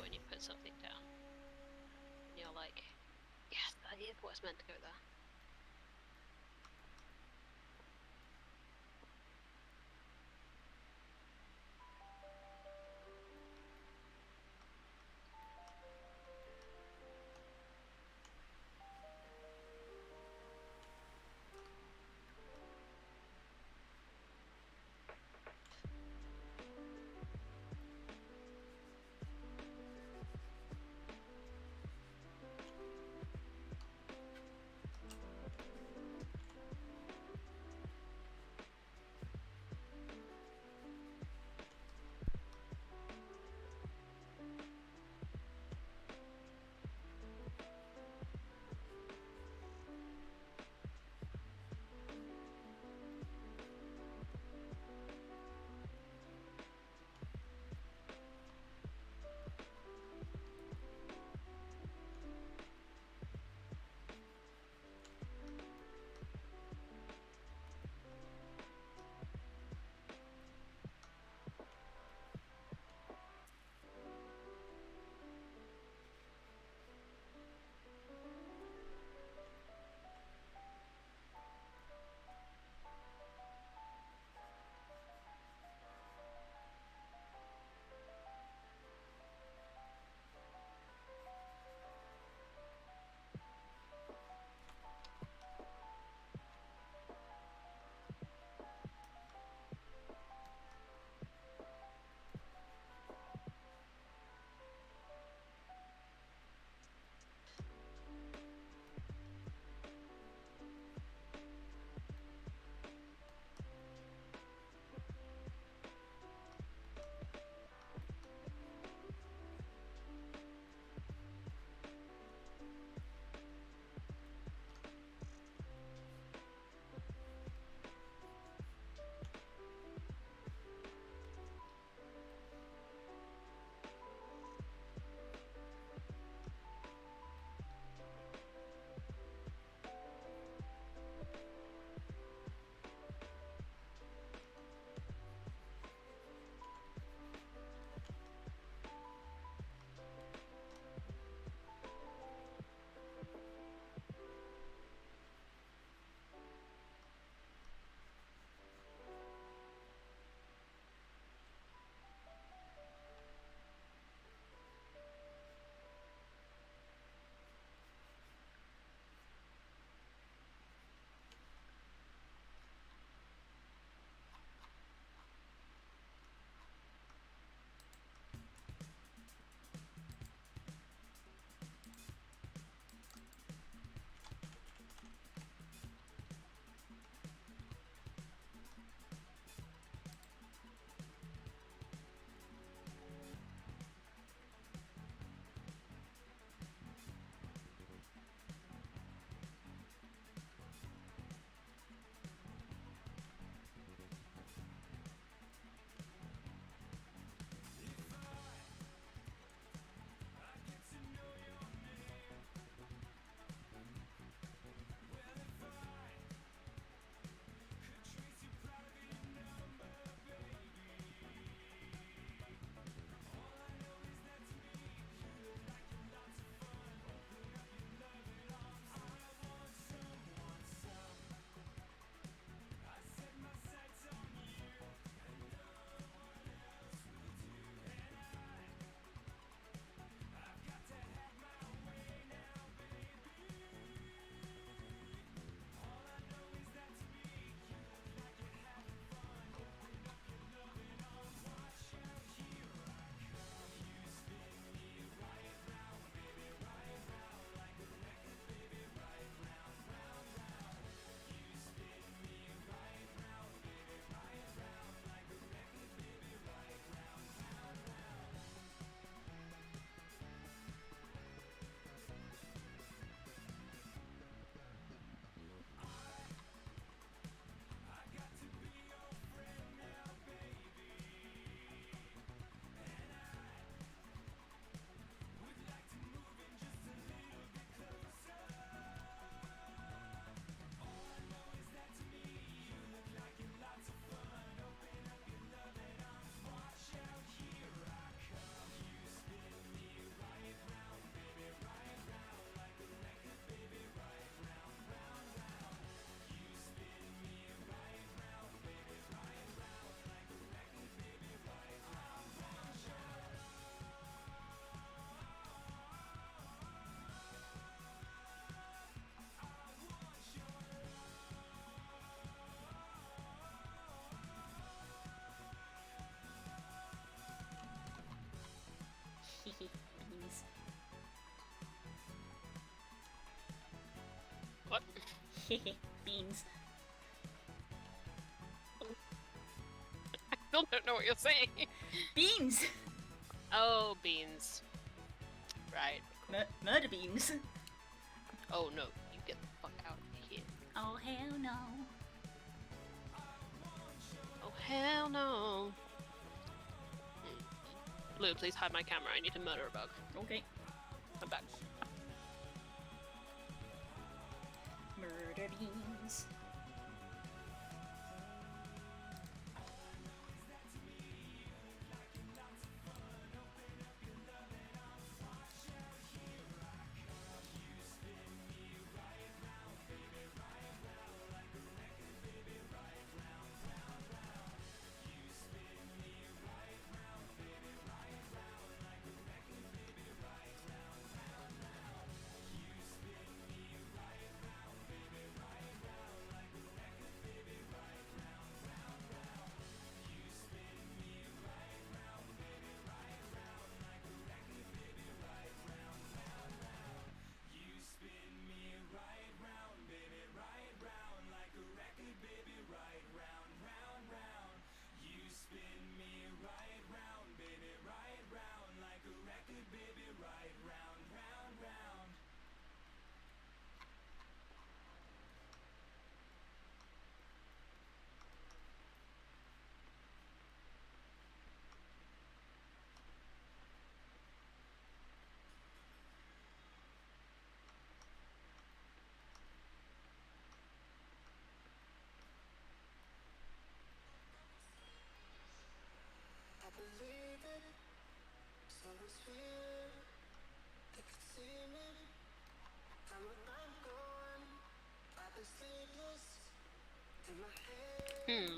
When you put something down, you're like, yes, that is what's meant to go there. Beans. I still don't know what you're saying. Beans! Oh, beans. Right. Murder beans. Oh no, you get the fuck out of here. Oh, hell no. Oh hell no. Blue, please hide my camera. I need to murder a bug. Okay. I'm back. Murder beans.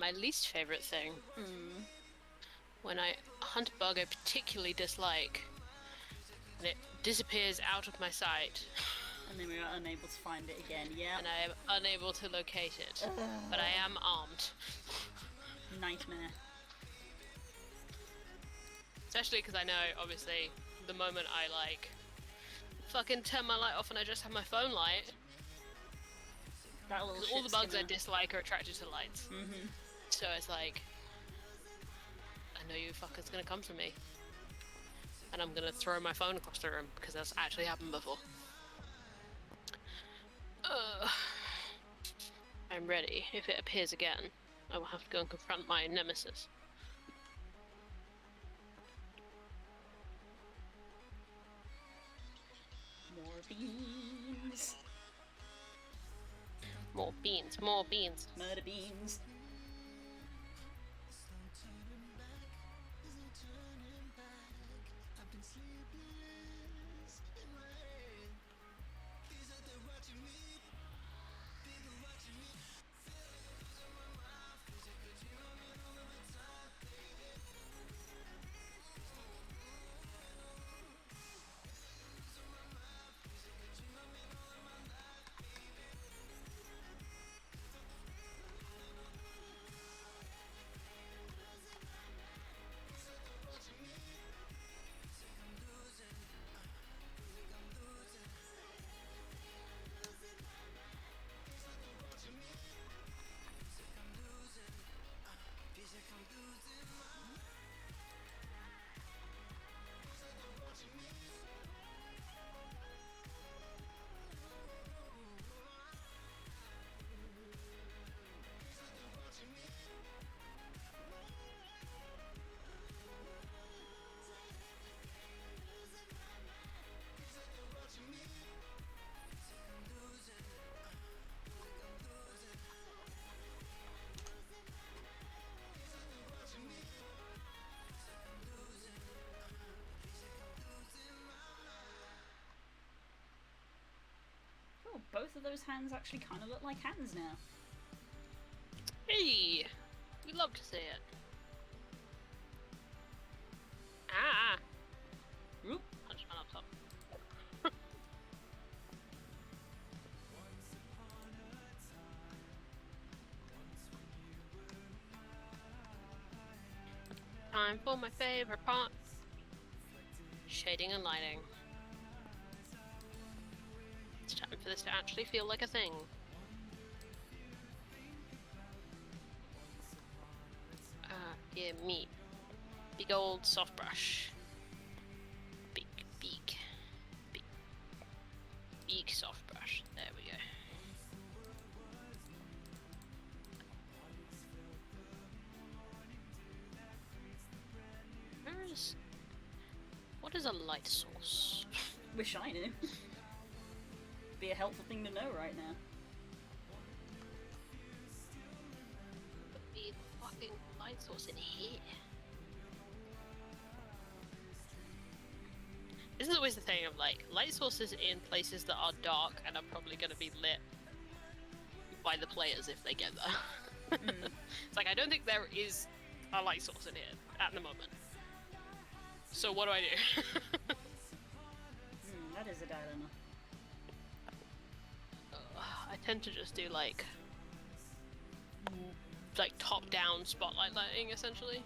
My least favorite thing. When I hunt a bug I particularly dislike, and it disappears out of my sight, And then we are unable to find it again, yeah. and I am unable to locate it. But I am armed. Nightmare. Especially because I know, obviously, the moment I, like, fucking turn my light off and I just have my phone light, That little all the shit's bugs I gonna- dislike are attracted to lights. Mhm. So it's like, I know you fuckers gonna come for me. And I'm gonna throw my phone across the room, because that's actually happened before. I'm ready. If it appears again, I will have to go and confront my nemesis. More beans. More beans, more beans. Murder beans. Oh, both of those hands actually kind of look like hands now. Hey! We'd love to see it. Ah! Oop. Punch my laptop. Time for my favorite part. Shading and lighting. It's time for this to actually feel like a thing. me. Big old soft brush. Big soft brush. There we go. What is a light source? Wish I knew. Be a helpful thing to know right now. Would be fucking light source in here. This is always the thing of like light sources in places that are dark and are probably going to be lit by the players if they get there. It's like I don't think there is a light source in here at the moment. So what do I do? That is a dilemma. I tend to just do like top-down spotlight lighting essentially.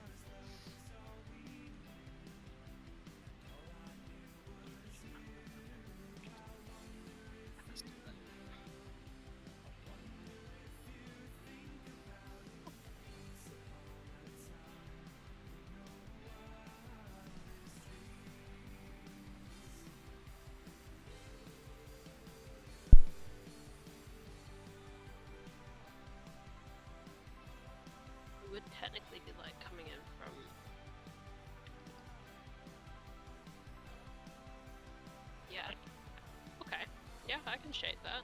Would technically be like coming in from okay, yeah, I can shade that.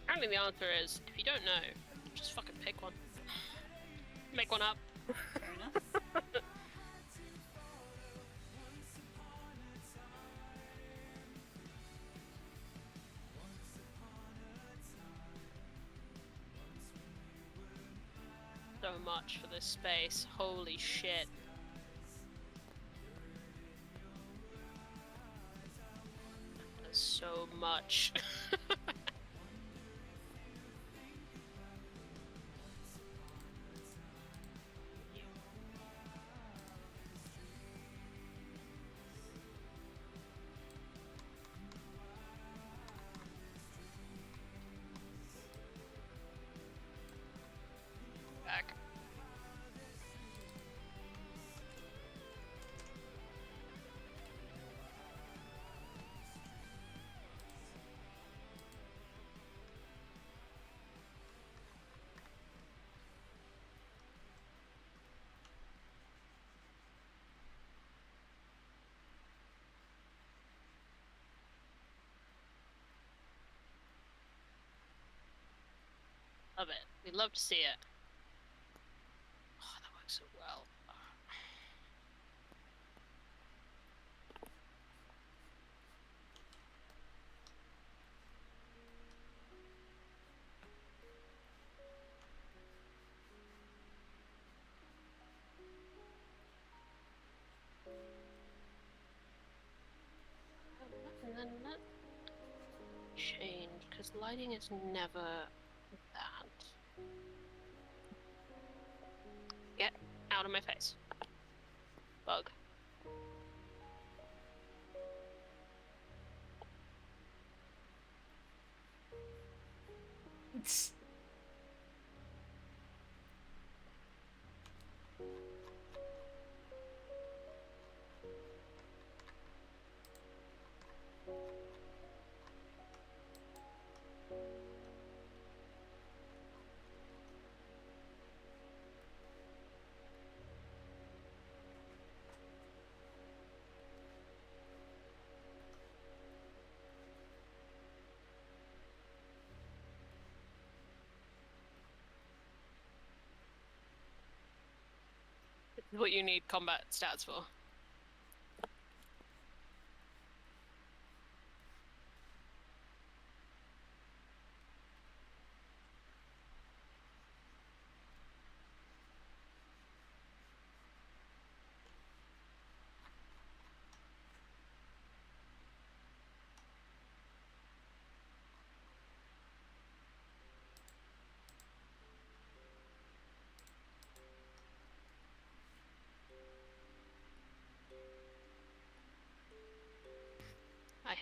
Apparently the answer is, if you don't know, just fucking pick one. Make one up. Fair enough. So much for this space. Holy shit. There's so much. Back. Love it. We love to see it. Oh, that works so well. And then that change, because lighting is never that. Get out of my face. Bug. This is what you need combat stats for.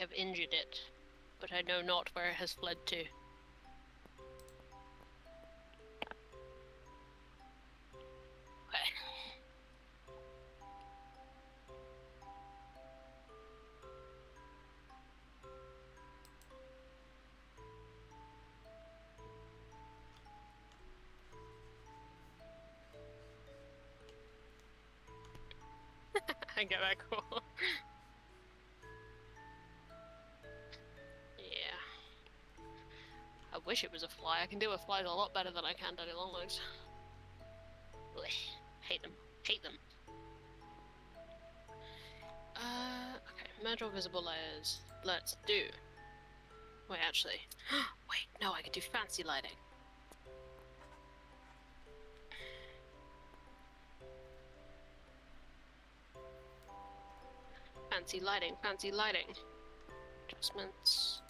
have injured it, but I know not where it has fled to. Okay. I get that cool. Yeah. I wish it was a fly. I can deal with flies a lot better than I can daddy longlegs. Ugh. Hate them. Hate them. Okay. Merge all visible layers. Let's do. Wait, actually. Wait, no, I could do fancy lighting. Fancy lighting, fancy lighting. Adjustments.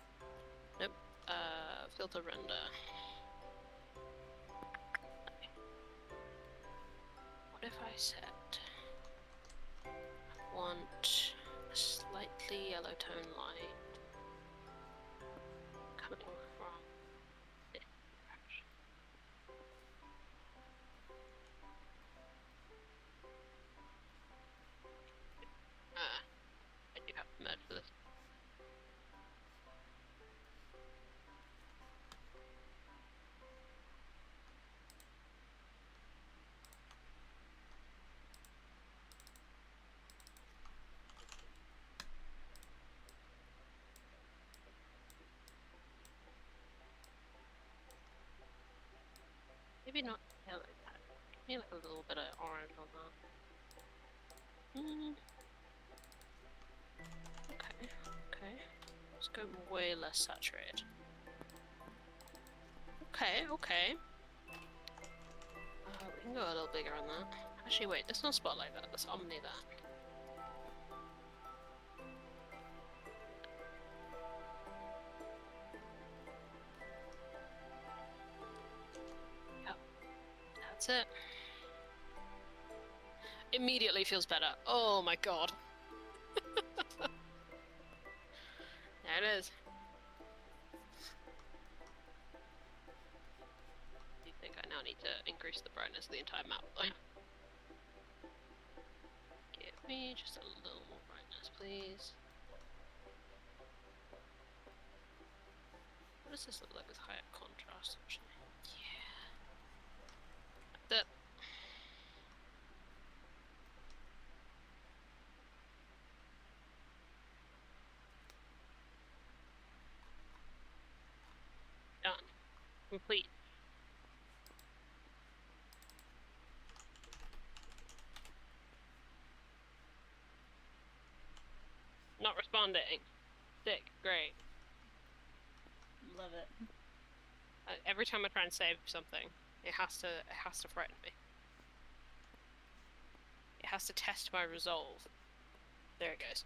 Nope. Filter render. What if I set? I want a slightly yellow tone light coming from this direction. I do have to merge for this. Maybe not yellow. Maybe like a little bit of orange on that. Okay, okay. Let's go way less saturated. Okay, okay. We can go a little bigger on that. Actually, wait, let's not spotlight that. Let's omni that. Yep, that's it. Immediately feels better. Oh my god. There it is. I think I now need to increase the brightness of the entire map. Give me just a little more brightness, please. What does this look like with higher contrast, actually? Yeah. That. Done. Complete. Not responding. Sick. Great. Love it. Every time I try and save something, it has to frighten me. It has to test my resolve. There it goes.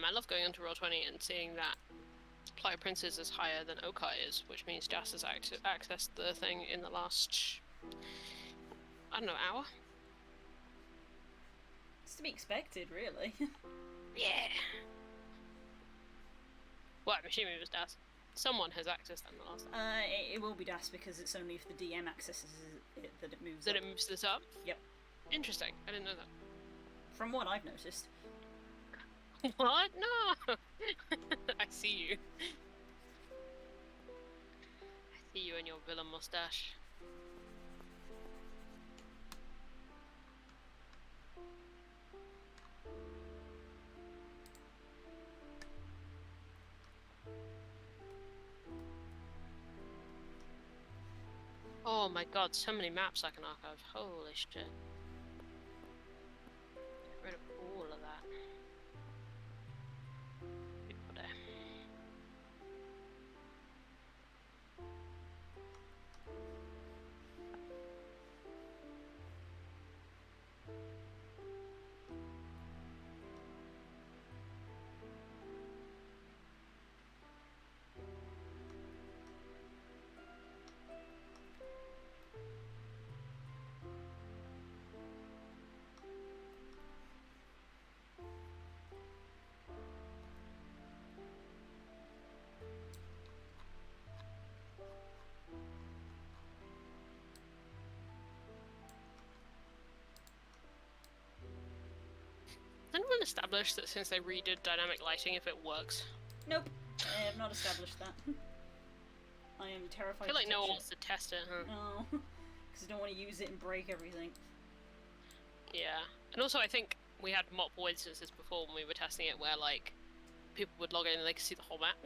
I love going onto Roll20 and seeing that Plague Princess is higher than Okai is, which means Jas has accessed the thing in the last, I don't know, hour? It's to be expected, really. Yeah. Well, I'm assuming it was Das. Someone has accessed that in the last hour. It will be Das because it's only if the DM accesses it that it moves That up. it moves this up? Yep. Interesting. I didn't know that. From what I've noticed. What? No! I see you. I see you and your villain mustache. Oh my god, so many maps I can archive. Holy shit. Get rid of anyone established that since they redid dynamic lighting, if it works? Nope, I have not established that. I am terrified. I feel like to no touch one wants to test it, huh? No, because I don't want to use it and break everything. Yeah, and also I think we had multiple instances before when we were testing it where like people would log in and they could see the whole map.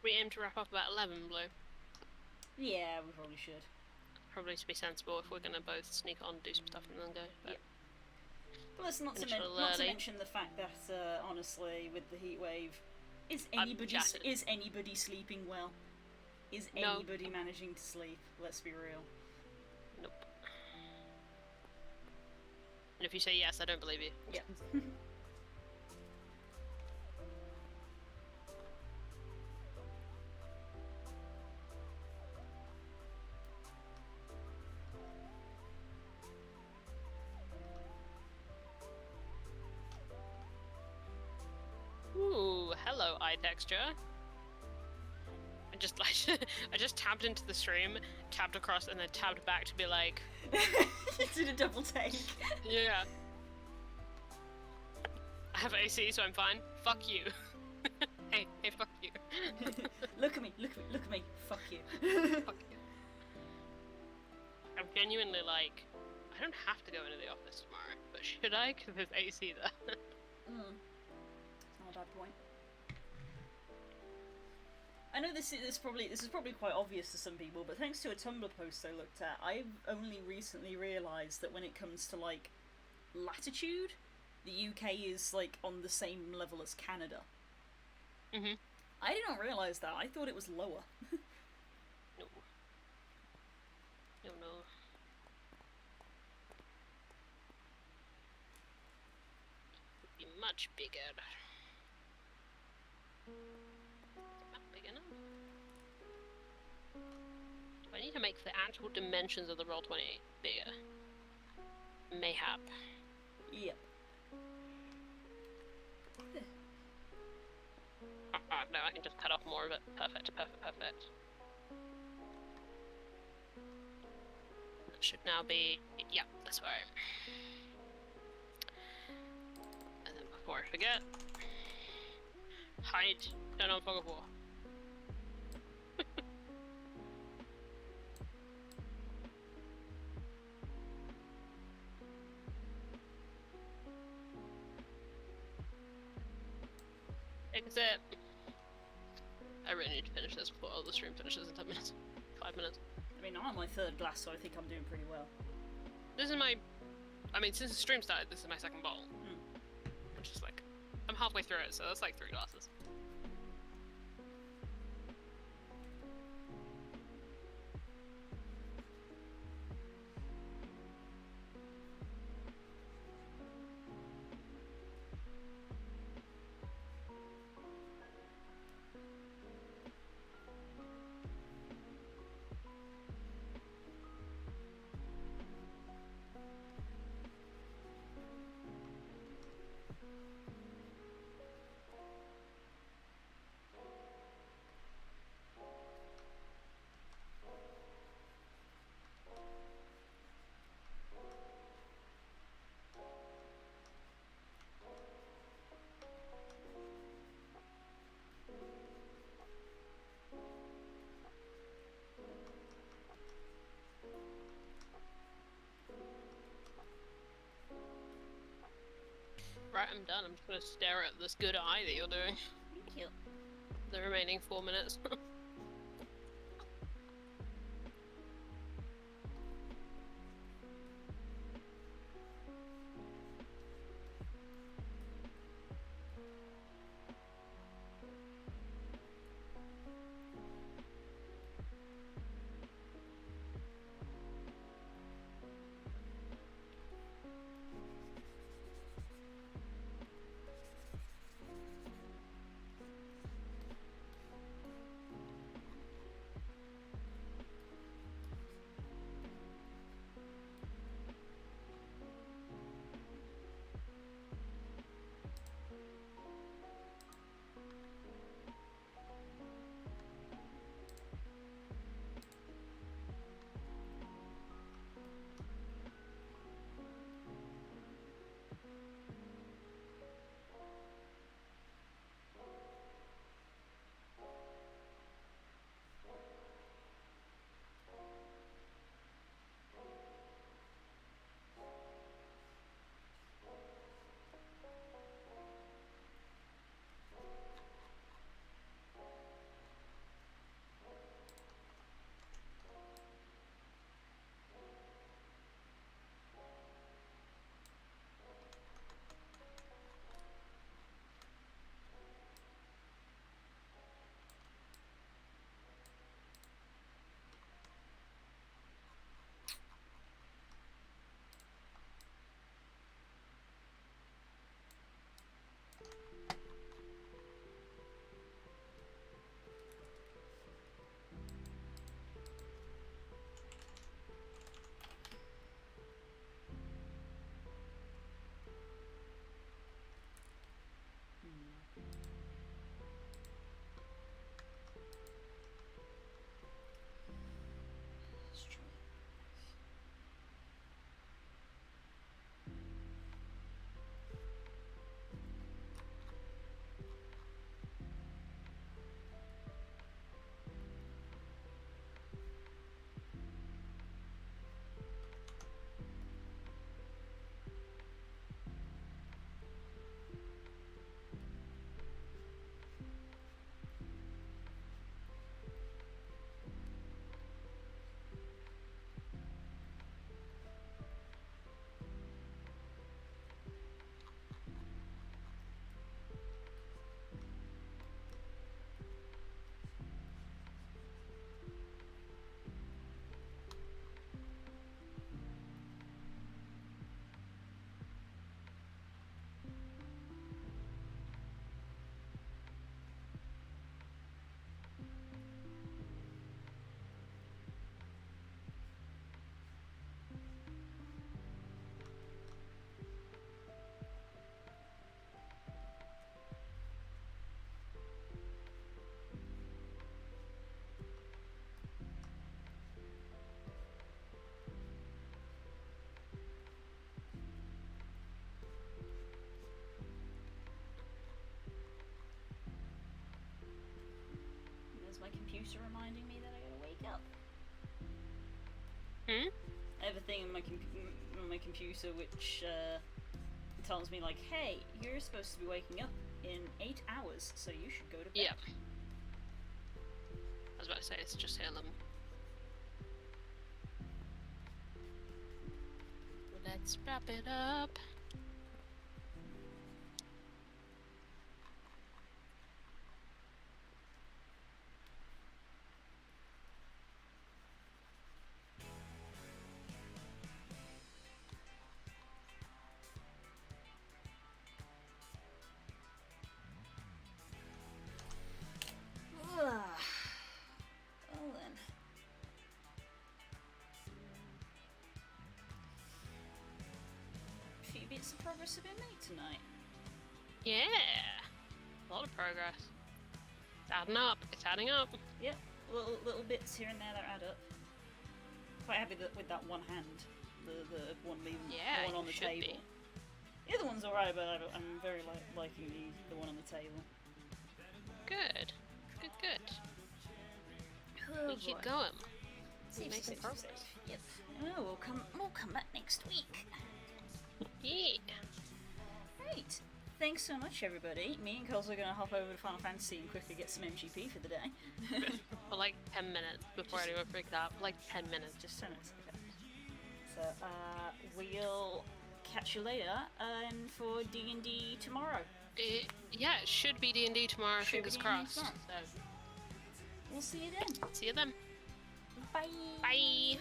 We aim to wrap up about 11, Blue. Yeah, we probably should. Probably to be sensible if we're gonna both sneak on, do some stuff, and then go. But Yep. Plus, not to finish a little not to early. mention the fact that honestly, with the heat wave, is I'm anybody sleeping well? Is No. anybody managing to sleep? Let's be real. Nope. And if you say yes, I don't believe you. Yeah. Ooh, hello, eye texture. I just like I just tabbed into the stream, tabbed across, and then tabbed back to be like, You did a double take. yeah. I have AC, so I'm fine. Fuck you. hey, fuck you. Look at me, look at me, look at me. Fuck you. Fuck you. I'm genuinely like, I don't have to go into the office tomorrow, but should I? Because there's AC there. It's not a bad point. I know this is probably quite obvious to some people, but thanks to a Tumblr post I looked at, I've only recently realised that when it comes to like latitude, the UK is like on the same level as Canada. Mhm. I did not realise that. I thought it was lower. No. No, no. Would be much bigger. Not big enough. Do I need to make the actual dimensions of the Roll20 bigger? Mayhap. Yep. No, I can just cut off more of it. Perfect, perfect, perfect. That should now be... Yeah, that's right. And then before I forget... Hide. Turn on fog of war. Exit. I really need to finish this before the stream finishes in 10 minutes. 5 minutes. I mean, I'm on my third glass, so I think I'm doing pretty well. This is my... I mean, since the stream started, this is my second bottle. Which is like... I'm halfway through it, so that's like 3 glasses. Right, I'm done. I'm just gonna stare at this good eye that you're doing. Thank you. The remaining 4 minutes. computer reminding me that I gotta wake up. Hmm? I have a thing on my computer which tells me like, hey, you're supposed to be waking up in 8 hours, so you should go to bed. Yeah. I was about to say, it's just Salem. Let's wrap it up. Well then. A few bits of progress have been made tonight. Yeah. A lot of progress. It's adding up. It's adding up. Yep, little bits here and there that add up. Quite happy with that one hand. The one leaving, Yeah, the one on you the should table. be. The other one's alright, but I'm very liking the one on the table. Good. Good, good. Oh, We keep boy. going. Safe, Making safe, progress. safe. Yep. Oh, we'll come back next week. Yeah. Right. Thanks so much, everybody. Me and Coles are going to hop over to Final Fantasy and quickly get some MGP for the day. For like 10 minutes before anyone freaks out. Like 10 minutes. Just 10 minutes. Okay. So, we'll catch you later. And for D&D tomorrow. Yeah, it should be D&D tomorrow. Should be Fingers D&D crossed. tomorrow. So, We'll see you then. see you then. Bye. Bye.